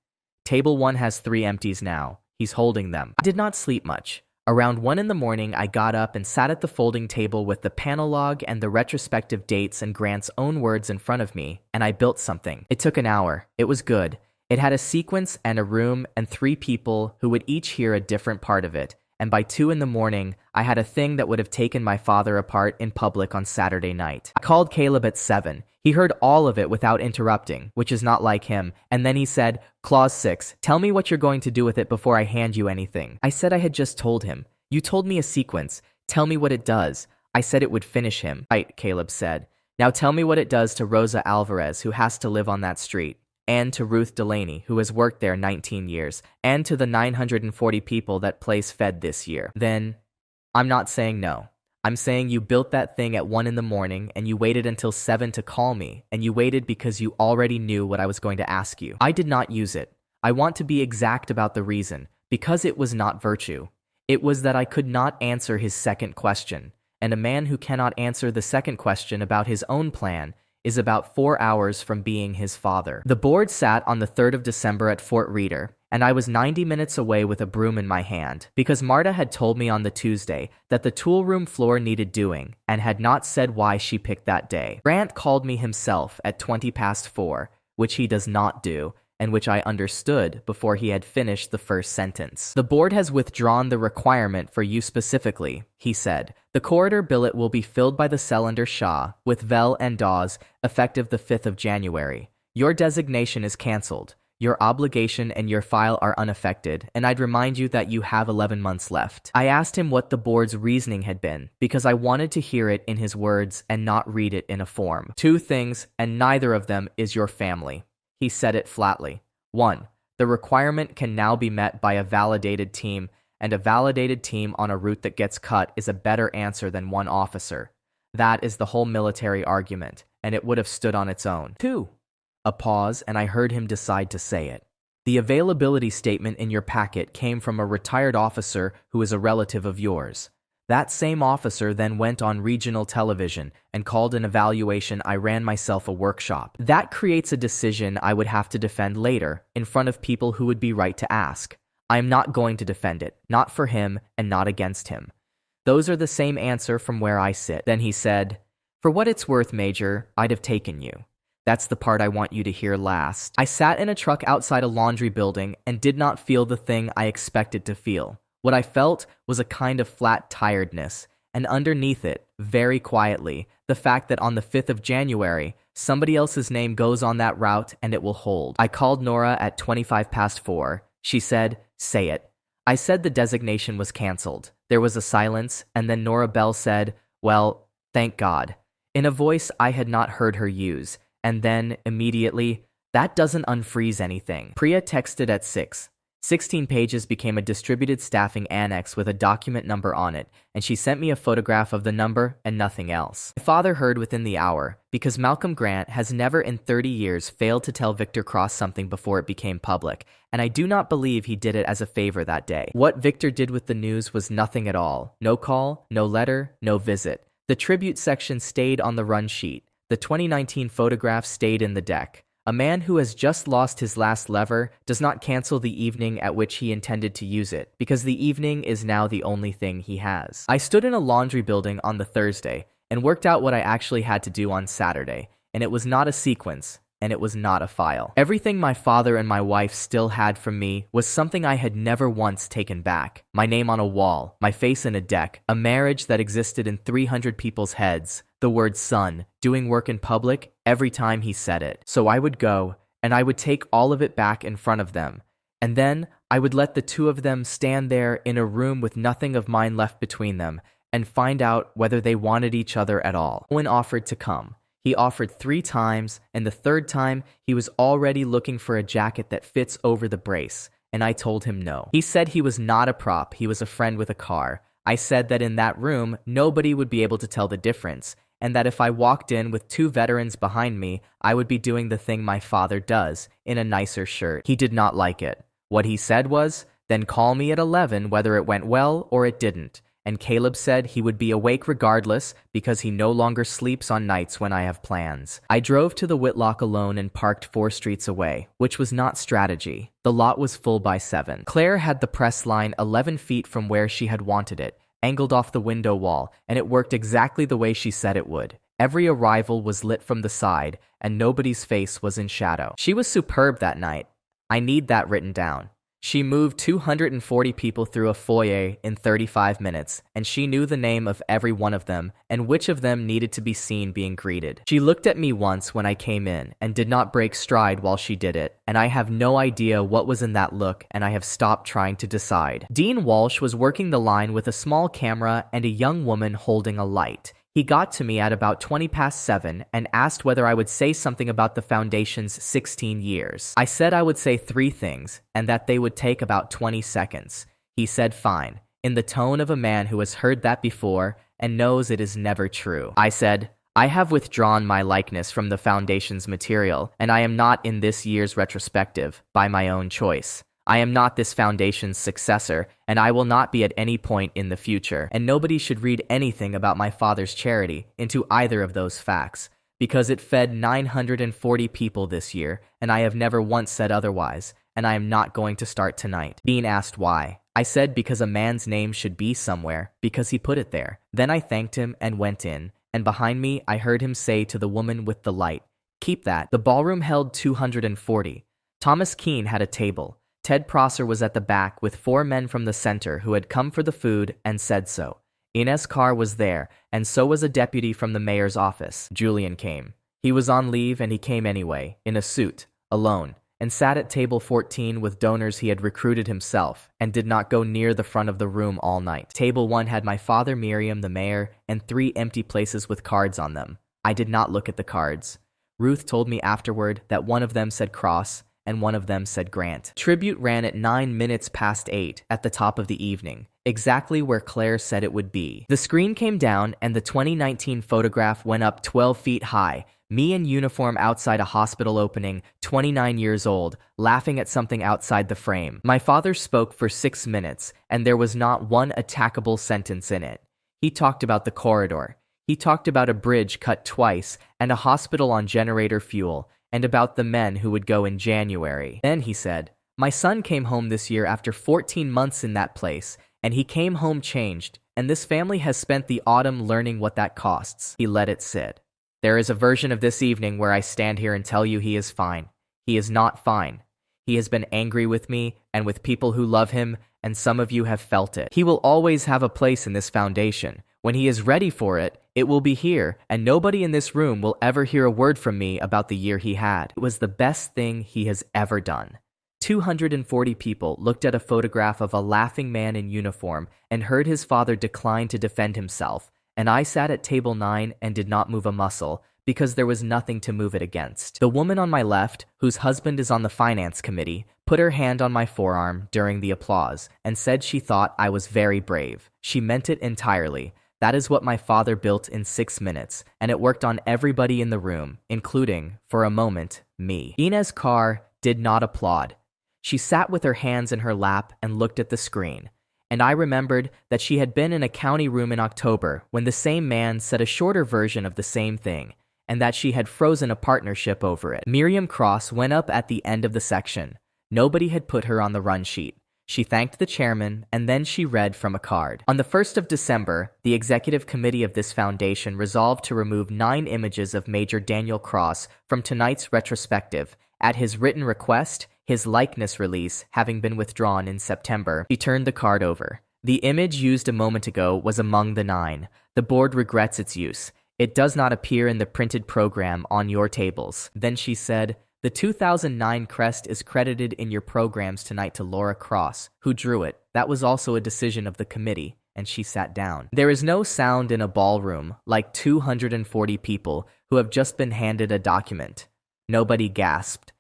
Table 1 has 3 empties now. He's holding them. I did not sleep much. Around 1 in the morning, I got up and sat at the folding table with the panel log and the retrospective dates and Grant's own words in front of me, and I built something. It took an hour. It was good. It had a sequence and a room and 3 people who would each hear a different part of it, and by 2 in the morning, I had a thing that would have taken my father apart in public on Saturday night. I called Caleb at 7. He heard all of it without interrupting, which is not like him, and then he said, Clause 6, tell me what you're going to do with it before I hand you anything. I said I had just told him. You told me a sequence. Tell me what it does. I said it would finish him. Right, Caleb said. Now tell me what it does to Rosa Alvarez, who has to live on that street, and to Ruth Delaney, who has worked there 19 years, and to the 940 people that place fed this year. Then, I'm not saying no. I'm saying you built that thing at 1 in the morning and you waited until 7 to call me, and you waited because you already knew what I was going to ask you. I did not use it. I want to be exact about the reason, because it was not virtue. It was that I could not answer his second question, and a man who cannot answer the second question about his own plan is about 4 hours from being his father. The board sat on the 3rd of December at Fort Reader, and I was 90 minutes away with a broom in my hand, because Marta had told me on the Tuesday that the tool room floor needed doing, and had not said why she picked that day. Grant called me himself at 4:20, which he does not do, and which I understood before he had finished the first sentence. The board has withdrawn the requirement for you specifically, he said. The corridor billet will be filled by the cell under Shah, with Vel and Dawes, effective the 5th of January. Your designation is cancelled. Your obligation and your file are unaffected, and I'd remind you that you have 11 months left. I asked him what the board's reasoning had been, because I wanted to hear it in his words and not read it in a form. 2 things, and neither of them is your family. He said it flatly. 1. The requirement can now be met by a validated team, and a validated team on a route that gets cut is a better answer than 1 officer. That is the whole military argument, and it would have stood on its own. 2. A pause, and I heard him decide to say it. The availability statement in your packet came from a retired officer who is a relative of yours. That same officer then went on regional television and called an evaluation I ran myself a workshop. That creates a decision I would have to defend later, in front of people who would be right to ask. I am not going to defend it, not for him and not against him. Those are the same answer from where I sit. Then he said, For what it's worth, Major, I'd have taken you. That's the part I want you to hear last. I sat in a truck outside a laundry building and did not feel the thing I expected to feel. What I felt was a kind of flat tiredness, and underneath it, very quietly, the fact that on the 5th of January, somebody else's name goes on that route and it will hold. I called Nora at 4:25. She said, Say it. I said the designation was canceled. There was a silence, and then Nora Bell said, Well, thank God, in a voice I had not heard her use, and then, immediately, that doesn't unfreeze anything. Priya texted at 6. 16 pages became a distributed staffing annex with a document number on it, and she sent me a photograph of the number and nothing else. My father heard within the hour, because Malcolm Grant has never in 30 years failed to tell Victor Cross something before it became public, and I do not believe he did it as a favor that day. What Victor did with the news was nothing at all. No call, no letter, no visit. The tribute section stayed on the run sheet. The 2019 photograph stayed in the deck. A man who has just lost his last lever does not cancel the evening at which he intended to use it, because the evening is now the only thing he has. I stood in a laundry building on the Thursday and worked out what I actually had to do on Saturday, and it was not a sequence, and it was not a file. Everything my father and my wife still had from me was something I had never once taken back. My name on a wall, my face in a deck, a marriage that existed in 300 people's heads, the word son, doing work in public every time he said it. So I would go, and I would take all of it back in front of them. And then I would let the 2 of them stand there in a room with nothing of mine left between them, and find out whether they wanted each other at all. Owen offered to come. He offered 3 times, and the 3rd time he was already looking for a jacket that fits over the brace, and I told him no. He said he was not a prop, he was a friend with a car. I said that in that room, nobody would be able to tell the difference, and that if I walked in with 2 veterans behind me, I would be doing the thing my father does, in a nicer shirt. He did not like it. What he said was, then call me at 11 whether it went well or it didn't. And Caleb said he would be awake regardless because he no longer sleeps on nights when I have plans. I drove to the Whitlock alone and parked 4 streets away, which was not strategy. The lot was full by 7. Claire had the press line 11 feet from where she had wanted it, angled off the window wall, and it worked exactly the way she said it would. Every arrival was lit from the side, and nobody's face was in shadow. She was superb that night. I need that written down. She moved 240 people through a foyer in 35 minutes, and she knew the name of every one of them and which of them needed to be seen being greeted. She looked at me once when I came in and did not break stride while she did it, and I have no idea what was in that look, and I have stopped trying to decide. Dean Walsh was working the line with a small camera and a young woman holding a light. He got to me at about 7:20 and asked whether I would say something about the Foundation's 16 years. I said I would say 3 things and that they would take about 20 seconds. He said fine, in the tone of a man who has heard that before and knows it is never true. I said, I have withdrawn my likeness from the Foundation's material, and I am not in this year's retrospective by my own choice. I am not this Foundation's successor, and I will not be at any point in the future, and nobody should read anything about my father's charity into either of those facts, because it fed 940 people this year, and I have never once said otherwise, and I am not going to start tonight. Dean asked why. I said because a man's name should be somewhere, because he put it there. Then I thanked him and went in, and behind me I heard him say to the woman with the light, "Keep that." The ballroom held 240. Thomas Keene had a table. Ted Prosser was at the back with 4 men from the center who had come for the food and said so. Inez Carr was there, and so was a deputy from the mayor's office. Julian came. He was on leave and he came anyway, in a suit, alone, and sat at table 14 with donors he had recruited himself, and did not go near the front of the room all night. Table 1 had my father, Miriam, the mayor, and 3 empty places with cards on them. I did not look at the cards. Ruth told me afterward that one of them said Cross, and one of them said Grant. Tribute ran at 8:09 at the top of the evening, exactly where Claire said it would be. The screen came down and the 2019 photograph went up 12 feet high, me in uniform outside a hospital opening, 29 years old, laughing at something outside the frame. My father spoke for 6 minutes, and there was not one attackable sentence in it. He talked about the corridor. He talked about a bridge cut twice and a hospital on generator fuel, and about the men who would go in January. Then he said, my son came home this year after 14 months in that place, and he came home changed, and this family has spent the autumn learning what that costs. He let it sit. There is a version of this evening where I stand here and tell you he is fine. He is not fine. He has been angry with me and with people who love him, and some of you have felt it. He will always have a place in this foundation. When he is ready for it, it will be here, and nobody in this room will ever hear a word from me about the year he had. It was the best thing he has ever done. 240 people looked at a photograph of a laughing man in uniform and heard his father decline to defend himself, and I sat at table 9 and did not move a muscle, because there was nothing to move it against. The woman on my left, whose husband is on the finance committee, put her hand on my forearm during the applause and said she thought I was very brave. She meant it entirely. That is what my father built in 6 minutes, and it worked on everybody in the room, including, for a moment, me. Inez Carr did not applaud. She sat with her hands in her lap and looked at the screen, and I remembered that she had been in a county room in October when the same man said a shorter version of the same thing, and that she had frozen a partnership over it. Miriam Cross went up at the end of the section. Nobody had put her on the run sheet. She thanked the chairman, and then she read from a card. On the 1st of December, the executive committee of this foundation resolved to remove 9 images of Major Daniel Cross from tonight's retrospective. At his written request, his likeness release having been withdrawn in September, he turned the card over. The image used a moment ago was among the 9. The board regrets its use. It does not appear in the printed program on your tables. Then she said, the 2009 crest is credited in your programs tonight to Laura Cross, who drew it. That was also a decision of the committee, and she sat down. There is no sound in a ballroom like 240 people who have just been handed a document. Nobody gasped.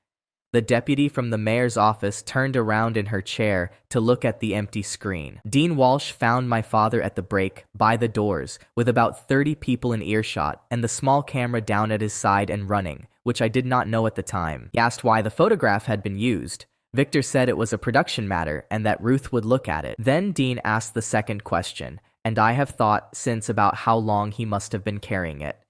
The deputy from the mayor's office turned around in her chair to look at the empty screen. Dean Walsh found my father at the break, by the doors, with about 30 people in earshot and the small camera down at his side and running, which I did not know at the time. He asked why the photograph had been used. Victor said it was a production matter and that Ruth would look at it. Then Dean asked the second question, and I have thought since about how long he must have been carrying it.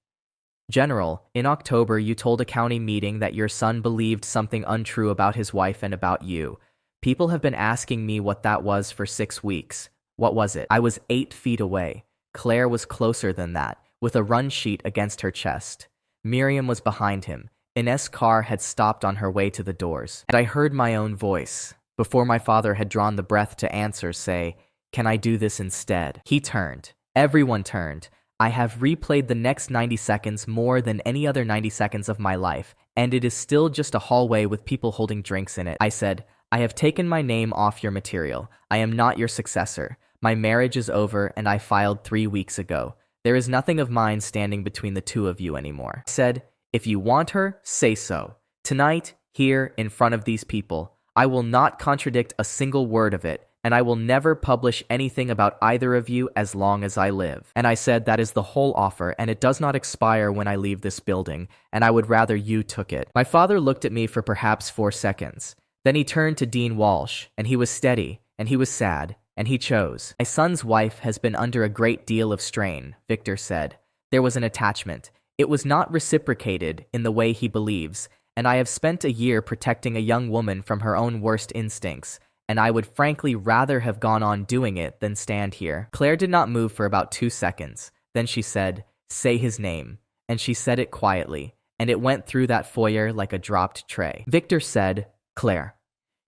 General, in October you told a county meeting that your son believed something untrue about his wife and about you. People have been asking me what that was for 6 weeks. What was it? I was 8 feet away. Claire was closer than that, with a run sheet against her chest. Miriam was behind him. Inez Carr had stopped on her way to the doors, and I heard my own voice. before my father had drawn the breath to answer, say, "Can I do this instead?" He turned. Everyone turned. I have replayed the next 90 seconds more than any other 90 seconds of my life, and it is still just a hallway with people holding drinks in it. I said, "I have taken my name off your material. I am not your successor. My marriage is over and I filed 3 weeks ago. There is nothing of mine standing between the two of you anymore." I said, "If you want her, say so. Tonight, here, in front of these people, I will not contradict a single word of it, and I will never publish anything about either of you as long as I live." And I said, "That is the whole offer, and it does not expire when I leave this building, and I would rather you took it." My father looked at me for perhaps 4 seconds. Then he turned to Dean Walsh, and he was steady, and he was sad, and he chose. "My son's wife has been under a great deal of strain," Victor said. "There was an attachment. It was not reciprocated in the way he believes, and I have spent a year protecting a young woman from her own worst instincts, and I would frankly rather have gone on doing it than stand here." Claire did not move for about 2 seconds. Then she said, "Say his name." And she said it quietly, and it went through that foyer like a dropped tray. Victor said, "Claire."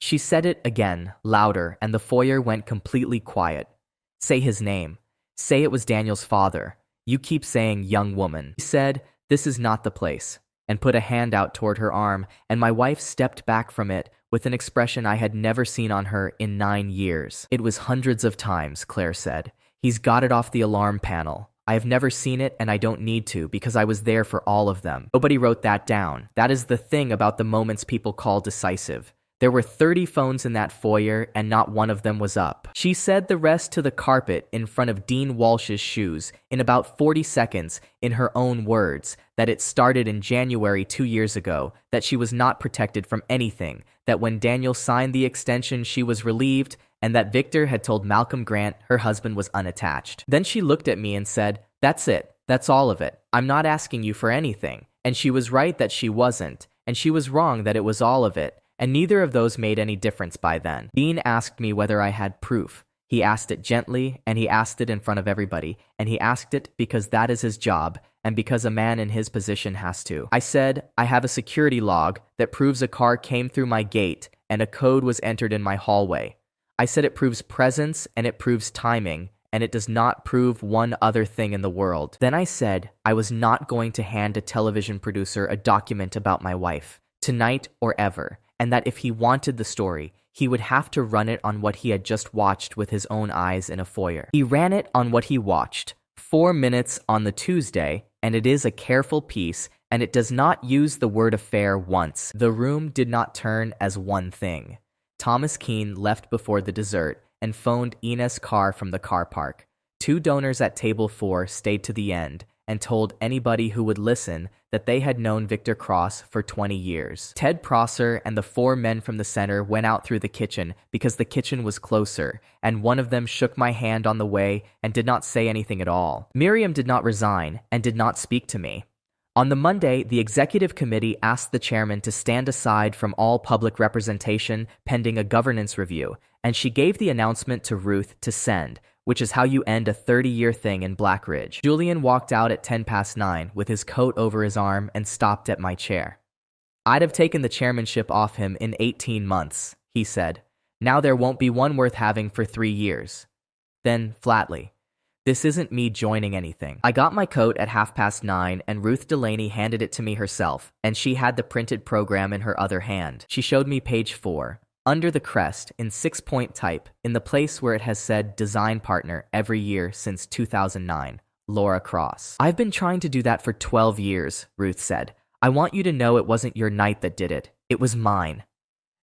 She said it again, louder, and the foyer went completely quiet. "Say his name. Say it was Daniel's father. You keep saying young woman." He said, "This is not the place," and put a hand out toward her arm, and my wife stepped back from it with an expression I had never seen on her in 9 years. "It was hundreds of times," Claire said. "He's got it off the alarm panel. I have never seen it, and I don't need to because I was there for all of them." Nobody wrote that down. That is the thing about the moments people call decisive. There were 30 phones in that foyer, and not one of them was up. She said the rest to the carpet in front of Dean Walsh's shoes in about 40 seconds in her own words, that it started in January 2 years ago, that she was not protected from anything, that when Daniel signed the extension she was relieved, and that Victor had told Malcolm Grant her husband was unattached. Then she looked at me and said, "That's it. That's all of it. I'm not asking you for anything." And she was right that she wasn't, and she was wrong that it was all of it. And neither of those made any difference by then. Dean asked me whether I had proof. He asked it gently, and he asked it in front of everybody, and he asked it because that is his job, and because a man in his position has to. I said, "I have a security log that proves a car came through my gate, and a code was entered in my hallway." I said it proves presence, and it proves timing, and it does not prove one other thing in the world. Then I said I was not going to hand a television producer a document about my wife, tonight or ever, and that if he wanted the story, he would have to run it on what he had just watched with his own eyes in a foyer. He ran it on what he watched, 4 minutes on the Tuesday, and it is a careful piece, and it does not use the word affair once. The room did not turn as one thing. Thomas Keene left before the dessert and phoned Ines Carr from the car park. 2 donors at table 4 stayed to the end and told anybody who would listen that they had known Victor Cross for 20 years. Ted Prosser and the 4 men from the center went out through the kitchen because the kitchen was closer, and one of them shook my hand on the way and did not say anything at all. Miriam did not resign and did not speak to me. On the Monday, the executive committee asked the chairman to stand aside from all public representation pending a governance review, and she gave the announcement to Ruth to send, which is how you end a 30-year thing in Black Ridge. Julian walked out at 9:10 with his coat over his arm and stopped at my chair. "I'd have taken the chairmanship off him in 18 months, he said. "Now there won't be one worth having for 3 years. Then, flatly, "This isn't me joining anything." I got my coat at 9:30, and Ruth Delaney handed it to me herself, and she had the printed program in her other hand. She showed me page 4. Under the crest, in 6-point type, in the place where it has said design partner every year since 2009, Laura Cross. "I've been trying to do that for 12 years, Ruth said. "I want you to know it wasn't your night that did it. It was mine."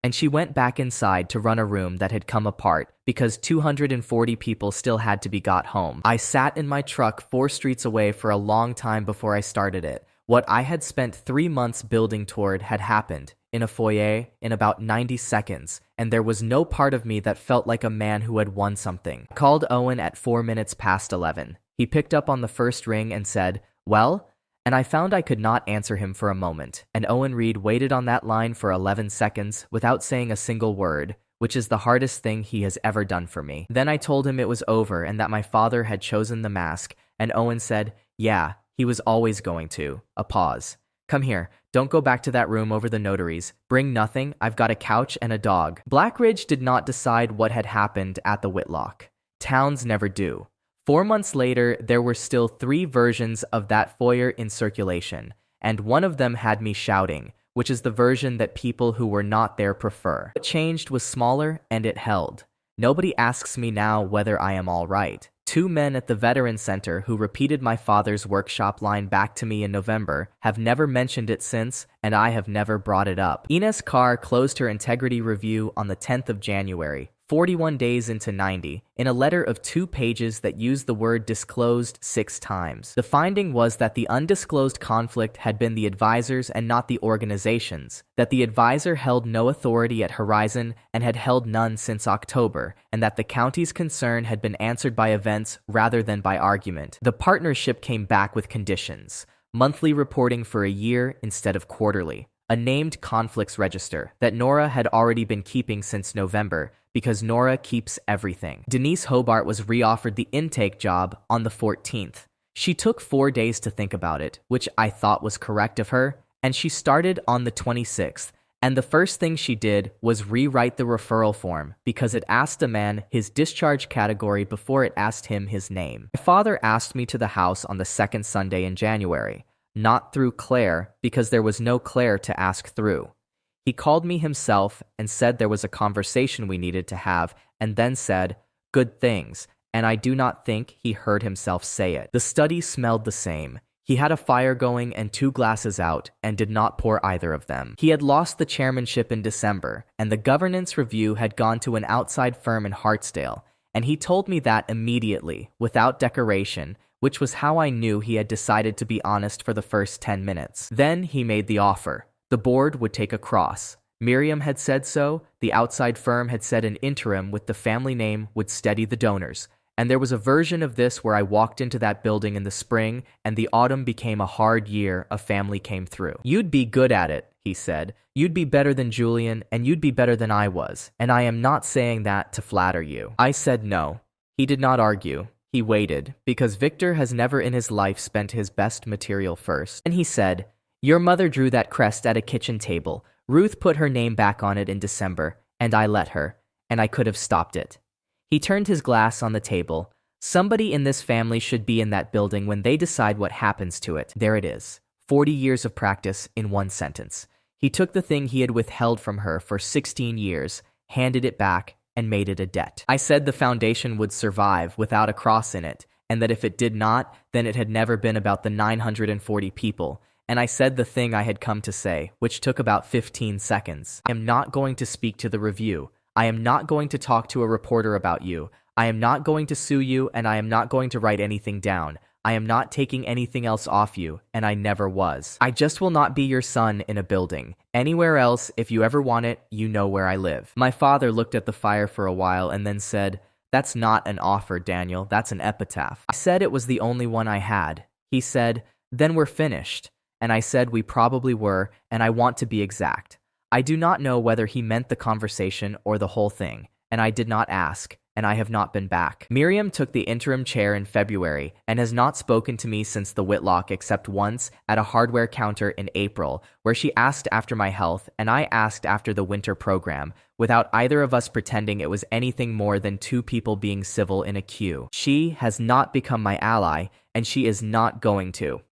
And she went back inside to run a room that had come apart because 240 people still had to be got home. I sat in my truck 4 streets away for a long time before I started it. What I had spent 3 months building toward had happened in a foyer in about 90 seconds, and there was no part of me that felt like a man who had won something. I called Owen at 4 minutes past 11. He picked up on the first ring and said, "Well?" And I found I could not answer him for a moment, and Owen Reed waited on that line for 11 seconds without saying a single word, which is the hardest thing he has ever done for me. Then I told him it was over and that my father had chosen the mask, and Owen said, "Yeah, he was always going to." A pause. Come here. Don't go back to that room over the notaries. Bring nothing. I've got a couch and a dog. Blackridge did not decide what had happened at the Whitlock. Towns never do. 4 months later, there were still 3 versions of that foyer in circulation, and one of them had me shouting, which is the version that people who were not there prefer. What changed was smaller, and it held. Nobody asks me now whether I am all right. 2 men at the Veteran Center who repeated my father's workshop line back to me in November have never mentioned it since, and I have never brought it up. Ines Carr closed her integrity review on the 10th of January, 41 days into 90, in a letter of 2 pages that used the word disclosed 6 times. The finding was that the undisclosed conflict had been the advisors and not the organizations, that the advisor held no authority at Horizon and had held none since October, and that the county's concern had been answered by events rather than by argument. The partnership came back with conditions: monthly reporting for a year instead of quarterly, a named conflicts register that Nora had already been keeping since November, because Nora keeps everything. Denise Hobart was reoffered the intake job on the 14th. She took 4 days to think about it, which I thought was correct of her, and she started on the 26th. And the first thing she did was rewrite the referral form because it asked a man his discharge category before it asked him his name. My father asked me to the house on the 2nd Sunday in January, not through Claire because there was no Claire to ask through. He called me himself and said there was a conversation we needed to have, and then said, "Good things," and I do not think he heard himself say it. The study smelled the same. He had a fire going and 2 glasses out and did not pour either of them. He had lost the chairmanship in December, and the governance review had gone to an outside firm in Hartsdale, and he told me that immediately, without decoration, which was how I knew he had decided to be honest for the first 10 minutes. Then he made the offer. The board would take a cross. Miriam had said so, the outside firm had said an interim with the family name would steady the donors, and there was a version of this where I walked into that building in the spring and the autumn became a hard year a family came through. "You'd be good at it," he said. "You'd be better than Julian, and you'd be better than I was, and I am not saying that to flatter you." I said no. He did not argue. He waited, because Victor has never in his life spent his best material first. And he said, "Your mother drew that crest at a kitchen table. Ruth put her name back on it in December, and I let her, and I could have stopped it." He turned his glass on the table. "Somebody in this family should be in that building when they decide what happens to it." There it is. 40 years of practice in one sentence. He took the thing he had withheld from her for 16 years, handed it back, and made it a debt. I said the foundation would survive without a cross in it, and that if it did not, then it had never been about the 940 people. And I said the thing I had come to say, which took about 15 seconds. "I am not going to speak to the review. I am not going to talk to a reporter about you. I am not going to sue you, and I am not going to write anything down. I am not taking anything else off you, and I never was. I just will not be your son in a building. Anywhere else, if you ever want it, you know where I live." My father looked at the fire for a while and then said, "That's not an offer, Daniel. That's an epitaph." I said it was the only one I had. He said, "Then we're finished." And I said we probably were, and I want to be exact. I do not know whether he meant the conversation or the whole thing, and I did not ask, and I have not been back. Miriam took the interim chair in February and has not spoken to me since the Whitlock except once at a hardware counter in April, where she asked after my health and I asked after the winter program, without either of us pretending it was anything more than 2 people being civil in a queue. She has not become my ally, and she is not going to.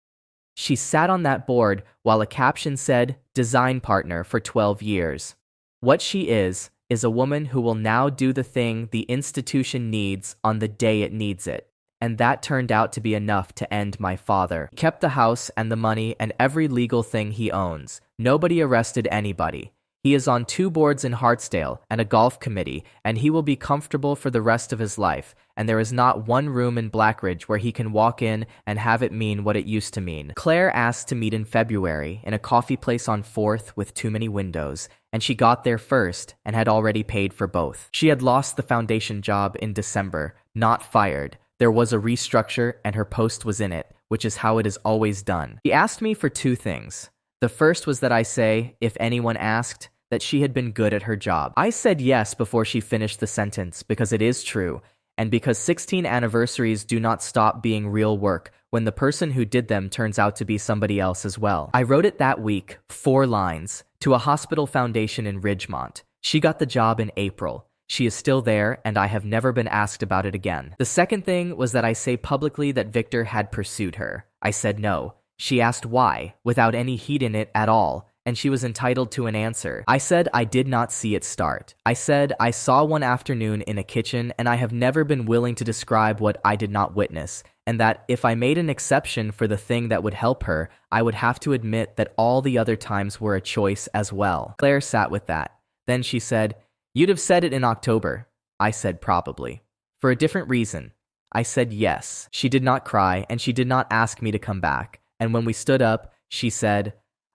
She sat on that board while a caption said, "Design partner for 12 years. What she is a woman who will now do the thing the institution needs on the day it needs it. And that turned out to be enough to end my father. He kept the house and the money and every legal thing he owns. Nobody arrested anybody. He is on 2 boards in Hartsdale and a golf committee, and he will be comfortable for the rest of his life, and there is not one room in Blackridge where he can walk in and have it mean what it used to mean." Claire asked to meet in February in a coffee place on 4th with too many windows, and she got there first and had already paid for both. She had lost the foundation job in December, not fired. There was a restructure and her post was in it, which is how it is always done. She asked me for 2 things. The first was that I say, if anyone asked, that she had been good at her job. I said yes before she finished the sentence because it is true, and because 16 anniversaries do not stop being real work when the person who did them turns out to be somebody else as well. I wrote it that week, 4 lines, to a hospital foundation in Ridgemont. She got the job in April. She is still there, and I have never been asked about it again. The second thing was that I say publicly that Victor had pursued her. I said no. She asked why, without any heat in it at all, and she was entitled to an answer. I said I did not see it start. I said I saw one afternoon in a kitchen, and I have never been willing to describe what I did not witness, and that if I made an exception for the thing that would help her, I would have to admit that all the other times were a choice as well. Claire sat with that. Then she said, "You'd have said it in October." I said probably. "For a different reason." I said yes. She did not cry, and she did not ask me to come back. And when we stood up, she said,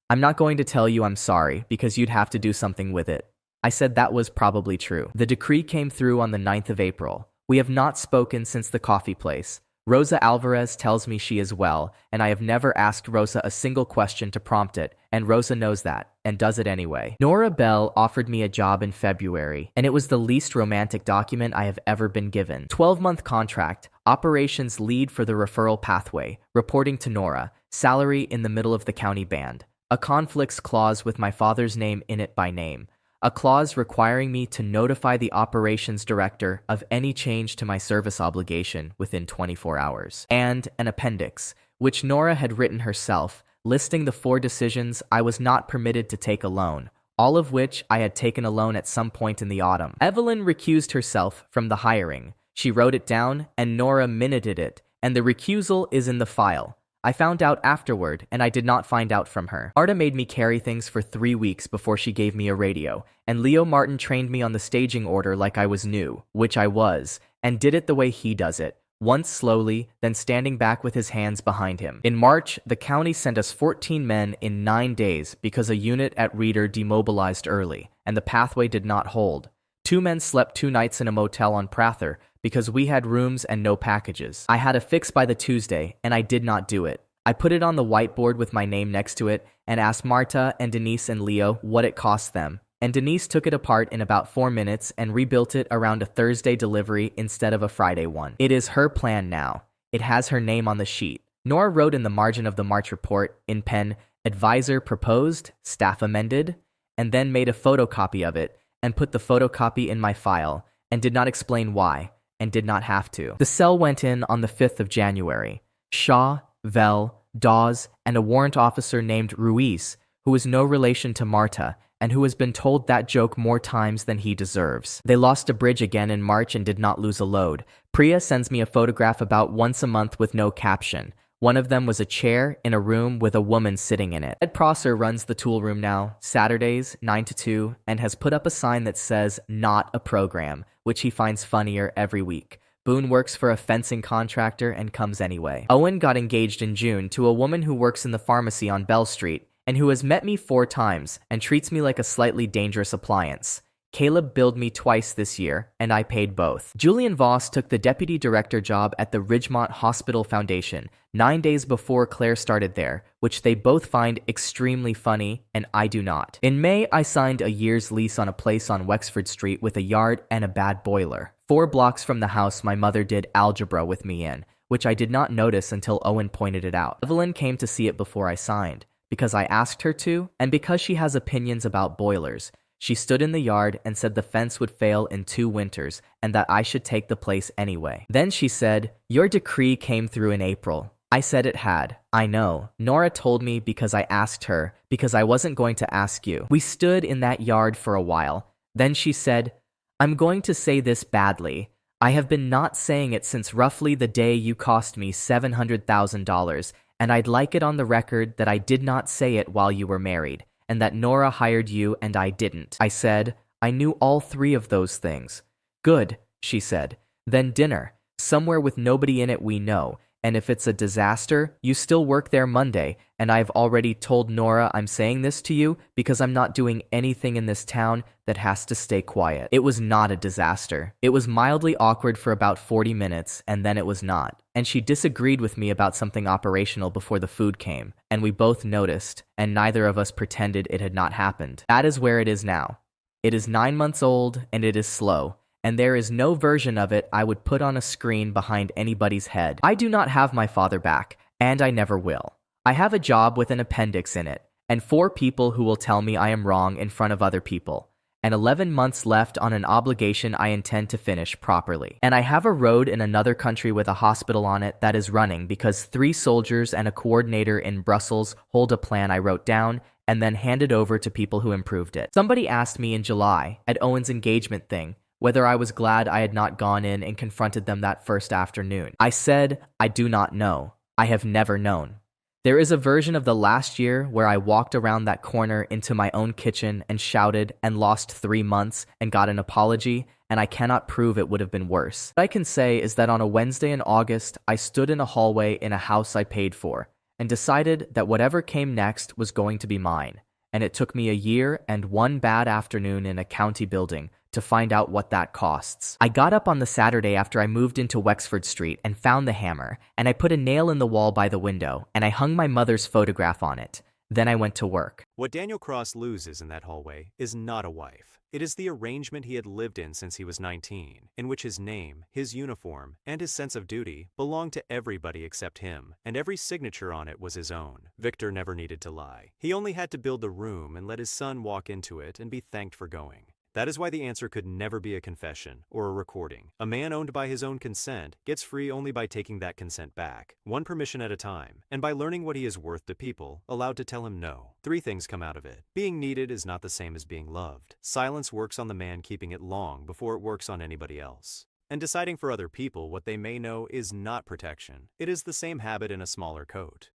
"I'm not going to tell you I'm sorry, because you'd have to do something with it." I said that was probably true. The decree came through on the 9th of April. We have not spoken since the coffee place. Rosa Alvarez tells me she is well, and I have never asked Rosa a single question to prompt it, and Rosa knows that, and does it anyway. Nora Bell offered me a job in February, and it was the least romantic document I have ever been given. 12-month contract, operations lead for the referral pathway, reporting to Nora, salary in the middle of the county band, a conflicts clause with my father's name in it by name, a clause requiring me to notify the operations director of any change to my service obligation within 24 hours, and an appendix, which Nora had written herself, listing the 4 decisions I was not permitted to take alone, all of which I had taken alone at some point in the autumn. Evelyn recused herself from the hiring. She wrote it down, and Nora minuted it, and the recusal is in the file. I found out afterward, and I did not find out from her. Arta made me carry things for 3 weeks before she gave me a radio, and Leo Martin trained me on the staging order like I was new, which I was, and did it the way he does it, once slowly, then standing back with his hands behind him. In March, the county sent us 14 men in 9 days because a unit at Reeder demobilized early, and the pathway did not hold. 2 men slept 2 nights in a motel on Prather because we had rooms and no packages. I had a fix by the Tuesday, and I did not do it. I put it on the whiteboard with my name next to it and asked Marta and Denise and Leo what it cost them. And Denise took it apart in about 4 minutes and rebuilt it around a Thursday delivery instead of a Friday one. It is her plan now. It has her name on the sheet. Nora wrote in the margin of the March report, in pen, "Advisor proposed, staff amended," and then made a photocopy of it and put the photocopy in my file, and did not explain why, and did not have to. The cell went in on the 5th of January. Shaw, Vell, Dawes, and a warrant officer named Ruiz, who is no relation to Marta, and who has been told that joke more times than he deserves. They lost a bridge again in March and did not lose a load. Priya sends me a photograph about once a month with no caption. One of them was a chair in a room with a woman sitting in it. Ed Prosser runs the tool room now, Saturdays, 9 to 2, and has put up a sign that says, "Not a program," which he finds funnier every week. Boone works for a fencing contractor and comes anyway. Owen got engaged in June to a woman who works in the pharmacy on Bell Street, and who has met me 4 times and treats me like a slightly dangerous appliance. Caleb billed me twice this year, and I paid both. Julian Voss took the deputy director job at the Ridgemont Hospital Foundation 9 days before Claire started there, which they both find extremely funny, and I do not. In May, I signed a year's lease on a place on Wexford Street with a yard and a bad boiler. 4 blocks from the house my mother did algebra with me in, which I did not notice until Owen pointed it out. Evelyn came to see it before I signed, because I asked her to, and because she has opinions about boilers. She stood in the yard and said the fence would fail in 2 winters and that I should take the place anyway. Then she said, "Your decree came through in April." I said it had. I know. Nora told me because I asked her, because I wasn't going to ask you. We stood in that yard for a while. Then she said, "I'm going to say this badly. I have been not saying it since roughly the day you cost me $700,000, and I'd like it on the record that I did not say it while you were married, and that Nora hired you and I didn't." I said, "I knew all 3 of those things." "Good," she said. "Then dinner, somewhere with nobody in it we know, and if it's a disaster, you still work there Monday, and I've already told Nora I'm saying this to you because I'm not doing anything in this town that has to stay quiet." It was not a disaster. It was mildly awkward for about 40 minutes, and then it was not. And she disagreed with me about something operational before the food came, and we both noticed, and neither of us pretended it had not happened. That is where it is now. It is 9 months old, and it is slow, and there is no version of it I would put on a screen behind anybody's head. I do not have my father back, and I never will. I have a job with an appendix in it, and 4 people who will tell me I am wrong in front of other people, and 11 months left on an obligation I intend to finish properly. And I have a road in another country with a hospital on it that is running because 3 soldiers and a coordinator in Brussels hold a plan I wrote down and then handed over to people who improved it. Somebody asked me in July, at Owen's engagement thing, whether I was glad I had not gone in and confronted them that first afternoon. I said, I do not know. I have never known. There is a version of the last year where I walked around that corner into my own kitchen and shouted and lost 3 months and got an apology, and I cannot prove it would have been worse. What I can say is that on a Wednesday in August, I stood in a hallway in a house I paid for and decided that whatever came next was going to be mine, and it took me a year and 1 bad afternoon in a county building to find out what that costs. I got up on the Saturday after I moved into Wexford Street and found the hammer, and I put a nail in the wall by the window, and I hung my mother's photograph on it. Then I went to work. What Daniel Cross loses in that hallway is not a wife. It is the arrangement he had lived in since he was 19, in which his name, his uniform, and his sense of duty belonged to everybody except him, and every signature on it was his own. Victor never needed to lie. He only had to build the room and let his son walk into it and be thanked for going. That is why the answer could never be a confession or a recording. A man owned by his own consent gets free only by taking that consent back, one permission at a time, and by learning what he is worth to people allowed to tell him no. 3 things come out of it. Being needed is not the same as being loved. Silence works on the man keeping it long before it works on anybody else. And deciding for other people what they may know is not protection. It is the same habit in a smaller coat.